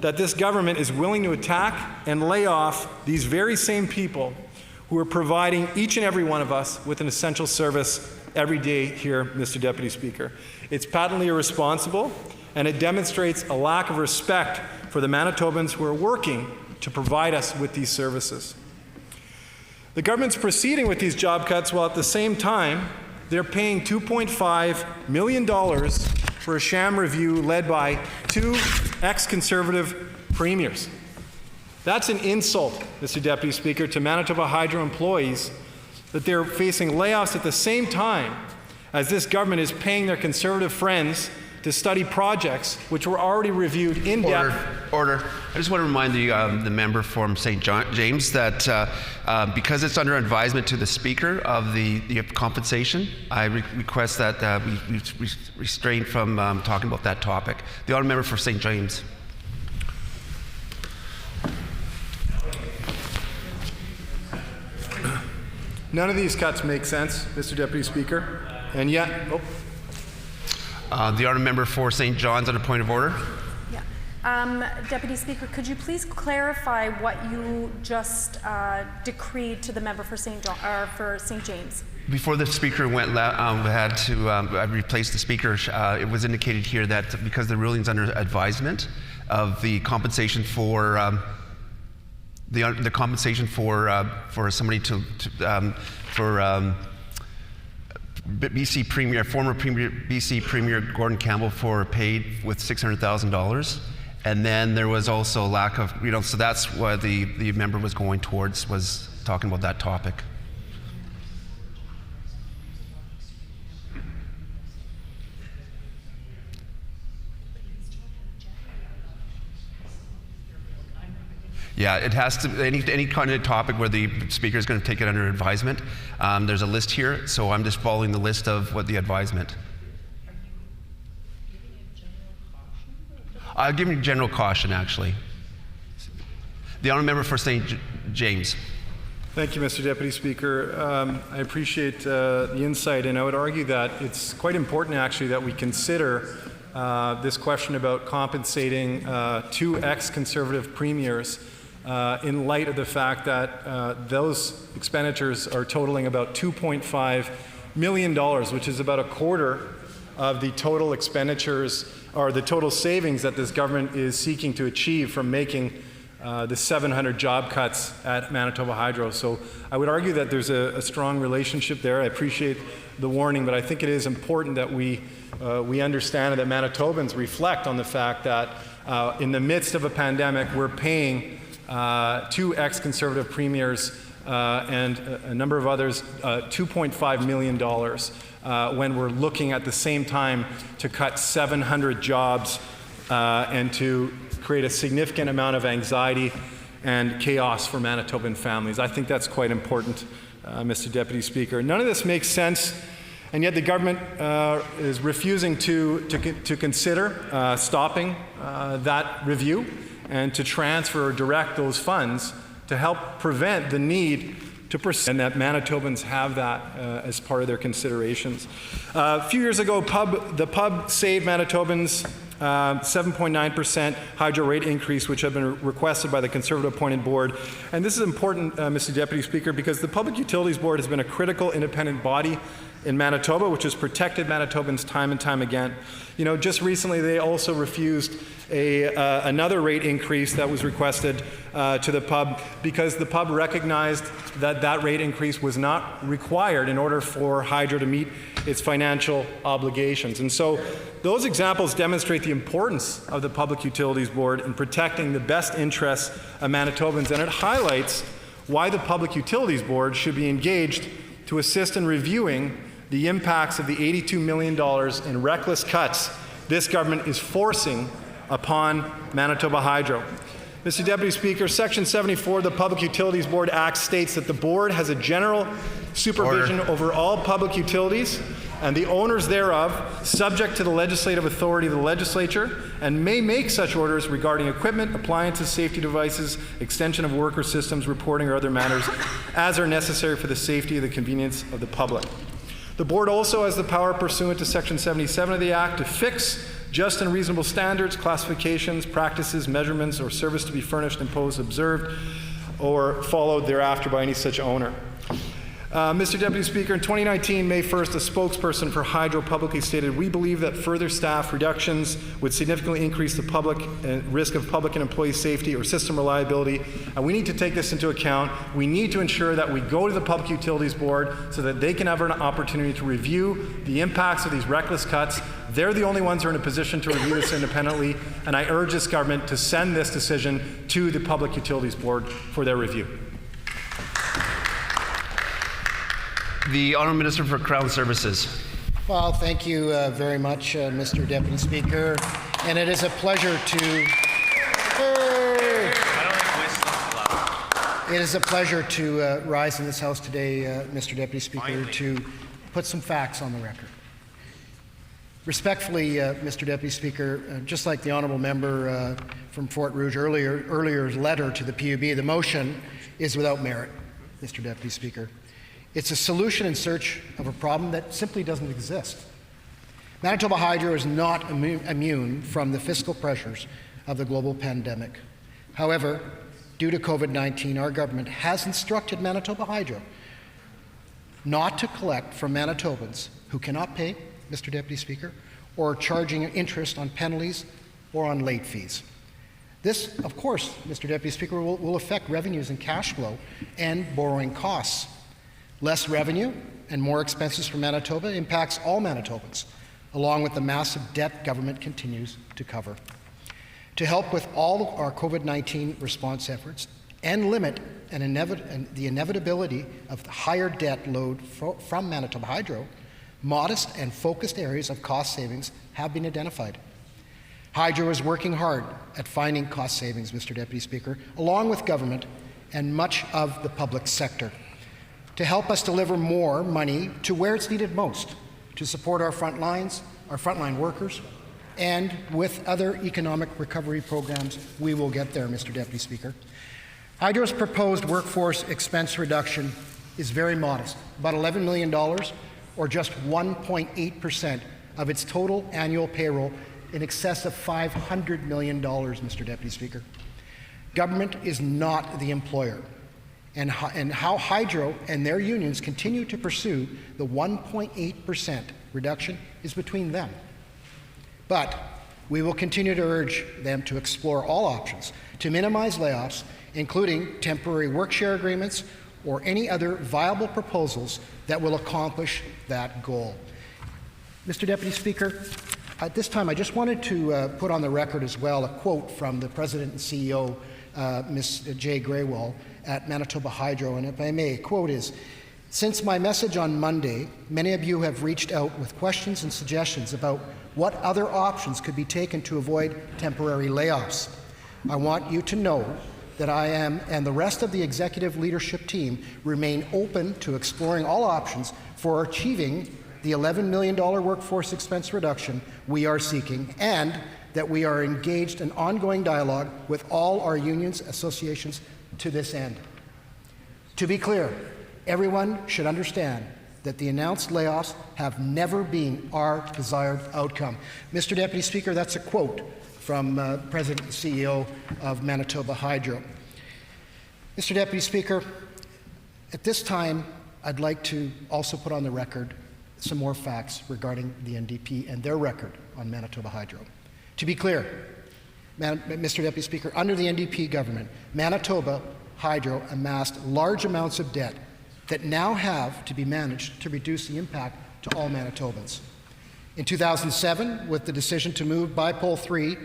that this government is willing to attack and lay off these very same people who are providing each and every one of us with an essential service every day here, Mr. Deputy Speaker? It's patently irresponsible, and it demonstrates a lack of respect for the Manitobans who are working to provide us with these services. The government's proceeding with these job cuts while at the same time they're paying $2.5 million for a sham review led by two ex-Conservative premiers. That's an insult, Mr. Deputy Speaker, to Manitoba Hydro employees that they're facing layoffs at the same time as this government is paying their Conservative friends to study projects which were already reviewed in depth. Order. I just want to remind the member from St. James that because it's under advisement to the Speaker of the compensation, I request that we restrain from talking about that topic. The honourable member for St. James. None of these cuts make sense, Mr. Deputy Speaker, and yet, the honourable member for St. John's on a point of order. Yeah. Deputy Speaker, could you please clarify what you just decreed to the member for St. James? Before the Speaker had to replace the Speaker, it was indicated here that because the ruling's under advisement of the compensation for the compensation for somebody for BC Premier, former Premier, BC Premier Gordon Campbell for paid with $600,000, and then there was also a lack of, so that's what the member was going towards, was talking about that topic. Yeah, it has to, any kind of topic where the Speaker is going to take it under advisement. There's a list here, so I'm just following the list of what the advisement. I'll give you general caution, actually. The honourable member for St. James. Thank you, Mr. Deputy Speaker. I appreciate the insight, and I would argue that it's quite important, actually, that we consider this question about compensating two ex-Conservative premiers in light of the fact that those expenditures are totaling about $2.5 million, which is about a quarter of the total expenditures or the total savings that this government is seeking to achieve from making the 700 job cuts at Manitoba Hydro. So I would argue that there's a strong relationship there. I appreciate the warning, but I think it is important that we understand that Manitobans reflect on the fact that in the midst of a pandemic, we're paying two ex-Conservative premiers and a number of others $2.5 million when we're looking at the same time to cut 700 jobs and to create a significant amount of anxiety and chaos for Manitoban families. I think that's quite important, Mr. Deputy Speaker. None of this makes sense, and yet the government is refusing to consider stopping that review and to transfer or direct those funds to help prevent the need to pursue, and that Manitobans have that as part of their considerations. A few years ago, the PUB saved Manitobans 7.9% hydro rate increase, which had been requested by the Conservative appointed board. And this is important, Mr. Deputy Speaker, because the Public Utilities Board has been a critical independent body in Manitoba, which has protected Manitobans time and time again. You know, just recently they also refused another rate increase that was requested to the PUB because the PUB recognized that that rate increase was not required in order for hydro to meet its financial obligations. And so those examples demonstrate the importance of the Public Utilities Board in protecting the best interests of Manitobans, and it highlights why the Public Utilities Board should be engaged to assist in reviewing the impacts of the $82 million in reckless cuts this government is forcing upon Manitoba Hydro. Mr. Deputy Speaker, Section 74 of the Public Utilities Board Act states that the board has a general supervision over all public utilities and the owners thereof, subject to the legislative authority of the legislature, and may make such orders regarding equipment, appliances, safety devices, extension of worker systems, reporting, or other matters as are necessary for the safety and the convenience of the public. The board also has the power pursuant to Section 77 of the Act to fix just and reasonable standards, classifications, practices, measurements, or service to be furnished, imposed, observed, or followed thereafter by any such owner. Mr. Deputy Speaker, in 2019, May 1st, a spokesperson for Hydro publicly stated, "We believe that further staff reductions would significantly increase the risk of public and employee safety or system reliability, and we need to take this into account. We need to ensure that we go to the Public Utilities Board so that they can have an opportunity to review the impacts of these reckless cuts. They're the only ones who are in a position to review this independently, and I urge this government to send this decision to the Public Utilities Board for their review." The Honourable Minister for Crown Services. Well, thank you very much, Mr. Deputy Speaker. And it is a pleasure to... It is a pleasure to rise in this House today, Mr. Deputy Speaker, to put some facts on the record. Respectfully, Mr. Deputy Speaker, just like the Honourable Member from Fort Rouge earlier's letter to the PUB, the motion is without merit, Mr. Deputy Speaker. It's a solution in search of a problem that simply doesn't exist. Manitoba Hydro is not immune from the fiscal pressures of the global pandemic. However, due to COVID-19, our government has instructed Manitoba Hydro not to collect from Manitobans who cannot pay, Mr. Deputy Speaker, or charging interest on penalties or on late fees. This, of course, Mr. Deputy Speaker, will affect revenues and cash flow and borrowing costs. Less revenue and more expenses for Manitoba impacts all Manitobans, along with the massive debt government continues to cover. To help with all of our COVID-19 response efforts and limit the inevitability of the higher debt load from Manitoba Hydro, modest and focused areas of cost savings have been identified. Hydro is working hard at finding cost savings, Mr. Deputy Speaker, along with government and much of the public sector, to help us deliver more money to where it's needed most, to support our frontline workers, and with other economic recovery programs, we will get there, Mr. Deputy Speaker. Hydro's proposed workforce expense reduction is very modest, about $11 million, or just 1.8% of its total annual payroll, in excess of $500 million, Mr. Deputy Speaker. Government is not the employer. And how Hydro and their unions continue to pursue the 1.8% reduction is between them. But we will continue to urge them to explore all options to minimize layoffs, including temporary work-share agreements or any other viable proposals that will accomplish that goal. Mr. Deputy Speaker, at this time I just wanted to put on the record as well a quote from the President and CEO, Ms. Jay Graywall, at Manitoba Hydro, and if I may, quote is, Since my message on Monday, many of you have reached out with questions and suggestions about what other options could be taken to avoid temporary layoffs. I want you to know that I am and the rest of the executive leadership team remain open to exploring all options for achieving the $11 million workforce expense reduction we are seeking, and that we are engaged in ongoing dialogue with all our unions, associations to this end. To be clear, everyone should understand that the announced layoffs have never been our desired outcome. Mr. Deputy Speaker, that's a quote from President and CEO of Manitoba Hydro. Mr. Deputy Speaker, at this time, I'd like to also put on the record some more facts regarding the NDP and their record on Manitoba Hydro. To be clear, Mr. Deputy Speaker, under the NDP government, Manitoba Hydro amassed large amounts of debt that now have to be managed to reduce the impact to all Manitobans. In 2007, with the decision to move Bipole 3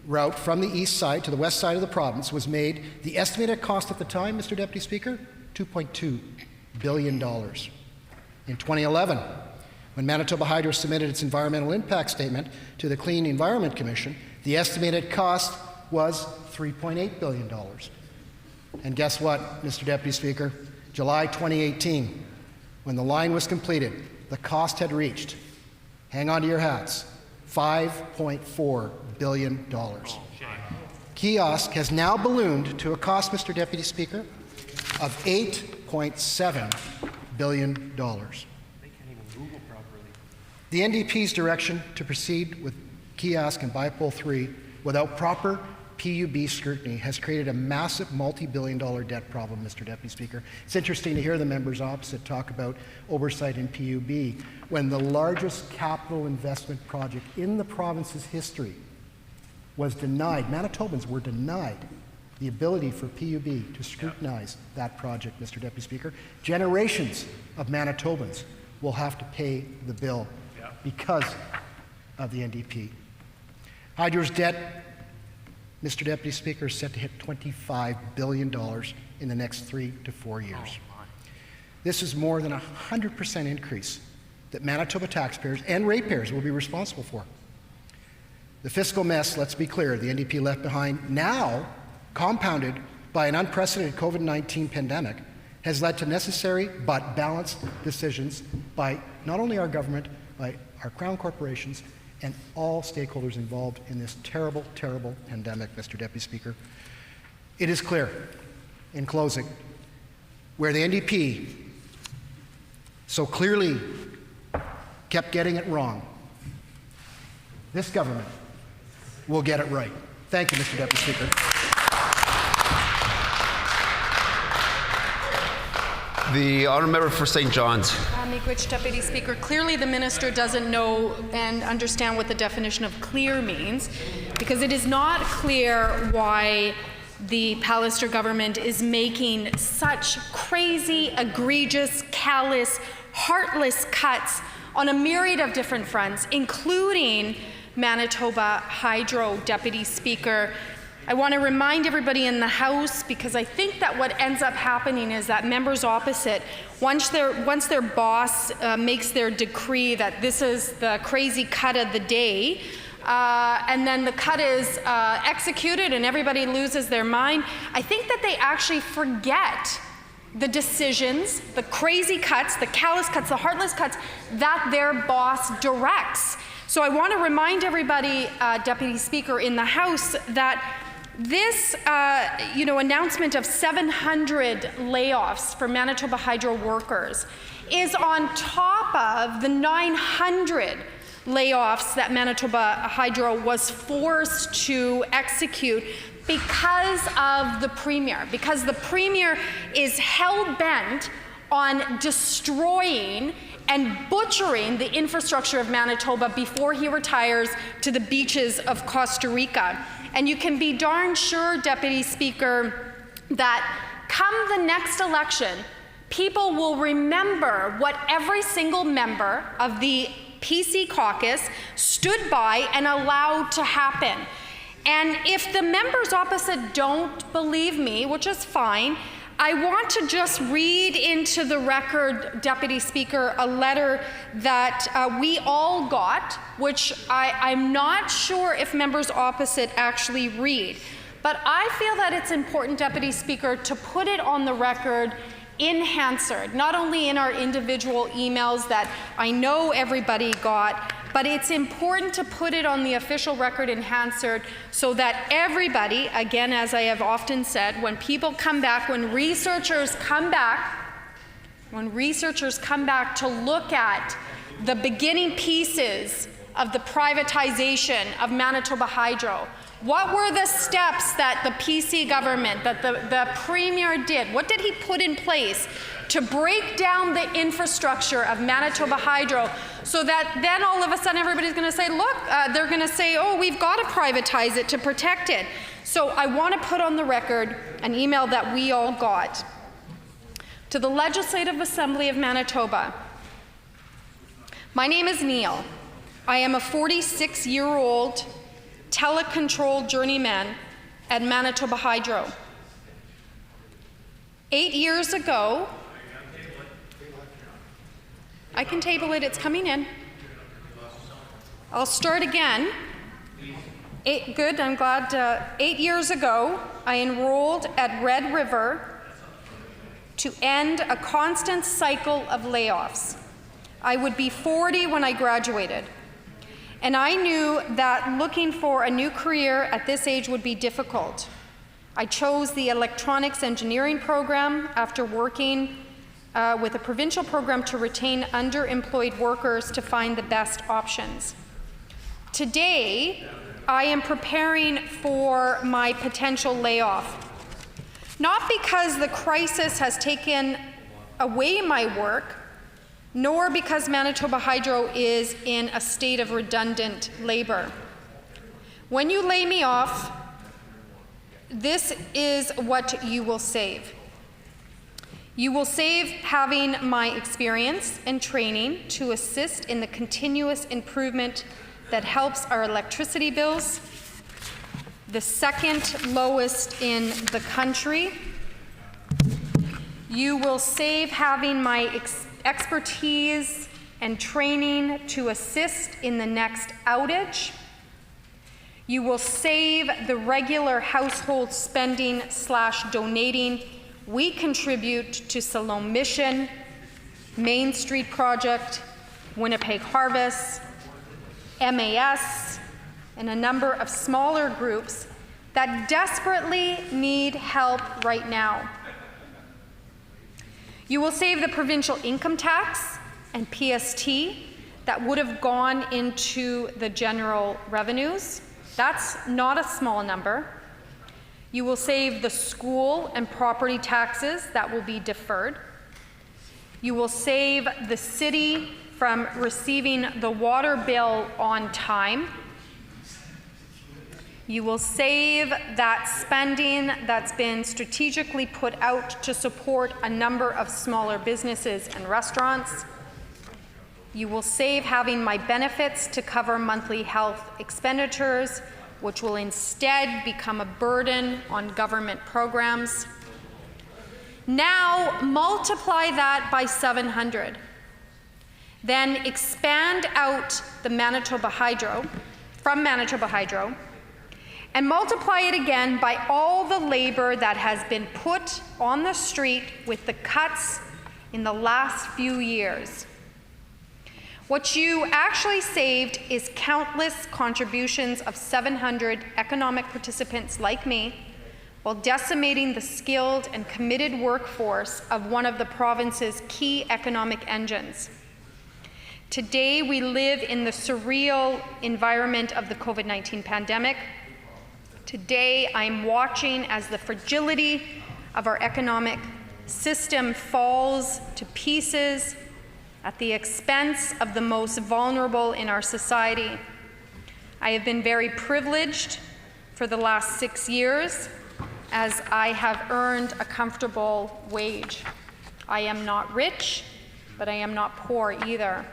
route from the east side to the west side of the province was made, the estimated cost at the time, Mr. Deputy Speaker, $2.2 billion. In 2011, when Manitoba Hydro submitted its environmental impact statement to the Clean Environment Commission, the estimated cost was $3.8 billion. And guess what, Mr. Deputy Speaker? July 2018, when the line was completed, the cost had reached, hang on to your hats, $5.4 billion. Kiosk has now ballooned to a cost, Mr. Deputy Speaker, of $8.7 billion. The NDP's direction to proceed with Kiosk and Bipole 3 without proper PUB scrutiny has created a massive multi-billion-dollar debt problem, Mr. Deputy Speaker. It's interesting to hear the members opposite talk about oversight in PUB when the largest capital investment project in the province's history was denied. Manitobans were denied the ability for PUB to scrutinize that project, Mr. Deputy Speaker. Generations of Manitobans will have to pay the bill because of the NDP. Hydro's debt, Mr. Deputy Speaker, is set to hit $25 billion in the next 3 to 4 years. This is more than a 100% increase that Manitoba taxpayers and ratepayers will be responsible for. The fiscal mess, let's be clear, the NDP left behind, now compounded by an unprecedented COVID-19 pandemic, has led to necessary but balanced decisions by not only our government, by our crown corporations, and all stakeholders involved in this terrible, terrible pandemic, Mr. Deputy Speaker. It is clear, in closing, where the NDP so clearly kept getting it wrong, this government will get it right. Thank you, Mr. Deputy Speaker. The honourable member for St. John's. Miigwech, Deputy Speaker. Clearly the minister doesn't know and understand what the definition of clear means, because it is not clear why the Pallister government is making such crazy, egregious, callous, heartless cuts on a myriad of different fronts, including Manitoba Hydro, Deputy Speaker. I want to remind everybody in the House, because I think that what ends up happening is that members opposite, once their boss makes their decree that this is the crazy cut of the day, and then the cut is executed and everybody loses their mind, I think that they actually forget the decisions, the crazy cuts, the callous cuts, the heartless cuts that their boss directs. So I want to remind everybody, Deputy Speaker, in the House that this announcement of 700 layoffs for Manitoba Hydro workers is on top of the 900 layoffs that Manitoba Hydro was forced to execute because of the Premier, because the Premier is hell-bent on destroying and butchering the infrastructure of Manitoba before he retires to the beaches of Costa Rica. And you can be darn sure, Deputy Speaker, that come the next election, people will remember what every single member of the PC caucus stood by and allowed to happen. And if the members opposite don't believe me, which is fine, I want to just read into the record, Deputy Speaker, a letter that we all got, which I'm not sure if members opposite actually read. But I feel that it's important, Deputy Speaker, to put it on the record in Hansard, not only in our individual emails that I know everybody got, but it's important to put it on the official record in Hansard so that everybody, again, as I have often said, when people come back, when researchers come back to look at the beginning pieces of the privatization of Manitoba Hydro, what were the steps that the PC government, that the Premier did? What did he put in place to break down the infrastructure of Manitoba Hydro so that then all of a sudden everybody's going to say, look, they're going to say, oh, we've got to privatize it to protect it. So I want to put on the record an email that we all got. To the Legislative Assembly of Manitoba, my name is Neil. I am a 46-year-old telecontrol journeyman at Manitoba Hydro. 8 years ago, I can table it, it's coming in. I'll start again. Good, I'm glad. 8 years ago, I enrolled at Red River to end a constant cycle of layoffs. I would be 40 when I graduated. And I knew that looking for a new career at this age would be difficult. I chose the electronics engineering program after working with a provincial program to retain underemployed workers to find the best options. Today, I am preparing for my potential layoff. Not because the crisis has taken away my work, nor because Manitoba Hydro is in a state of redundant labor. When you lay me off, this is what you will save. You will save having my experience and training to assist in the continuous improvement that helps our electricity bills, the second lowest in the country. You will save having my expertise and training to assist in the next outage. You will save the regular household spending / donating we contribute to Salome Mission, Main Street Project, Winnipeg Harvest, MAS, and a number of smaller groups that desperately need help right now. You will save the provincial income tax and PST that would have gone into the general revenues. That's not a small number. You will save the school and property taxes that will be deferred. You will save the city from receiving the water bill on time. You will save that spending that's been strategically put out to support a number of smaller businesses and restaurants. You will save having my benefits to cover monthly health expenditures, which will instead become a burden on government programs. Now multiply that by 700. Then expand out the Manitoba Hydro, from Manitoba Hydro, and multiply it again by all the labor that has been put on the street with the cuts in the last few years. What you actually saved is countless contributions of 700 economic participants like me, while decimating the skilled and committed workforce of one of the province's key economic engines. Today, we live in the surreal environment of the COVID-19 pandemic. Today, I'm watching as the fragility of our economic system falls to pieces at the expense of the most vulnerable in our society. I have been very privileged for the last 6 years as I have earned a comfortable wage. I am not rich, but I am not poor either.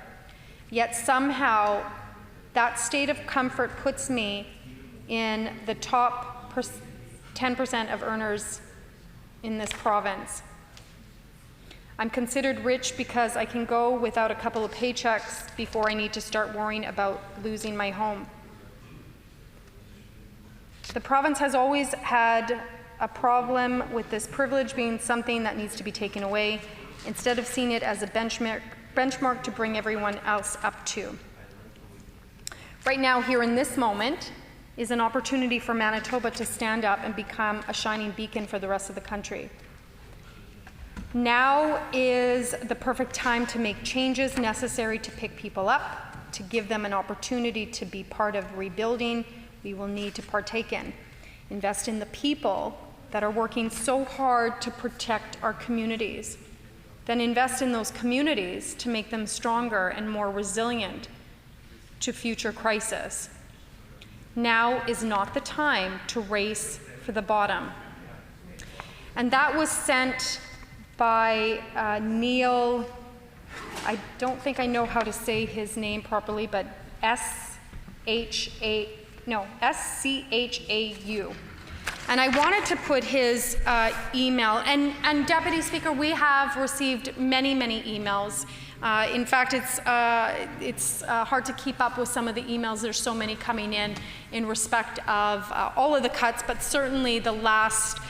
Yet somehow that state of comfort puts me in the top 10% of earners in this province. I'm considered rich because I can go without a couple of paychecks before I need to start worrying about losing my home. The province has always had a problem with this privilege being something that needs to be taken away, instead of seeing it as a benchmark to bring everyone else up to. Right now, here in this moment, is an opportunity for Manitoba to stand up and become a shining beacon for the rest of the country. Now is the perfect time to make changes necessary to pick people up, to give them an opportunity to be part of rebuilding we will need to partake in. Invest in the people that are working so hard to protect our communities. Then invest in those communities to make them stronger and more resilient to future crisis. Now is not the time to race for the bottom. And that was sent by Neil, I don't think I know how to say his name properly, but S-C-H-A-U. And I wanted to put his email, and Deputy Speaker, we have received many, many emails. In fact, it's hard to keep up with some of the emails. There's so many coming in respect of all of the cuts, but certainly the last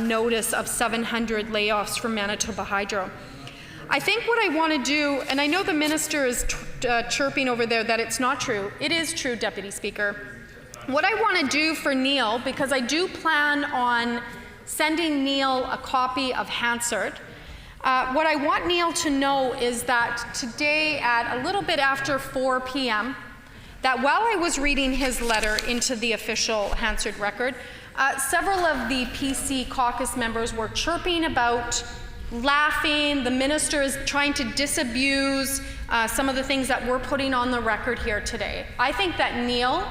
notice of 700 layoffs from Manitoba Hydro. I think what I want to do, and I know the minister is chirping over there that it's not true. It is true, Deputy Speaker. What I want to do for Neil, because I do plan on sending Neil a copy of Hansard, what I want Neil to know is that today at a little bit after 4 p.m., that while I was reading his letter into the official Hansard record, several of the PC caucus members were chirping about, laughing. The minister is trying to disabuse some of the things that we're putting on the record here today. I think that Neil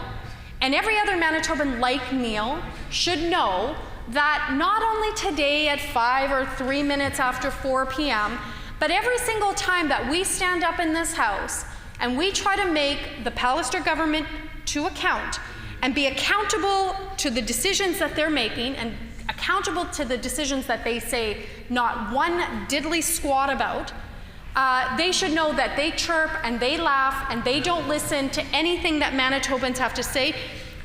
and every other Manitoban like Neil should know that not only today at 5 or 3 minutes after 4 p.m., but every single time that we stand up in this House and we try to make the Pallister government to account and be accountable to the decisions that they're making and accountable to the decisions that they say not one diddly squat about, they should know that they chirp and they laugh and they don't listen to anything that Manitobans have to say.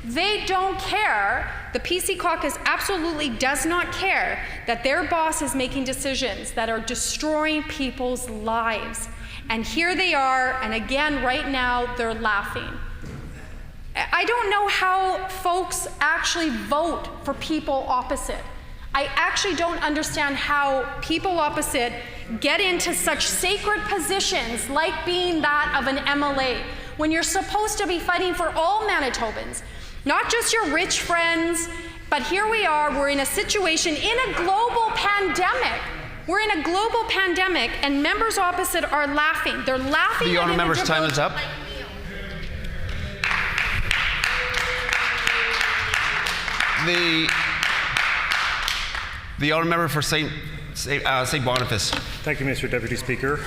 They don't care. The PC caucus absolutely does not care that their boss is making decisions that are destroying people's lives. And here they are, and again, right now, they're laughing. I don't know how folks actually vote for people opposite. I actually don't understand how people opposite get into such sacred positions like being that of an MLA when you're supposed to be fighting for all Manitobans, not just your rich friends, but here we are, we're in a situation in a global pandemic. We're in a global pandemic and members opposite are laughing. They're laughing. The honourable member's time is up. The honourable member for St. Boniface. Thank you, Mr. Deputy Speaker.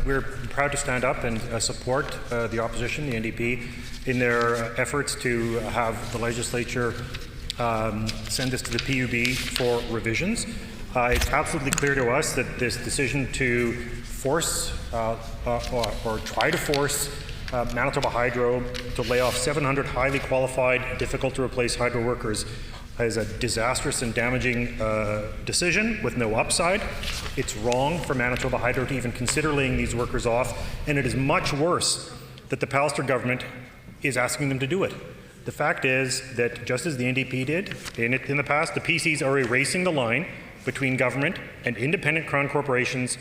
We're proud to stand up and support the opposition, the NDP, in their efforts to have the legislature send this to the PUB for revisions. It's absolutely clear to us that this decision to force or try to force Manitoba Hydro to lay off 700 highly qualified, difficult-to-replace hydro workers is a disastrous and damaging decision with no upside. It's wrong for Manitoba Hydro to even consider laying these workers off, and it is much worse that the Pallister government is asking them to do it. The fact is that just as the NDP did in the past, the PCs are erasing the line between government and independent Crown corporations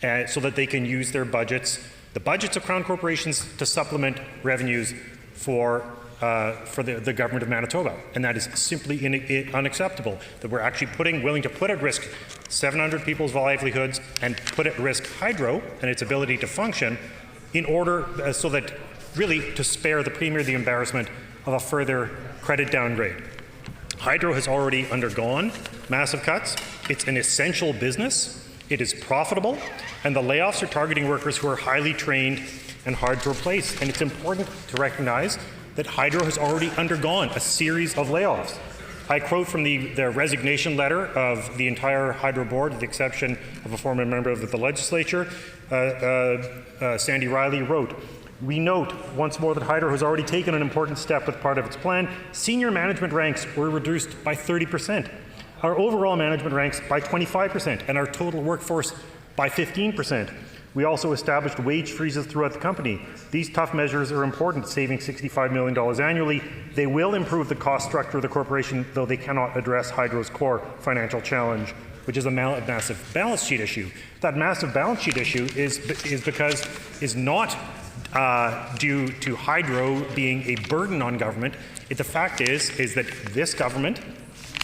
so that they can use their budgets, the budgets of Crown corporations, to supplement revenues for the government of Manitoba. And that is simply unacceptable, that we're actually willing to put at risk 700 people's livelihoods and put at risk Hydro and its ability to function in order so that really to spare the Premier the embarrassment of a further credit downgrade. Hydro has already undergone massive cuts. It's an essential business. It is profitable, and the layoffs are targeting workers who are highly trained and hard to replace. And it's important to recognize that Hydro has already undergone a series of layoffs. I quote from the resignation letter of the entire Hydro Board, with the exception of a former member of the legislature. Sandy Riley wrote, "We note once more that Hydro has already taken an important step with part of its plan. Senior management ranks were reduced by 30%. Our overall management ranks by 25%, and our total workforce by 15%. We also established wage freezes throughout the company. These tough measures are important, saving $65 million annually. They will improve the cost structure of the corporation, though they cannot address Hydro's core financial challenge, which is a massive balance sheet issue. That massive balance sheet issue is not due to Hydro being a burden on government. The fact is that this government,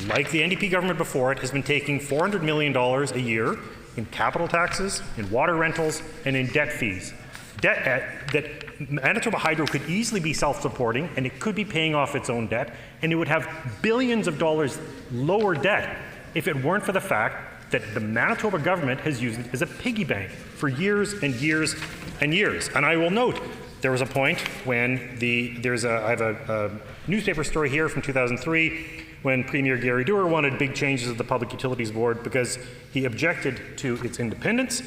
like the NDP government before it, has been taking $400 million a year in capital taxes, in water rentals, and in debt fees. Debt that Manitoba Hydro could easily be self-supporting, and it could be paying off its own debt, and it would have billions of dollars lower debt if it weren't for the fact that the Manitoba government has used it as a piggy bank for years and years and years. And I will note, there was a point when I have a newspaper story here from 2003 when Premier Gary Doer wanted big changes at the Public Utilities Board because he objected to its independence,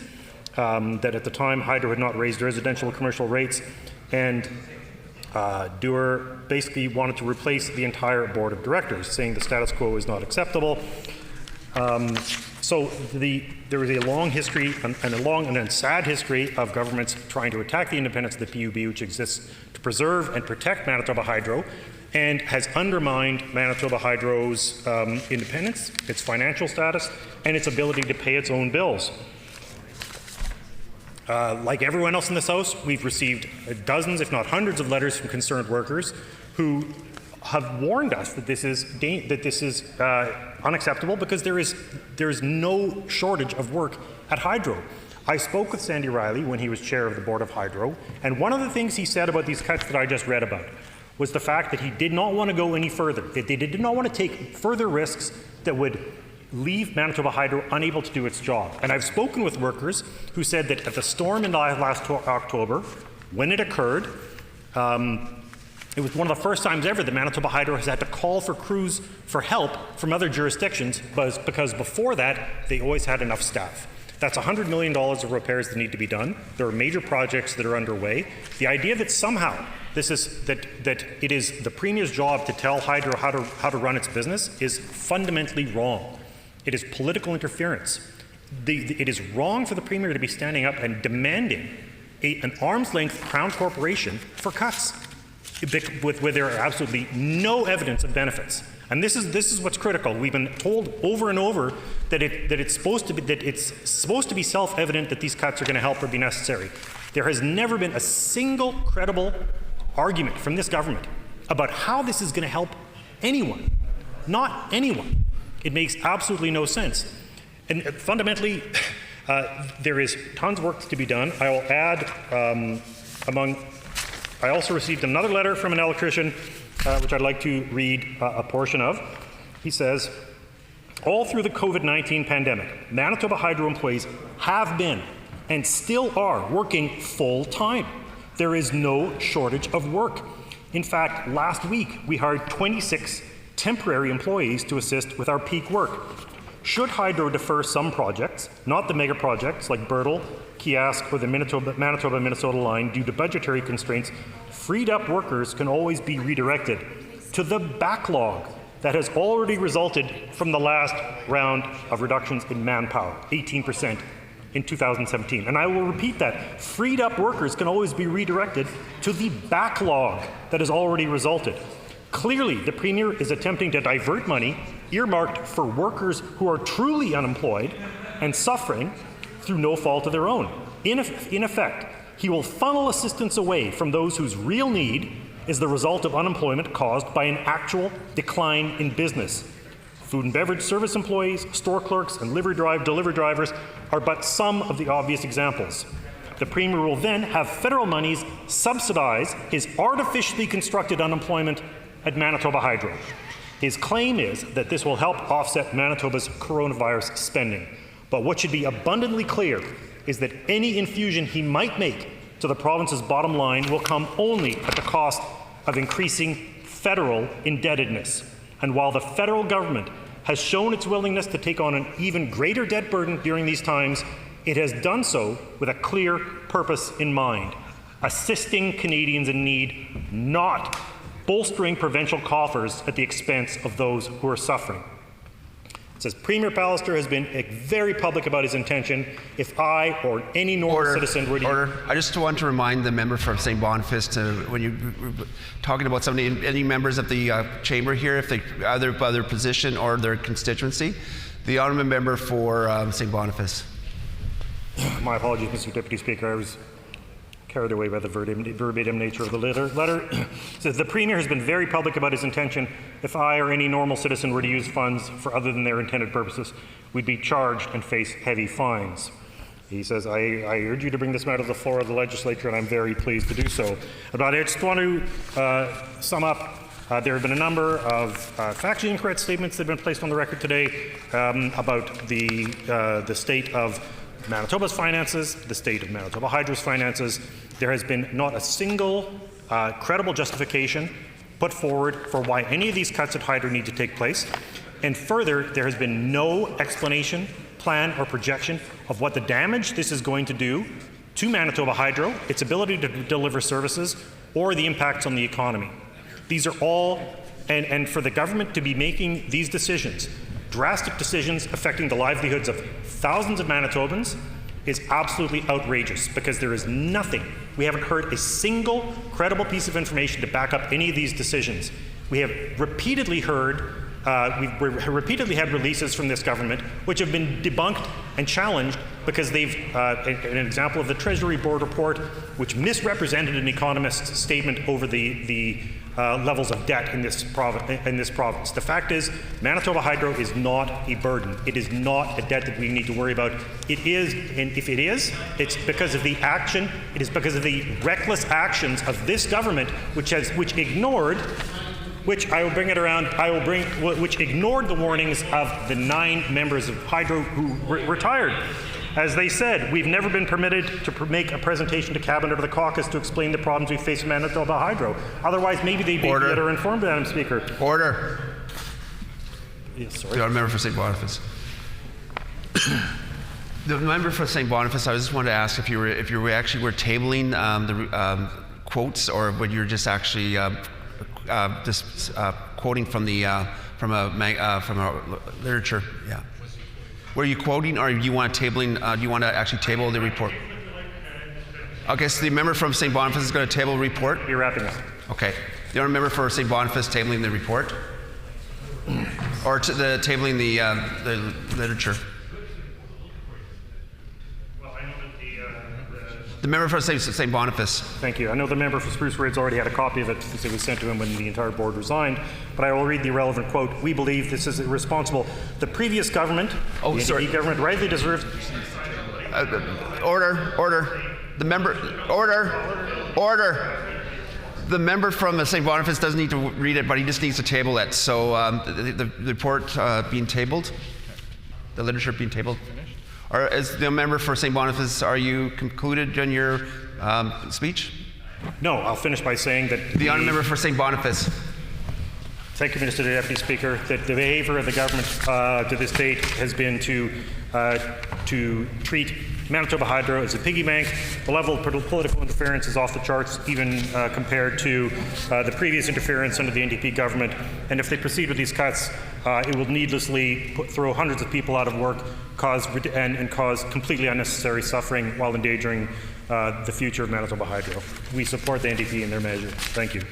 that at the time Hydro had not raised residential and commercial rates, and Doer basically wanted to replace the entire board of directors, saying the status quo is not acceptable. So there was a long history and a long and sad history of governments trying to attack the independence of the PUB, which exists to preserve and protect Manitoba Hydro, and has undermined Manitoba Hydro's independence, its financial status, and its ability to pay its own bills. Like everyone else in this House, we've received dozens, if not hundreds, of letters from concerned workers who have warned us that this is unacceptable because there is no shortage of work at Hydro. I spoke with Sandy Riley when he was chair of the Board of Hydro, and one of the things he said about these cuts that I just read about was the fact that he did not want to go any further, that they did not want to take further risks that would leave Manitoba Hydro unable to do its job. And I've spoken with workers who said that at the storm in last October, when it occurred, it was one of the first times ever that Manitoba Hydro has had to call for crews for help from other jurisdictions, because before that, they always had enough staff. That's $100 million of repairs that need to be done. There are major projects that are underway. The idea that somehow that it is the Premier's job to tell Hydro how to run its business is fundamentally wrong. It is political interference. It is wrong for the Premier to be standing up and demanding an arm's-length Crown corporation for cuts, where there are absolutely no evidence of benefits. And this is what's critical. We've been told over and over that it's supposed to be self-evident that these cuts are going to help or be necessary. There has never been a single credible argument from this government about how this is going to help anyone. Not anyone. It makes absolutely no sense. And fundamentally, there is tons of work to be done. I will add, I also received another letter from an electrician, which I'd like to read a portion of. He says, all through the COVID-19 pandemic, Manitoba Hydro employees have been and still are working full-time. There is no shortage of work. In fact, last week, we hired 26 temporary employees to assist with our peak work. Should Hydro defer some projects, not the mega projects like Birtle, Kiosk, or the Manitoba-Minnesota line due to budgetary constraints, freed up workers can always be redirected to the backlog that has already resulted from the last round of reductions in manpower, 18% in 2017. And I will repeat that. Freed up workers can always be redirected to the backlog that has already resulted. Clearly, the Premier is attempting to divert money earmarked for workers who are truly unemployed and suffering through no fault of their own. In effect, he will funnel assistance away from those whose real need is the result of unemployment caused by an actual decline in business. Food and beverage service employees, store clerks, and delivery drivers are but some of the obvious examples. The Premier will then have federal monies subsidize his artificially constructed unemployment at Manitoba Hydro. His claim is that this will help offset Manitoba's coronavirus spending. But what should be abundantly clear is that any infusion he might make to the province's bottom line will come only at the cost of increasing federal indebtedness. And while the federal government has shown its willingness to take on an even greater debt burden during these times, it has done so with a clear purpose in mind: assisting Canadians in need, not bolstering provincial coffers at the expense of those who are suffering. It says, Premier Pallister has been very public about his intention. If I or any normal citizen were to... Order. I just want to remind the member from St. Boniface to, when you're talking about somebody, any members of the chamber here, if they either by their position or their constituency, the honourable member for St. Boniface. My apologies, Mr. Deputy Speaker. I was carried away by the verbatim nature of the letter. It says, the Premier has been very public about his intention. If I or any normal citizen were to use funds for other than their intended purposes, we'd be charged and face heavy fines. He says, I urge you to bring this matter to the floor of the legislature, and I'm very pleased to do so. But I just want to sum up. There have been a number of factually incorrect statements that have been placed on the record today about the state of Manitoba's finances, the state of Manitoba Hydro's finances. There has been not a single credible justification put forward for why any of these cuts at Hydro need to take place. And further, there has been no explanation, plan, or projection of what the damage this is going to do to Manitoba Hydro, its ability to deliver services, or the impacts on the economy. These are all, and for the government to be making these decisions, drastic decisions affecting the livelihoods of thousands of Manitobans, is absolutely outrageous, because there is nothing. We haven't heard a single credible piece of information to back up any of these decisions. We have repeatedly heard, we've repeatedly had releases from this government which have been debunked and challenged because they've, an example of the Treasury Board report, which misrepresented an economist's statement over the levels of debt in this province. The fact is, Manitoba Hydro is not a burden. It is not a debt that we need to worry about. It is, and if it is, it's because of the action. It is because of the reckless actions of this government, which ignored. Which I will bring it around. Which ignored the warnings of the 9 members of Hydro who retired. As they said, we've never been permitted to make a presentation to Cabinet or the caucus to explain the problems we face in Manitoba Hydro. Otherwise, maybe they'd be better informed, Madam Speaker. Order. Yes, sorry. The member for St. Boniface. The member for St. Boniface, I just wanted to ask if you actually were tabling the quotes, or when you're just actually quoting from a literature. Yeah. Were you quoting, or do you want to actually table the report? Okay, so the member from St. Boniface is going to table the report? You're wrapping up. Okay. The other member for St. Boniface tabling the report? Or tabling the literature? The member for St. Boniface. Thank you. I know the member for Spruce Ridge already had a copy of it since it was sent to him when the entire board resigned, but I will read the relevant quote. We believe this is irresponsible. The previous government, the NDP government, rightly deserves... Order. The member... Order. The member from St. Boniface doesn't need to read it, but he just needs to table it. So the report being tabled, the literature being tabled. Or as the member for St. Boniface, are you concluded on your speech? No, I'll finish by saying that the honourable member for St. Boniface. Thank you, Mr. Deputy Speaker. That the behaviour of the government to this date has been to treat Manitoba Hydro as a piggy bank. The level of political interference is off the charts, even compared to the previous interference under the NDP government. And if they proceed with these cuts, it will needlessly throw hundreds of people out of work, cause completely unnecessary suffering while endangering the future of Manitoba Hydro. We support the NDP in their measure. Thank you.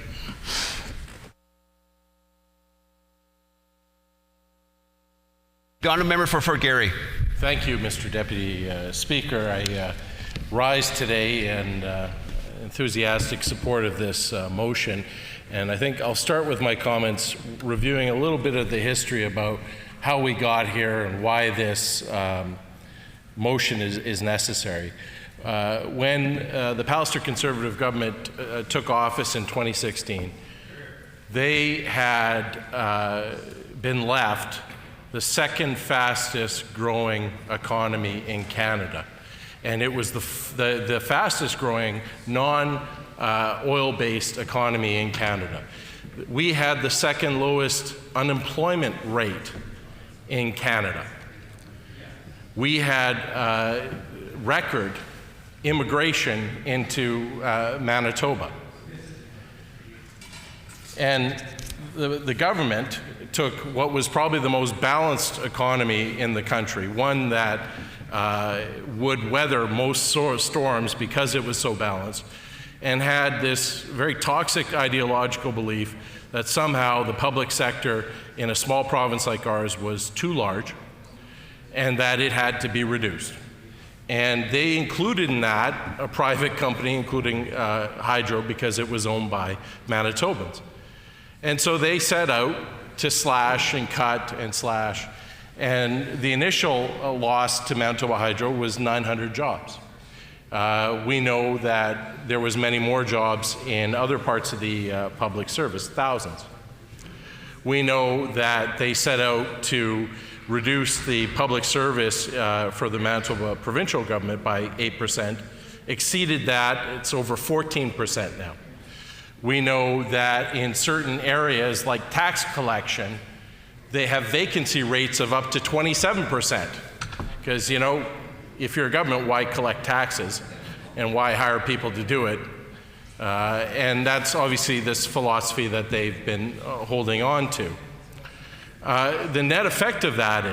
The honourable member for Fort Garry. Thank you, Mr. Deputy Speaker. I rise today in enthusiastic support of this motion, and I think I'll start with my comments reviewing a little bit of the history about how we got here and why this motion is necessary. When the Pallister Conservative government took office in 2016, they had been left the second fastest growing economy in Canada. And it was the fastest growing non-oil-based economy in Canada. we had the second lowest unemployment rate in Canada. We had record immigration into Manitoba. And the government took what was probably the most balanced economy in the country, one that would weather most storms because it was so balanced, and had this very toxic ideological belief that somehow the public sector in a small province like ours was too large and that it had to be reduced. And they included in that a private company, including Hydro, because it was owned by Manitobans. And so they set out to slash and cut and slash. And the initial loss to Manitoba Hydro was 900 jobs. We know that there was many more jobs in other parts of the public service, thousands. We know that they set out to reduce the public service for the Manitoba provincial government by 8%, exceeded that, it's over 14% now. We know that in certain areas like tax collection, they have vacancy rates of up to 27%. Because, you know, if you're a government, why collect taxes and why hire people to do it? And that's obviously this philosophy that they've been holding on to. The net effect of that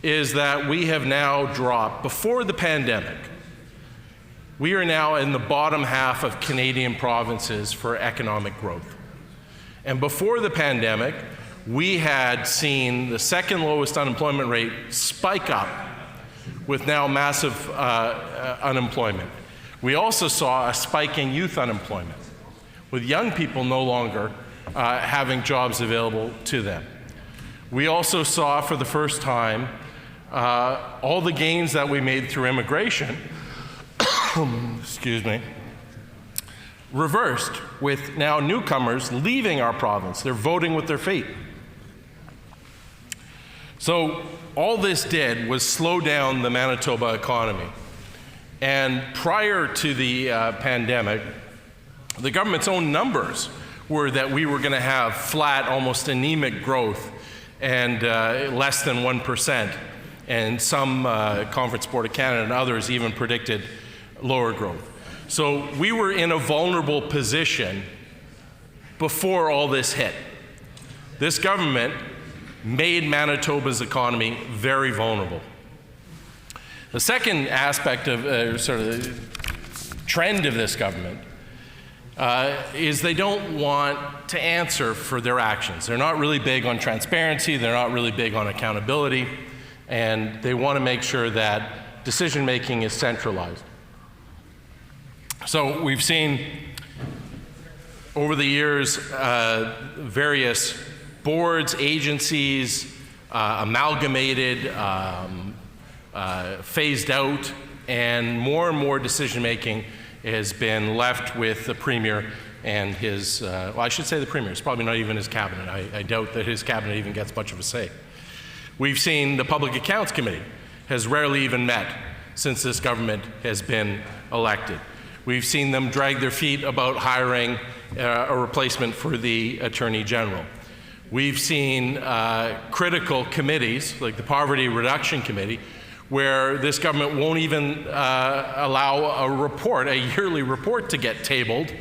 is that we have now dropped, before the pandemic, we are now in the bottom half of Canadian provinces for economic growth. And before the pandemic, we had seen the second lowest unemployment rate spike up with now massive unemployment. We also saw a spike in youth unemployment, with young people no longer having jobs available to them. We also saw for the first time all the gains that we made through immigration, excuse me, reversed with now newcomers leaving our province. They're voting with their feet. So all this did was slow down the Manitoba economy. And prior to the pandemic, the government's own numbers were that we were going to have flat, almost anemic growth and less than 1%. And some Conference Board of Canada and others even predicted lower growth. So we were in a vulnerable position before all this hit. This government made Manitoba's economy very vulnerable. The second aspect of sort of the trend of this government is they don't want to answer for their actions. They're not really big on transparency, they're not really big on accountability, and they want to make sure that decision-making is centralized. So we've seen over the years various boards, agencies, amalgamated, phased out, and more decision-making has been left with the Premier and his, well, I should say the Premier, it's probably not even his cabinet. I doubt that his cabinet even gets much of a say. We've seen the Public Accounts Committee has rarely even met since this government has been elected. We've seen them drag their feet about hiring a replacement for the Attorney General. We've seen critical committees, like the Poverty Reduction Committee, where this government won't even allow a report, a yearly report, to get tabled,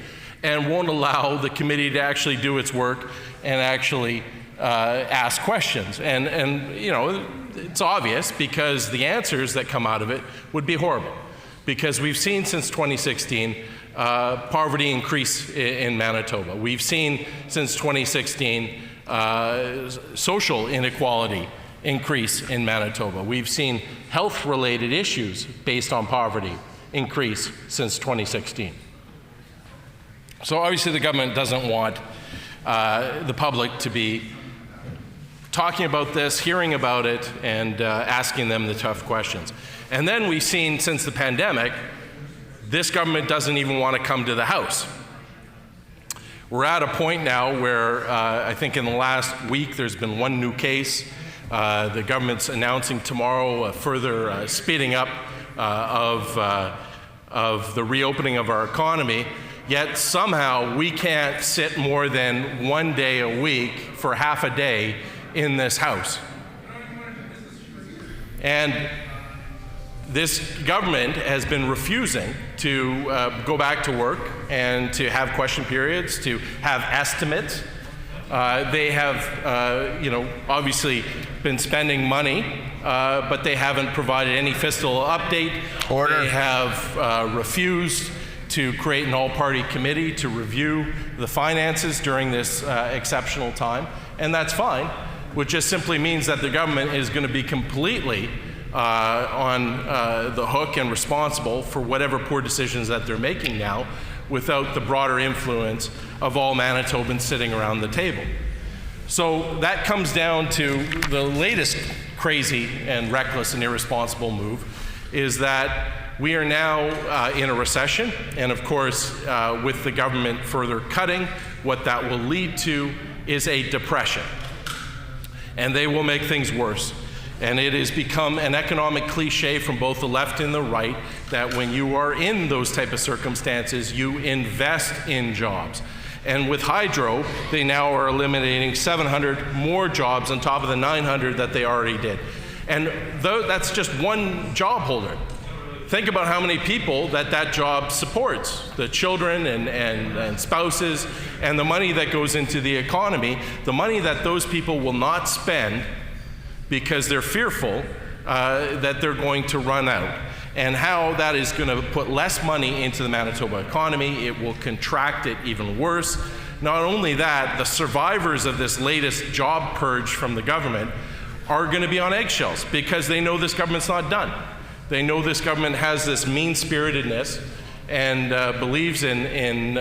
and won't allow the committee to actually do its work and actually ask questions. And you know, it's obvious because the answers that come out of it would be horrible. Because we've seen since 2016 poverty increase in Manitoba. We've seen since 2016 social inequality increase in Manitoba. We've seen health-related issues based on poverty increase since 2016. So obviously the government doesn't want the public to be talking about this, hearing about it, and asking them the tough questions. And then we've seen since the pandemic, this government doesn't even want to come to the House. We're at a point now where I think in the last week there's been one new case. The government's announcing tomorrow a further speeding up of the reopening of our economy. Yet somehow we can't sit more than 1 day a week for half a day in this House. And this government has been refusing to go back to work and to have question periods, to have estimates. They have, obviously been spending money, but they haven't provided any fiscal update. Order. They have refused to create an all-party committee to review the finances during this exceptional time, and that's fine, which just simply means that the government is going to be completely on the hook and responsible for whatever poor decisions that they're making now, without the broader influence of all Manitobans sitting around the table. So that comes down to the latest crazy and reckless and irresponsible move, is that we are now in a recession, and of course, with the government further cutting, what that will lead to is a depression. And they will make things worse. And it has become an economic cliche from both the left and the right that when you are in those type of circumstances, you invest in jobs. And with Hydro, they now are eliminating 700 more jobs on top of the 900 that they already did. And that's just one job holder. Think about how many people that job supports, the children and spouses, and the money that goes into the economy, the money that those people will not spend because they're fearful that they're going to run out. And how that is going to put less money into the Manitoba economy. It will contract it even worse. Not only that, the survivors of this latest job purge from the government are going to be on eggshells because they know this government's not done. They know this government has this mean-spiritedness and believes in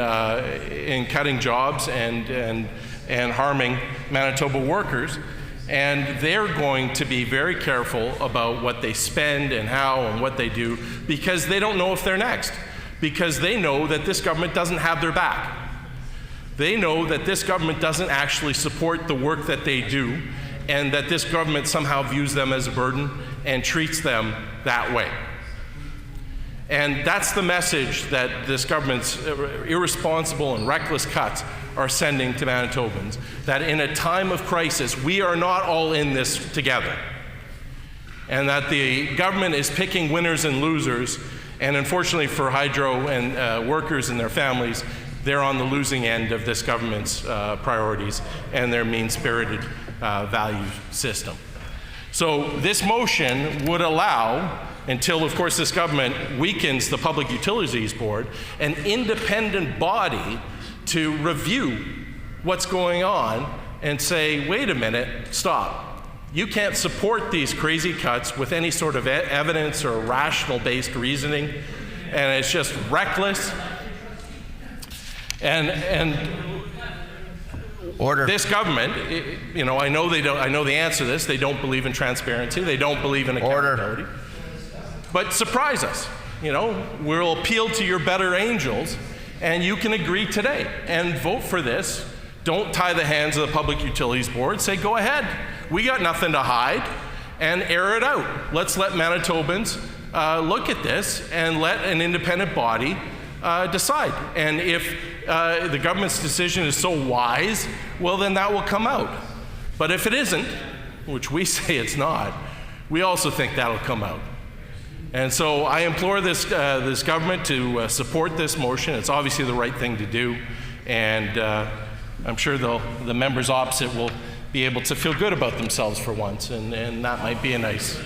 cutting jobs and harming Manitoba workers. And they're going to be very careful about what they spend and how and what they do, because they don't know if they're next. Because they know that this government doesn't have their back. They know that this government doesn't actually support the work that they do, and that this government somehow views them as a burden and treats them that way. And that's the message that this government's irresponsible and reckless cuts are sending to Manitobans, that in a time of crisis, we are not all in this together. And that the government is picking winners and losers, and unfortunately for Hydro and workers and their families, they're on the losing end of this government's priorities and their mean-spirited value system. So this motion would allow, until of course this government weakens the Public Utilities Board, an independent body to review what's going on and say, wait a minute, stop. You can't support these crazy cuts with any sort of evidence or rational-based reasoning, and it's just reckless. And Order. This government, I know they don't. I know the answer to this. They don't believe in transparency. They don't believe in accountability. Order. But surprise us. We'll appeal to your better angels, and you can agree today and vote for this. Don't tie the hands of the Public Utilities Board. Say, go ahead. We got nothing to hide, and air it out. Let's let Manitobans look at this and let an independent body decide. And if the government's decision is so wise, well, then that will come out. But if it isn't, which we say it's not, we also think that'll come out. And so I implore this government to support this motion. It's obviously the right thing to do, and I'm sure the members opposite will be able to feel good about themselves for once, and that might be a nice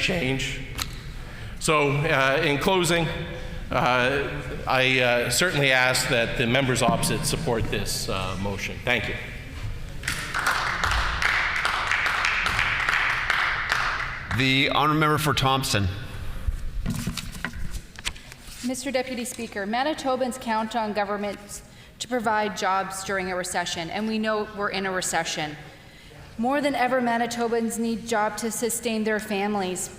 change. So in closing, I certainly ask that the members opposite support this motion. Thank you. The honourable member for Thompson. Mr. Deputy Speaker, Manitobans count on governments to provide jobs during a recession, and we know we're in a recession. More than ever, Manitobans need jobs to sustain their families.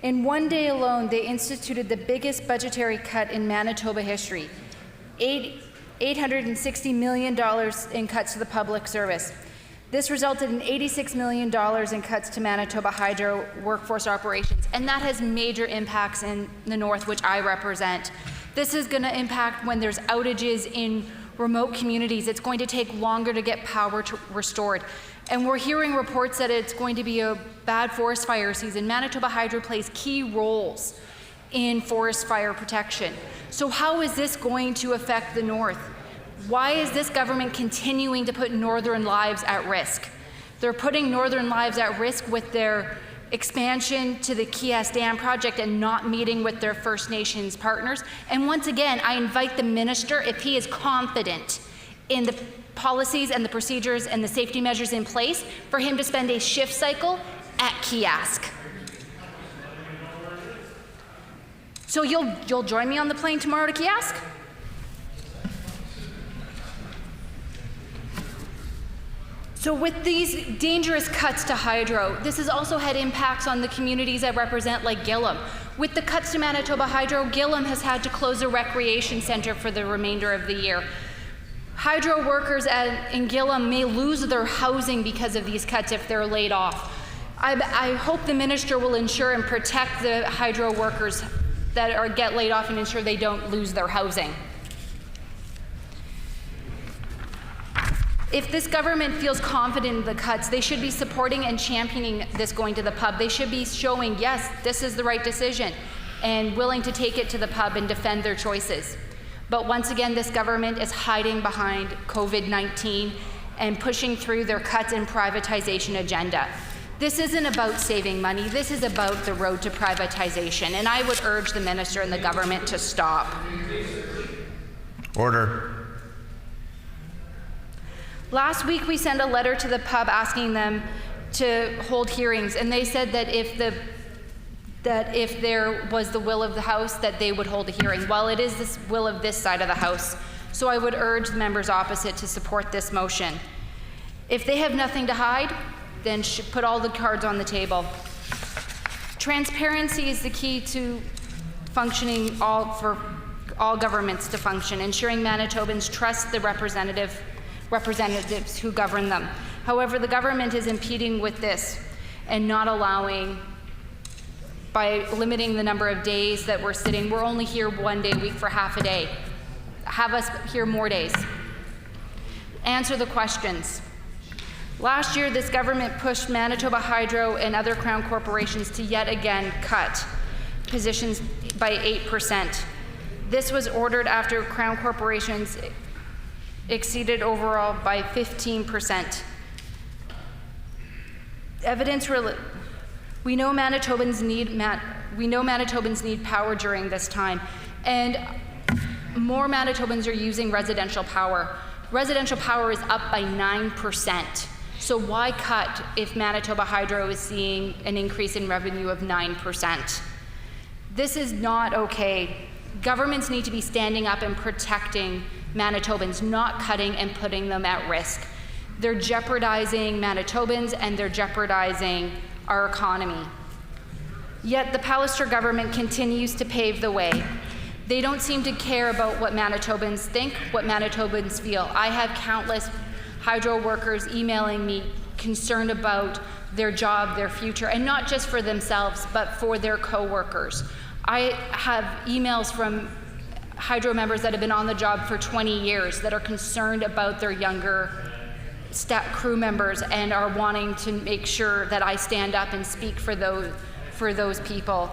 In one day alone, they instituted the biggest budgetary cut in Manitoba history, $860 million in cuts to the public service. This resulted in $86 million in cuts to Manitoba Hydro workforce operations, and that has major impacts in the north, which I represent. This is going to impact when there's outages in remote communities. It's going to take longer to get power restored. And we're hearing reports that it's going to be a bad forest fire season. Manitoba Hydro plays key roles in forest fire protection. So how is this going to affect the North? Why is this government continuing to put Northern lives at risk? They're putting Northern lives at risk with their expansion to the Kias Dam project and not meeting with their First Nations partners. And once again, I invite the minister, if he is confident in the policies and the procedures and the safety measures in place, for him to spend a shift cycle at Kiask. So you'll join me on the plane tomorrow to Kiask? So with these dangerous cuts to hydro, this has also had impacts on the communities I represent, like Gillam. With the cuts to Manitoba Hydro, Gillam has had to close a recreation center for the remainder of the year. Hydro workers in Gillam may lose their housing because of these cuts if they're laid off. I hope the minister will ensure and protect the hydro workers that get laid off and ensure they don't lose their housing. If this government feels confident in the cuts, they should be supporting and championing this going to the pub. They should be showing, yes, this is the right decision, and willing to take it to the pub and defend their choices. But once again, this government is hiding behind COVID-19 and pushing through their cuts and privatization agenda. This isn't about saving money. This is about the road to privatization, and I would urge the minister and the government to stop. Order. Last week, we sent a letter to the pub asking them to hold hearings, and they said that if there was the will of the House, that they would hold a hearing. Well, it is the will of this side of the House, so I would urge the members opposite to support this motion. If they have nothing to hide, then put all the cards on the table. Transparency is the key to functioning for all governments to function, ensuring Manitobans trust the representatives who govern them. However, the government is impeding with this and not allowing, by limiting the number of days that we're sitting. We're only here 1 day a week for half a day. Have us here more days. Answer the questions. Last year, this government pushed Manitoba Hydro and other Crown corporations to yet again cut positions by 8%. This was ordered after Crown corporations exceeded overall by 15%. We know Manitobans need power during this time, and more Manitobans are using residential power. Residential power is up by 9%. So why cut if Manitoba Hydro is seeing an increase in revenue of 9%? This is not okay. Governments need to be standing up and protecting Manitobans, not cutting and putting them at risk. They're jeopardizing Manitobans and they're jeopardizing our economy. Yet the Pallister government continues to pave the way. They don't seem to care about what Manitobans think, what Manitobans feel. I have countless hydro workers emailing me concerned about their job, their future, and not just for themselves, but for their co-workers. I have emails from hydro members that have been on the job for 20 years that are concerned about their younger crew members and are wanting to make sure that I stand up and speak for those people.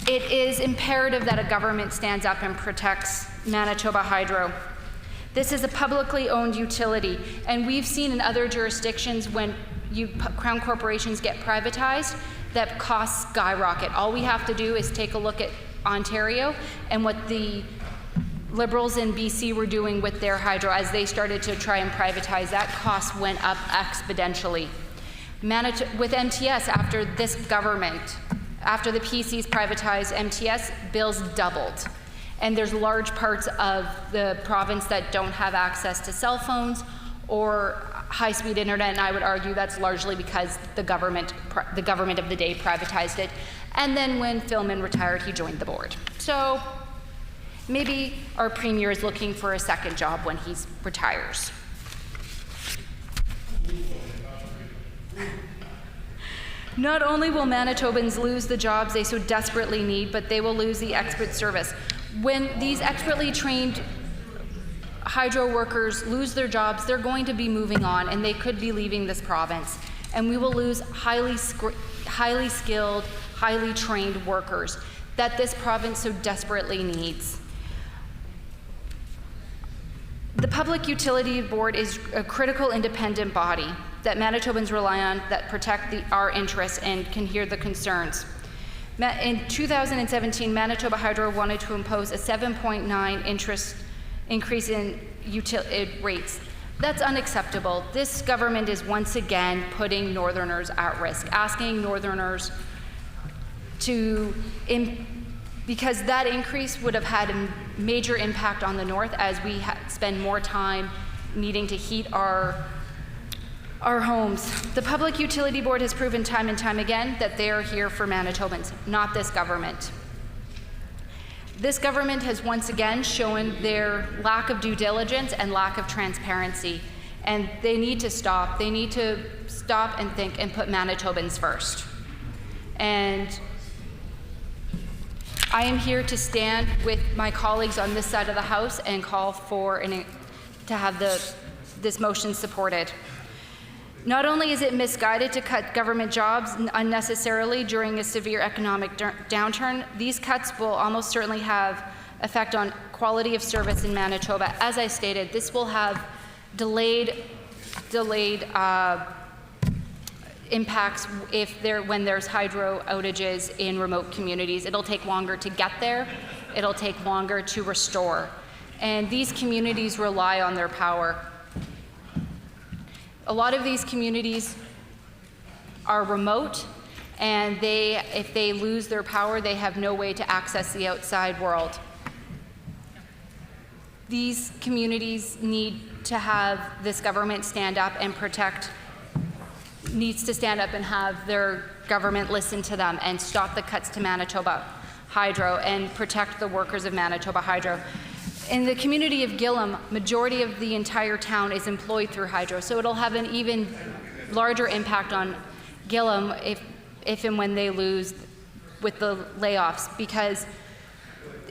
It is imperative that a government stands up and protects Manitoba Hydro. This is a publicly owned utility, and we've seen in other jurisdictions when Crown corporations get privatized, that costs skyrocket. All we have to do is take a look at Ontario and what the Liberals in BC were doing with their hydro as they started to try and privatize. That cost went up exponentially. With MTS, after this government, after the PCs privatized MTS, bills doubled. And there's large parts of the province that don't have access to cell phones or high-speed internet, and I would argue that's largely because the government of the day privatized it. And then when Philman retired, he joined the board. So maybe our premier is looking for a second job when he retires. Not only will Manitobans lose the jobs they so desperately need, but they will lose the expert service. When these expertly trained hydro workers lose their jobs, they're going to be moving on and they could be leaving this province. And we will lose highly skilled, highly trained workers that this province so desperately needs. The Public Utility Board is a critical independent body that Manitobans rely on that protect our interests and can hear the concerns. In 2017, Manitoba Hydro wanted to impose a 7.9% increase in rates. That's unacceptable. This government is once again putting Northerners at risk, asking Northerners to, because that increase would have had a major impact on the North as we spend more time needing to heat our homes. The Public Utility Board has proven time and time again that they are here for Manitobans, not this government. This government has once again shown their lack of due diligence and lack of transparency, and they need to stop. They need to stop and think and put Manitobans first. And I am here to stand with my colleagues on this side of the House and call for to have this motion supported. Not only is it misguided to cut government jobs unnecessarily during a severe economic downturn, these cuts will almost certainly have effect on quality of service in Manitoba. As I stated, this will have delayed impacts when there's hydro outages in remote communities. It'll take longer to get there. It'll take longer to restore. And these communities rely on their power. A lot of these communities are remote, and if they lose their power, they have no way to access the outside world. These communities need to have this government stand up and needs to stand up and have their government listen to them and stop the cuts to Manitoba Hydro and protect the workers of Manitoba Hydro. In the community of Gillam, majority of the entire town is employed through hydro, so it'll have an even larger impact on Gillam if and when they lose with the layoffs, because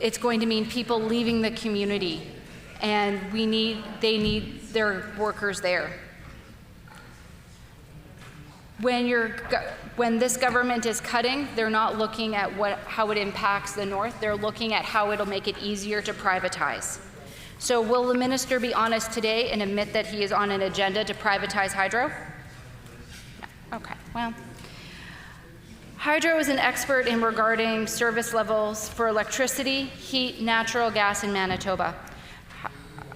it's going to mean people leaving the community, and they need their workers there. When this government is cutting, they're not looking at how it impacts the North. They're looking at how it'll make it easier to privatize. So will the minister be honest today and admit that he is on an agenda to privatize hydro? No. Okay, well. Hydro is an expert in regarding service levels for electricity, heat, natural gas in Manitoba.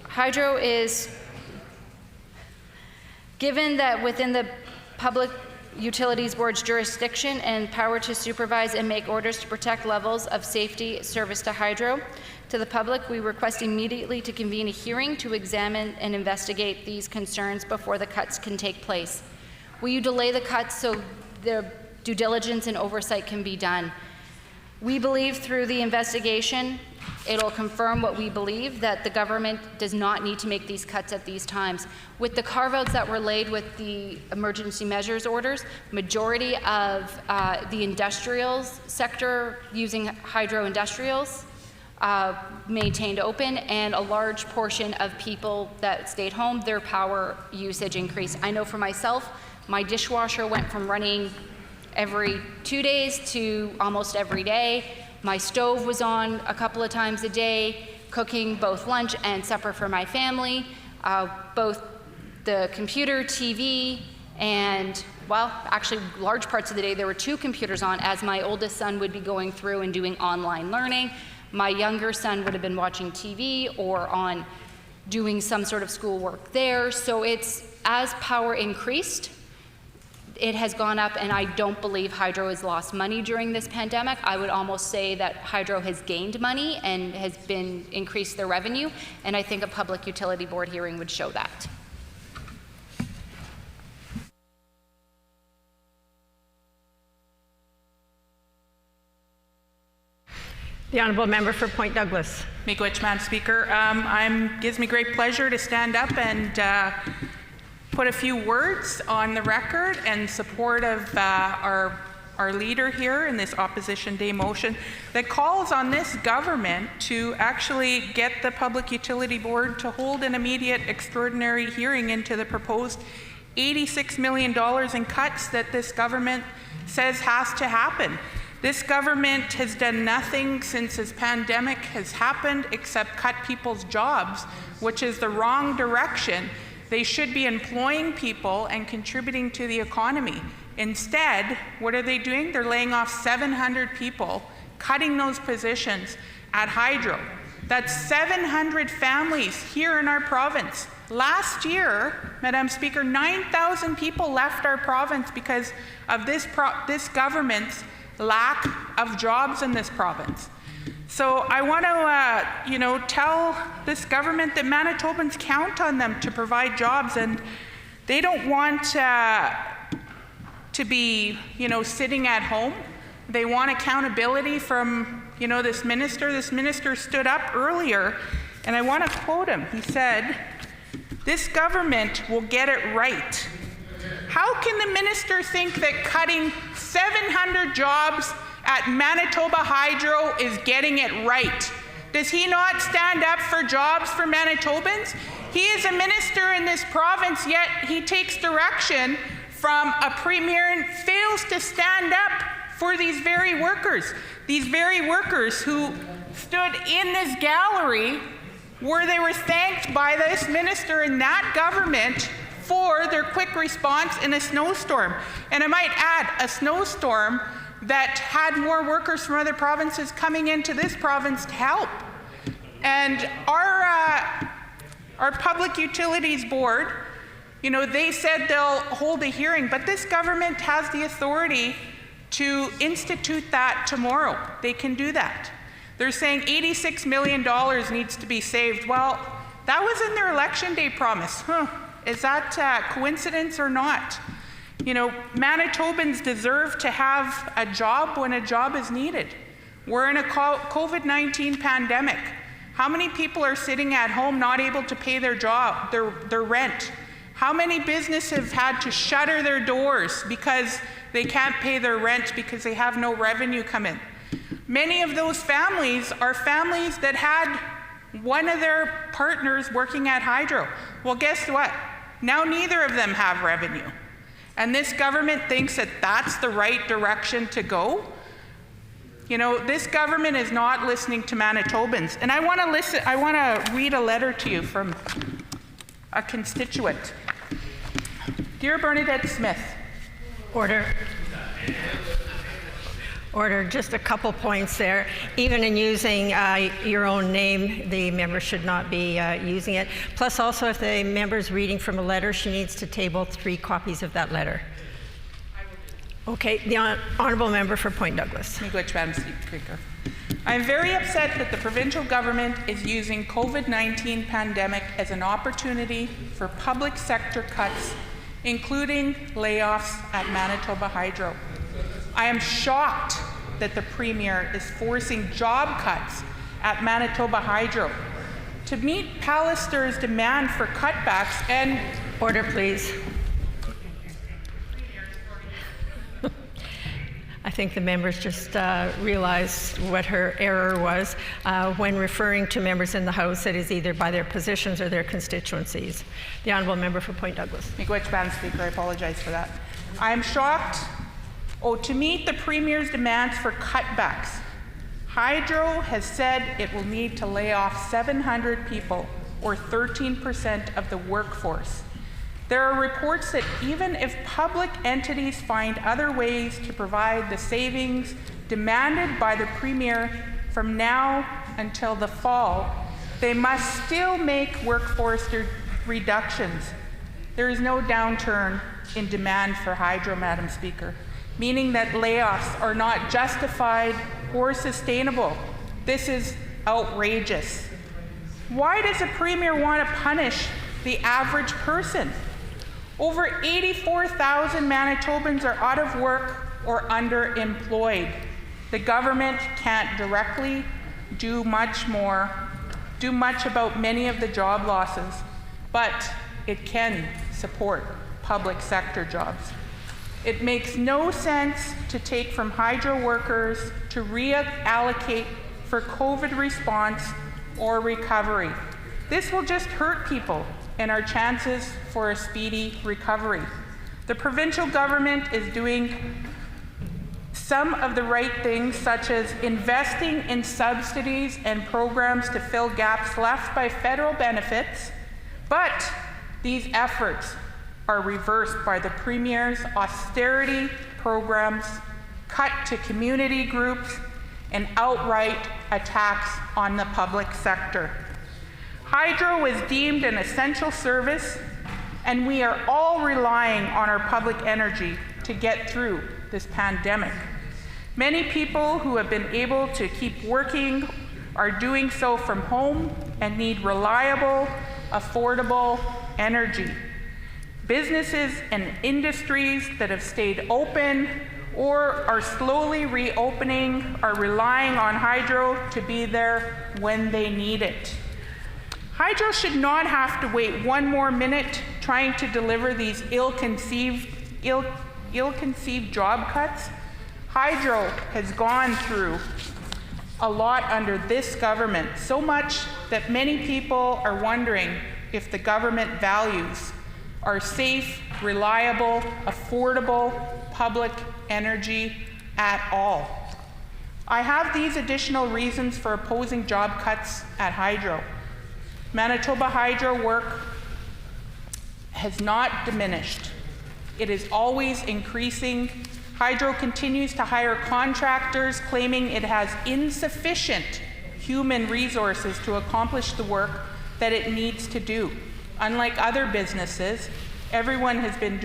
Hydro is, given that within the Public Utilities Board's jurisdiction and power to supervise and make orders to protect levels of safety service to hydro. To the public, we request immediately to convene a hearing to examine and investigate these concerns before the cuts can take place. Will you delay the cuts so the due diligence and oversight can be done? We believe through the investigation, it'll confirm what we believe, that the government does not need to make these cuts at these times. With the carve-outs that were laid with the emergency measures orders, majority of the industrials sector using hydro industrials maintained open, and a large portion of people that stayed home, their power usage increased. I know for myself, my dishwasher went from running every 2 days to almost every day. My stove was on a couple of times a day, cooking both lunch and supper for my family. Both the computer, TV, and, well, actually large parts of the day there were 2 computers on, as my oldest son would be going through and doing online learning. My younger son would have been watching TV or on doing some sort of schoolwork there. So it's, as power increased, it has gone up, and I don't believe hydro has lost money during this pandemic. I would almost say that hydro has gained money and has been increased their revenue, and I think a Public Utility Board hearing would show that. The Honourable Member for Point Douglas. Miigwech, Madam Speaker. Gives me great pleasure to stand up and put a few words on the record in support of our our leader here in this Opposition Day motion that calls on this government to actually get the Public Utility Board to hold an immediate extraordinary hearing into the proposed $86 million in cuts that this government says has to happen. This government has done nothing since this pandemic has happened except cut people's jobs, which is the wrong direction. They should be employing people and contributing to the economy. Instead, what are they doing? They're laying off 700 people, cutting those positions at Hydro. That's 700 families here in our province. Last year, Madam Speaker, 9,000 people left our province because of this government's lack of jobs in this province. So I want to, tell this government that Manitobans count on them to provide jobs, and they don't want to be, sitting at home. They want accountability from, this minister. This minister stood up earlier, and I want to quote him. He said, "This government will get it right." How can the minister think that cutting 700 jobs at Manitoba Hydro is getting it right? Does he not stand up for jobs for Manitobans? He is a minister in this province, yet he takes direction from a premier and fails to stand up for these very workers who stood in this gallery where they were thanked by this minister and that government for their quick response in a snowstorm. And I might add, a snowstorm that had more workers from other provinces coming into this province to help. And our Public Utilities Board, they said they'll hold a hearing, but this government has the authority to institute that tomorrow. They can do that. They're saying $86 million needs to be saved. Well, that was in their Election Day promise. Is that coincidence or not? Manitobans deserve to have a job when a job is needed. We're in a COVID-19 pandemic. How many people are sitting at home not able to pay their rent? How many businesses have had to shutter their doors because they can't pay their rent because they have no revenue come in? Many of those families are families that had one of their partners working at Hydro. Well, guess what? Now neither of them have revenue. And this government thinks that that's the right direction to go. This government is not listening to Manitobans. And I want to read a letter to you from a constituent. Dear Bernadette Smith. Order. Order, just a couple points there. Even in using your own name, the member should not be using it. Plus also, if the member's reading from a letter, she needs to table 3 copies of that letter. Okay, the Honourable Member for Point Douglas. Madam Speaker. I'm very upset that the provincial government is using COVID-19 pandemic as an opportunity for public sector cuts, including layoffs at Manitoba Hydro. I am shocked that the Premier is forcing job cuts at Manitoba Hydro. To meet Pallister's demand for cutbacks and... Order, please. I think the members just realized what her error was when referring to members in the House that is either by their positions or their constituencies. The Honourable Member for Point Douglas. Madam Speaker, I apologize for that. I am shocked. To meet the Premier's demands for cutbacks, Hydro has said it will need to lay off 700 people, or 13% of the workforce. There are reports that even if public entities find other ways to provide the savings demanded by the Premier from now until the fall, they must still make workforce reductions. There is no downturn in demand for Hydro, Madam Speaker, meaning that layoffs are not justified or sustainable. This is outrageous. Why does the Premier want to punish the average person? Over 84,000 Manitobans are out of work or underemployed. The government can't directly do much about many of the job losses, but it can support public sector jobs. It makes no sense to take from hydro workers to reallocate for COVID response or recovery. This will just hurt people and our chances for a speedy recovery. The provincial government is doing some of the right things, such as investing in subsidies and programs to fill gaps left by federal benefits, but these efforts are reversed by the Premier's austerity programs, cut to community groups, and outright attacks on the public sector. Hydro is deemed an essential service, and we are all relying on our public energy to get through this pandemic. Many people who have been able to keep working are doing so from home and need reliable, affordable energy. Businesses and industries that have stayed open or are slowly reopening are relying on hydro to be there when they need it. Hydro should not have to wait one more minute trying to deliver these ill-conceived job cuts. Hydro has gone through a lot under this government, so much that many people are wondering if the government values our safe, reliable, affordable public energy at all. I have these additional reasons for opposing job cuts at Hydro. Manitoba Hydro work has not diminished. It is always increasing. Hydro continues to hire contractors, claiming it has insufficient human resources to accomplish the work that it needs to do. Unlike other businesses, everyone has been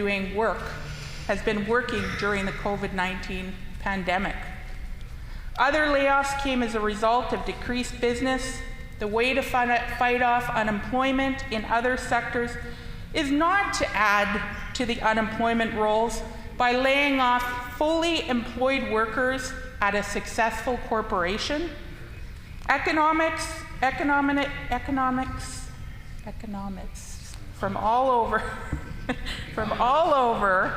working during the COVID-19 pandemic. Other layoffs came as a result of decreased business. The way to fight off unemployment in other sectors is not to add to the unemployment rolls by laying off fully employed workers at a successful corporation. Economics from all over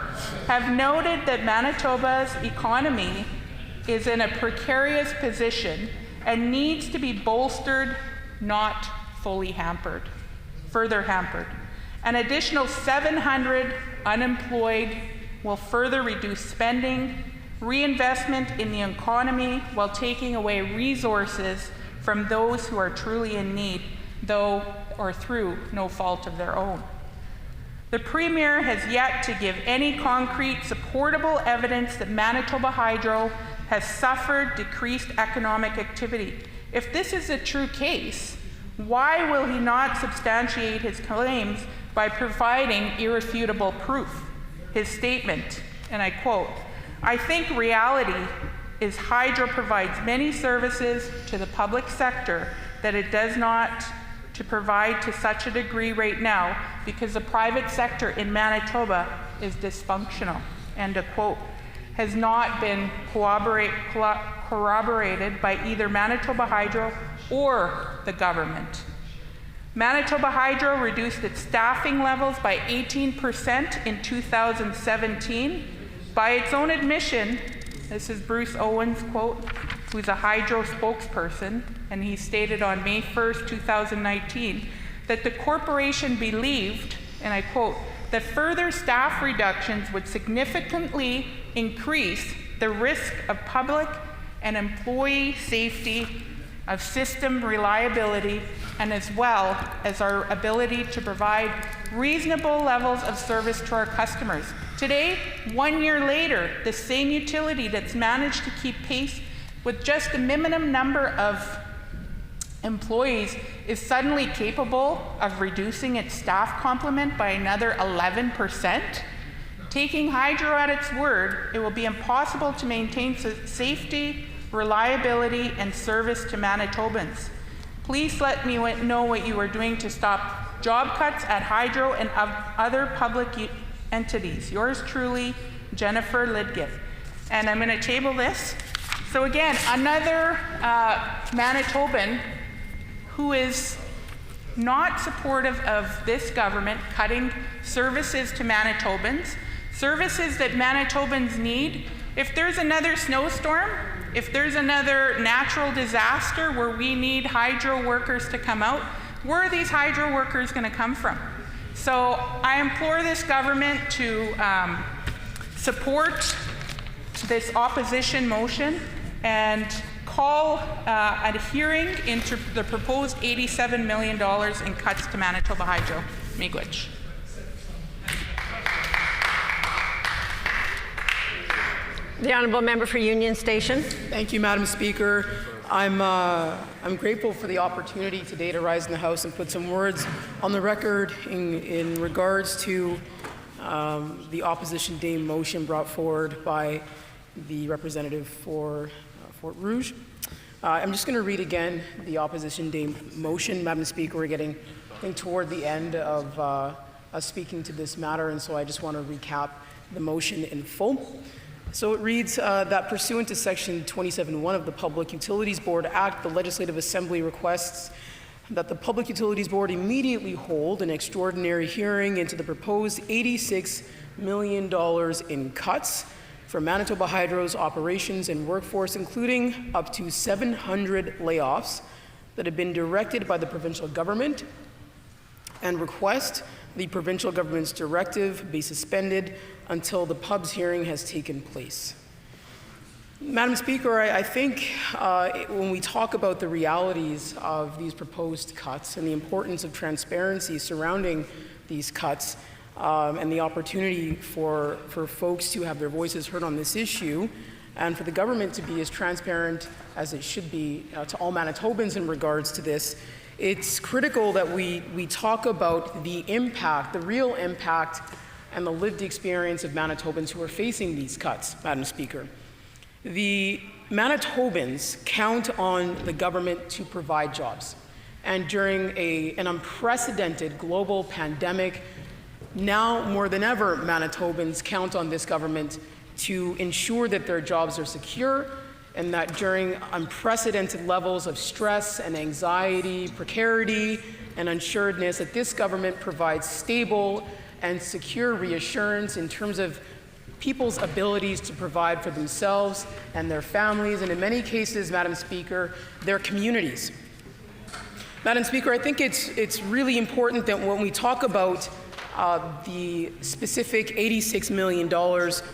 have noted that Manitoba's economy is in a precarious position and needs to be bolstered, not further hampered. An additional 700 unemployed will further reduce spending, reinvestment in the economy while taking away resources from those who are truly in need, though or through no fault of their own. The Premier has yet to give any concrete, supportable evidence that Manitoba Hydro has suffered decreased economic activity. If this is a true case, why will he not substantiate his claims by providing irrefutable proof? His statement, and I quote, "I think reality is Hydro provides many services to the public sector that it does not to provide to such a degree right now because the private sector in Manitoba is dysfunctional," end of quote, has not been corroborated by either Manitoba Hydro or the government. Manitoba Hydro reduced its staffing levels by 18% in 2017. By its own admission, this is Bruce Owens' quote, who's a Hydro spokesperson, and he stated on May 1st, 2019, that the corporation believed, and I quote, that further staff reductions would significantly increase the risk of public and employee safety, of system reliability, and as well as our ability to provide reasonable levels of service to our customers. Today, 1 year later, the same utility that's managed to keep pace with just the minimum number of employees is suddenly capable of reducing its staff complement by another 11%. Taking Hydro at its word, it will be impossible to maintain safety, reliability, and service to Manitobans. Please let me know what you are doing to stop job cuts at Hydro and other public entities. Yours truly, Jennifer Lidgiff. And I'm going to table this. So again, another Manitoban who is not supportive of this government cutting services to Manitobans, services that Manitobans need. If there's another snowstorm, if there's another natural disaster where we need hydro workers to come out, where are these hydro workers going to come from? So I implore this government to support this opposition motion and call a hearing into the proposed $87 million in cuts to Manitoba Hydro. Miigwech. The honourable member for Union Station. Thank you, Madam Speaker. I'm grateful for the opportunity today to rise in the House and put some words on the record in regards to the Opposition Day motion brought forward by the representative for Fort Rouge. I'm just going to read again the Opposition Day motion. Madam Speaker, we're getting, I think, toward the end of us speaking to this matter, and so I just want to recap the motion in full. So it reads that pursuant to Section 27(1) of the Public Utilities Board Act, the Legislative Assembly requests that the Public Utilities Board immediately hold an extraordinary hearing into the proposed $86 million in cuts for Manitoba Hydro's operations and workforce, including up to 700 layoffs that have been directed by the provincial government, and request the provincial government's directive be suspended until the pub's hearing has taken place. Madam Speaker, I think when we talk about the realities of these proposed cuts and the importance of transparency surrounding these cuts and the opportunity for folks to have their voices heard on this issue, and for the government to be as transparent as it should be to all Manitobans in regards to this, it's critical that we talk about the impact, the real impact, and the lived experience of Manitobans who are facing these cuts, Madam Speaker. The Manitobans count on the government to provide jobs. And during an unprecedented global pandemic, now more than ever, Manitobans count on this government to ensure that their jobs are secure, and that during unprecedented levels of stress and anxiety, precarity, and unsuredness, that this government provides stable and secure reassurance in terms of people's abilities to provide for themselves and their families, and in many cases, Madam Speaker, their communities. Madam Speaker, I think it's really important that when we talk about the specific $86 million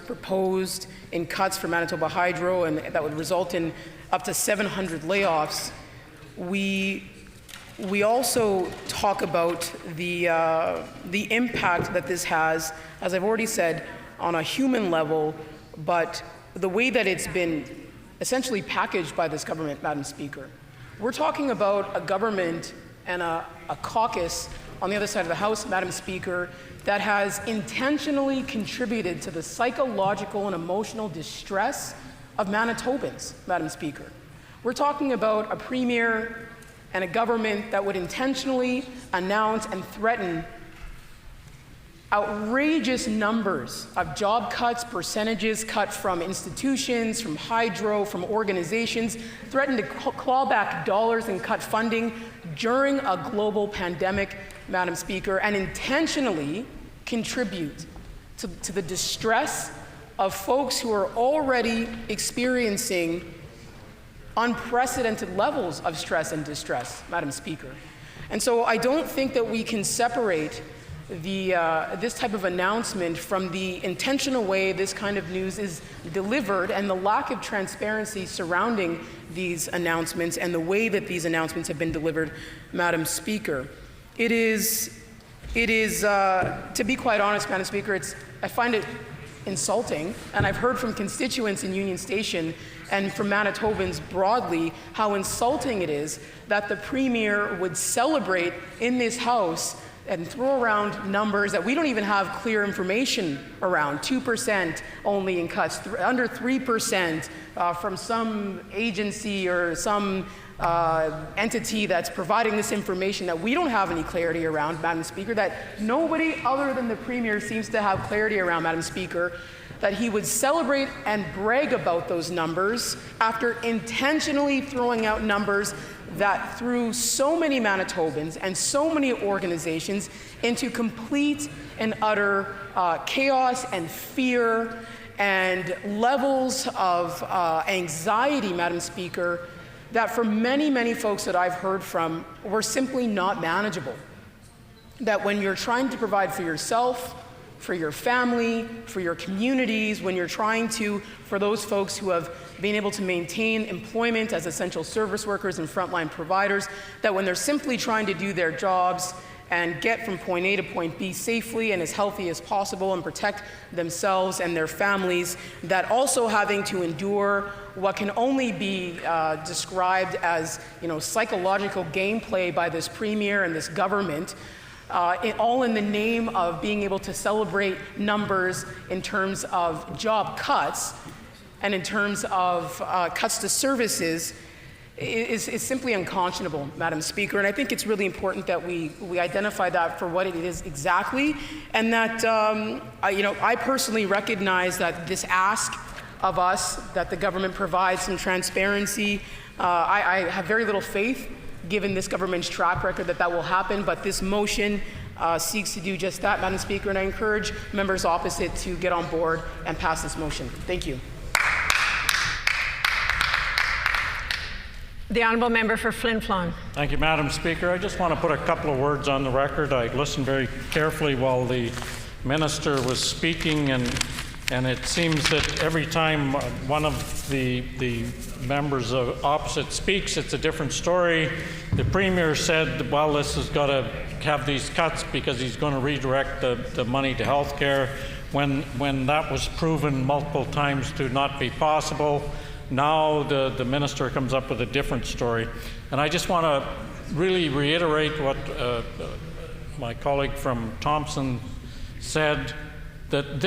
proposed in cuts for Manitoba Hydro, and that would result in up to 700 layoffs, we also talk about the impact that this has, as I've already said, on a human level, but the way that it's been essentially packaged by this government, Madam Speaker. We're talking about a government and a caucus on the other side of the House, Madam Speaker, that has intentionally contributed to the psychological and emotional distress of Manitobans, Madam Speaker. We're talking about a premier and a government that would intentionally announce and threaten outrageous numbers of job cuts, percentages cut from institutions, from hydro, from organizations, threaten to claw back dollars and cut funding during a global pandemic, Madam Speaker, and intentionally contribute to the distress of folks who are already experiencing unprecedented levels of stress and distress, Madam Speaker. And so I don't think that we can separate this type of announcement from the intentional way this kind of news is delivered and the lack of transparency surrounding these announcements and the way that these announcements have been delivered, Madam Speaker. It is to be quite honest, Madam Speaker, I find it insulting, and I've heard from constituents in Union Station and from Manitobans broadly how insulting it is that the Premier would celebrate in this House and throw around numbers that we don't even have clear information around, 2% only in cuts, under 3% from some agency or some entity that's providing this information that we don't have any clarity around, Madam Speaker, that nobody other than the Premier seems to have clarity around, Madam Speaker, that he would celebrate and brag about those numbers after intentionally throwing out numbers that threw so many Manitobans and so many organizations into complete and utter chaos and fear and levels of anxiety, Madam Speaker, that for many, many folks that I've heard from were simply not manageable. That when you're trying to provide for yourself, for your family, for your communities, when you're trying to, for those folks who have been able to maintain employment as essential service workers and frontline providers, that when they're simply trying to do their jobs and get from point A to point B safely and as healthy as possible and protect themselves and their families, that also having to endure what can only be described as, psychological gameplay by this premier and this government, all in the name of being able to celebrate numbers in terms of job cuts and in terms of cuts to services is simply unconscionable, Madam Speaker. And I think it's really important that we identify that for what it is exactly, and that I personally recognize that this ask of us, that the government provides some transparency, I have very little faith, given this government's track record, that will happen, but this motion seeks to do just that, Madam Speaker, and I encourage members opposite to get on board and pass this motion. Thank you. The Honourable Member for Flin Flon. Thank you, Madam Speaker. I just want to put a couple of words on the record. I listened very carefully while the Minister was speaking, and it seems that every time one of the members of opposite speaks, it's a different story. The Premier said, well, this has got to have these cuts because he's going to redirect the money to health care, when that was proven multiple times to not be possible. Now the Minister comes up with a different story. And I just want to really reiterate what my colleague from Thompson said, that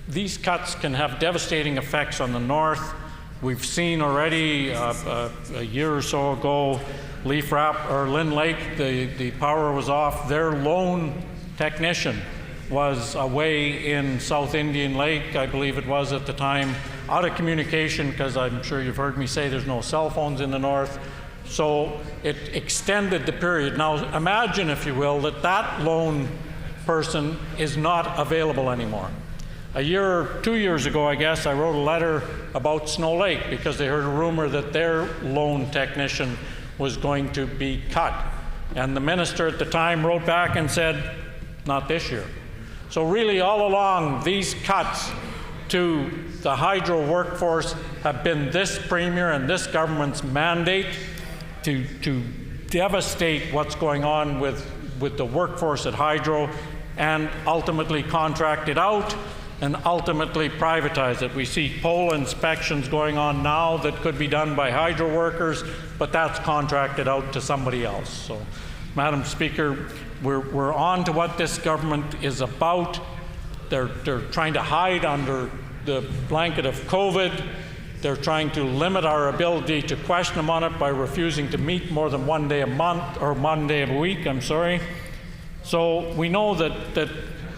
these cuts can have devastating effects on the North. We've seen already a year or so ago, Lynn Lake, the power was off. Their lone technician was away in South Indian Lake, I believe it was at the time, out of communication, because I'm sure you've heard me say there's no cell phones in the North. So it extended the period. Now imagine, if you will, that lone person is not available anymore. 2 years ago, I guess, I wrote a letter about Snow Lake because they heard a rumor that their lone technician was going to be cut. And the Minister at the time wrote back and said, not this year. So really, all along, these cuts to the hydro workforce have been this Premier and this government's mandate to devastate what's going on with the workforce at hydro and ultimately contract it out and ultimately privatize it. We see pole inspections going on now that could be done by hydro workers, but that's contracted out to somebody else. So, Madam Speaker, we're on to what this government is about. They're trying to hide under the blanket of COVID. They're trying to limit our ability to question them on it by refusing to meet more than 1 day a month, or 1 day a week, I'm sorry. So we know that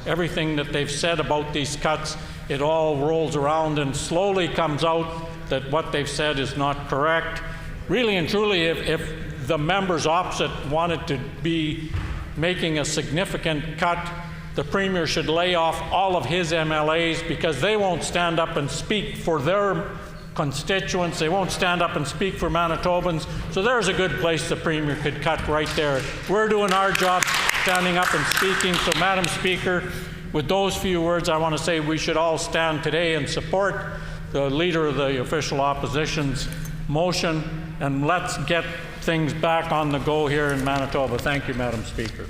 everything that they've said about these cuts, it all rolls around and slowly comes out that what they've said is not correct. Really and truly, if the members opposite wanted to be making a significant cut, the Premier should lay off all of his MLAs, because they won't stand up and speak for their constituents. They won't stand up and speak for Manitobans. So there's a good place the Premier could cut right there. We're doing our job standing up and speaking. So, Madam Speaker, with those few words, I want to say we should all stand today and support the Leader of the Official Opposition's motion, and let's get things back on the go here in Manitoba. Thank you, Madam Speaker.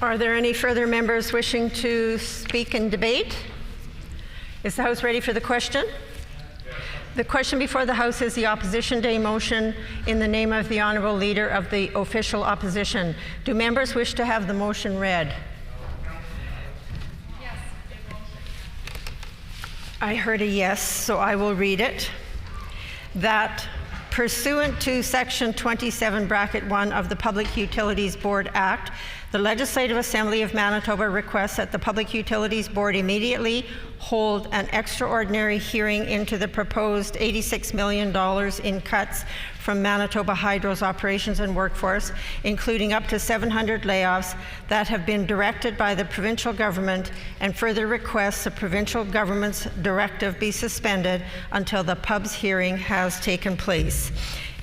Are there any further members wishing to speak and debate? Is the House ready for the question? The question before the House is the Opposition Day motion in the name of the Honourable Leader of the Official Opposition. Do members wish to have the motion read? Yes. I heard a yes, so I will read it. That pursuant to Section 27(1) of the Public Utilities Board Act, The Legislative Assembly of Manitoba requests that the Public Utilities Board immediately hold an extraordinary hearing into the proposed $86 million in cuts from Manitoba Hydro's operations and workforce, including up to 700 layoffs that have been directed by the provincial government, and further requests the provincial government's directive be suspended until the pub's hearing has taken place.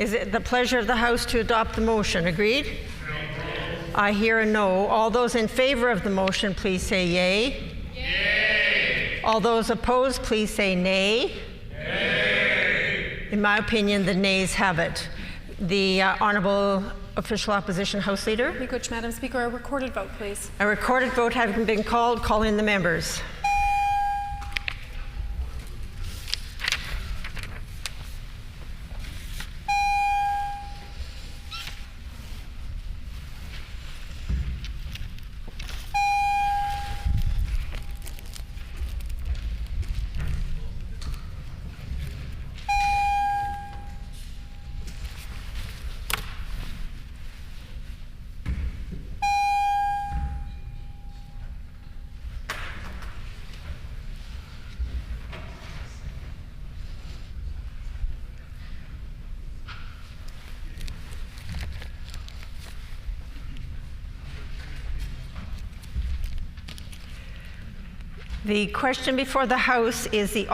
Is it the pleasure of the House to adopt the motion? Agreed? I hear a no. All those in favor of the motion, please say yay. Yay. All those opposed, please say nay. Nay. In my opinion, the nays have it. The Honourable Official Opposition House Leader. Which, Madam Speaker, a recorded vote, please. A recorded vote having been called, call in the members. The question before the House is the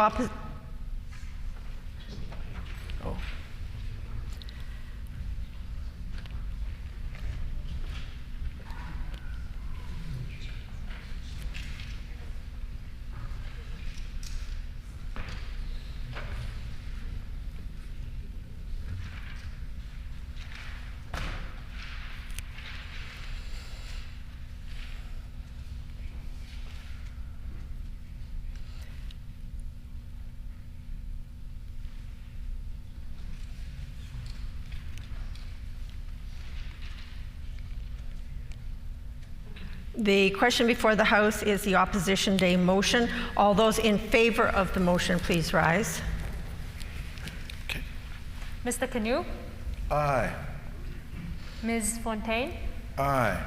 The question before the House is the Opposition Day motion. All those in favor of the motion, please rise. Mr. Canoe? Aye. Ms. Fontaine? Aye.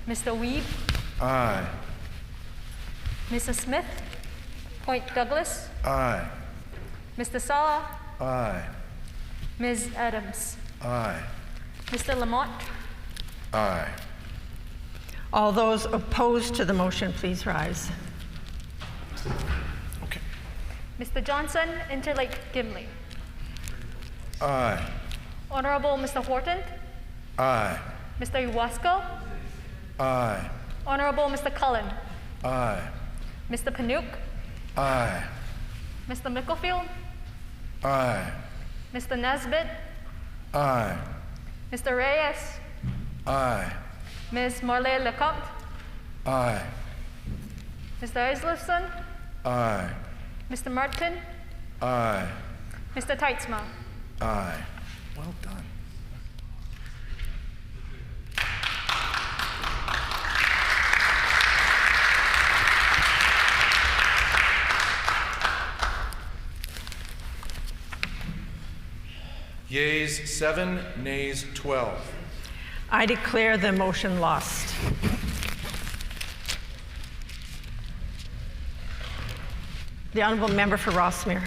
Mr. Weeb? Aye. Mr. Smith? Point Douglas? Aye. Mr. Sala? Aye. Ms. Adams? Aye. Mr. Lamont? Aye. All those opposed to the motion, please rise. Mr. Johnson, Interlake Gimli? Aye. Honorable Mr. Horton? Aye. Mr. Iwasko? Aye. Honorable Mr. Cullen? Aye. Mr. Panook? Aye. Mr. Micklefield? Aye. Mr. Nesbitt? Aye. Mr. Reyes? Aye. Ms. Marley Lecomte? Aye. Mr. Islifson? Aye. Mr. Martin? Aye. Mr. Teitzma? Aye. Well done. Yeas 7, nays 12. I declare the motion lost. The Honourable Member for Rossmere.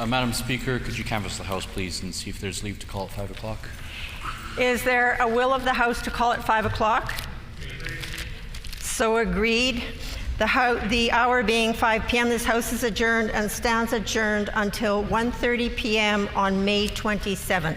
Madam Speaker, could you canvass the House, please, and see if there's leave to call at 5 o'clock? Is there a will of the House to call at 5 o'clock? So agreed. The hour being 5 p.m., this House is adjourned and stands adjourned until 1:30 p.m. on May 27th.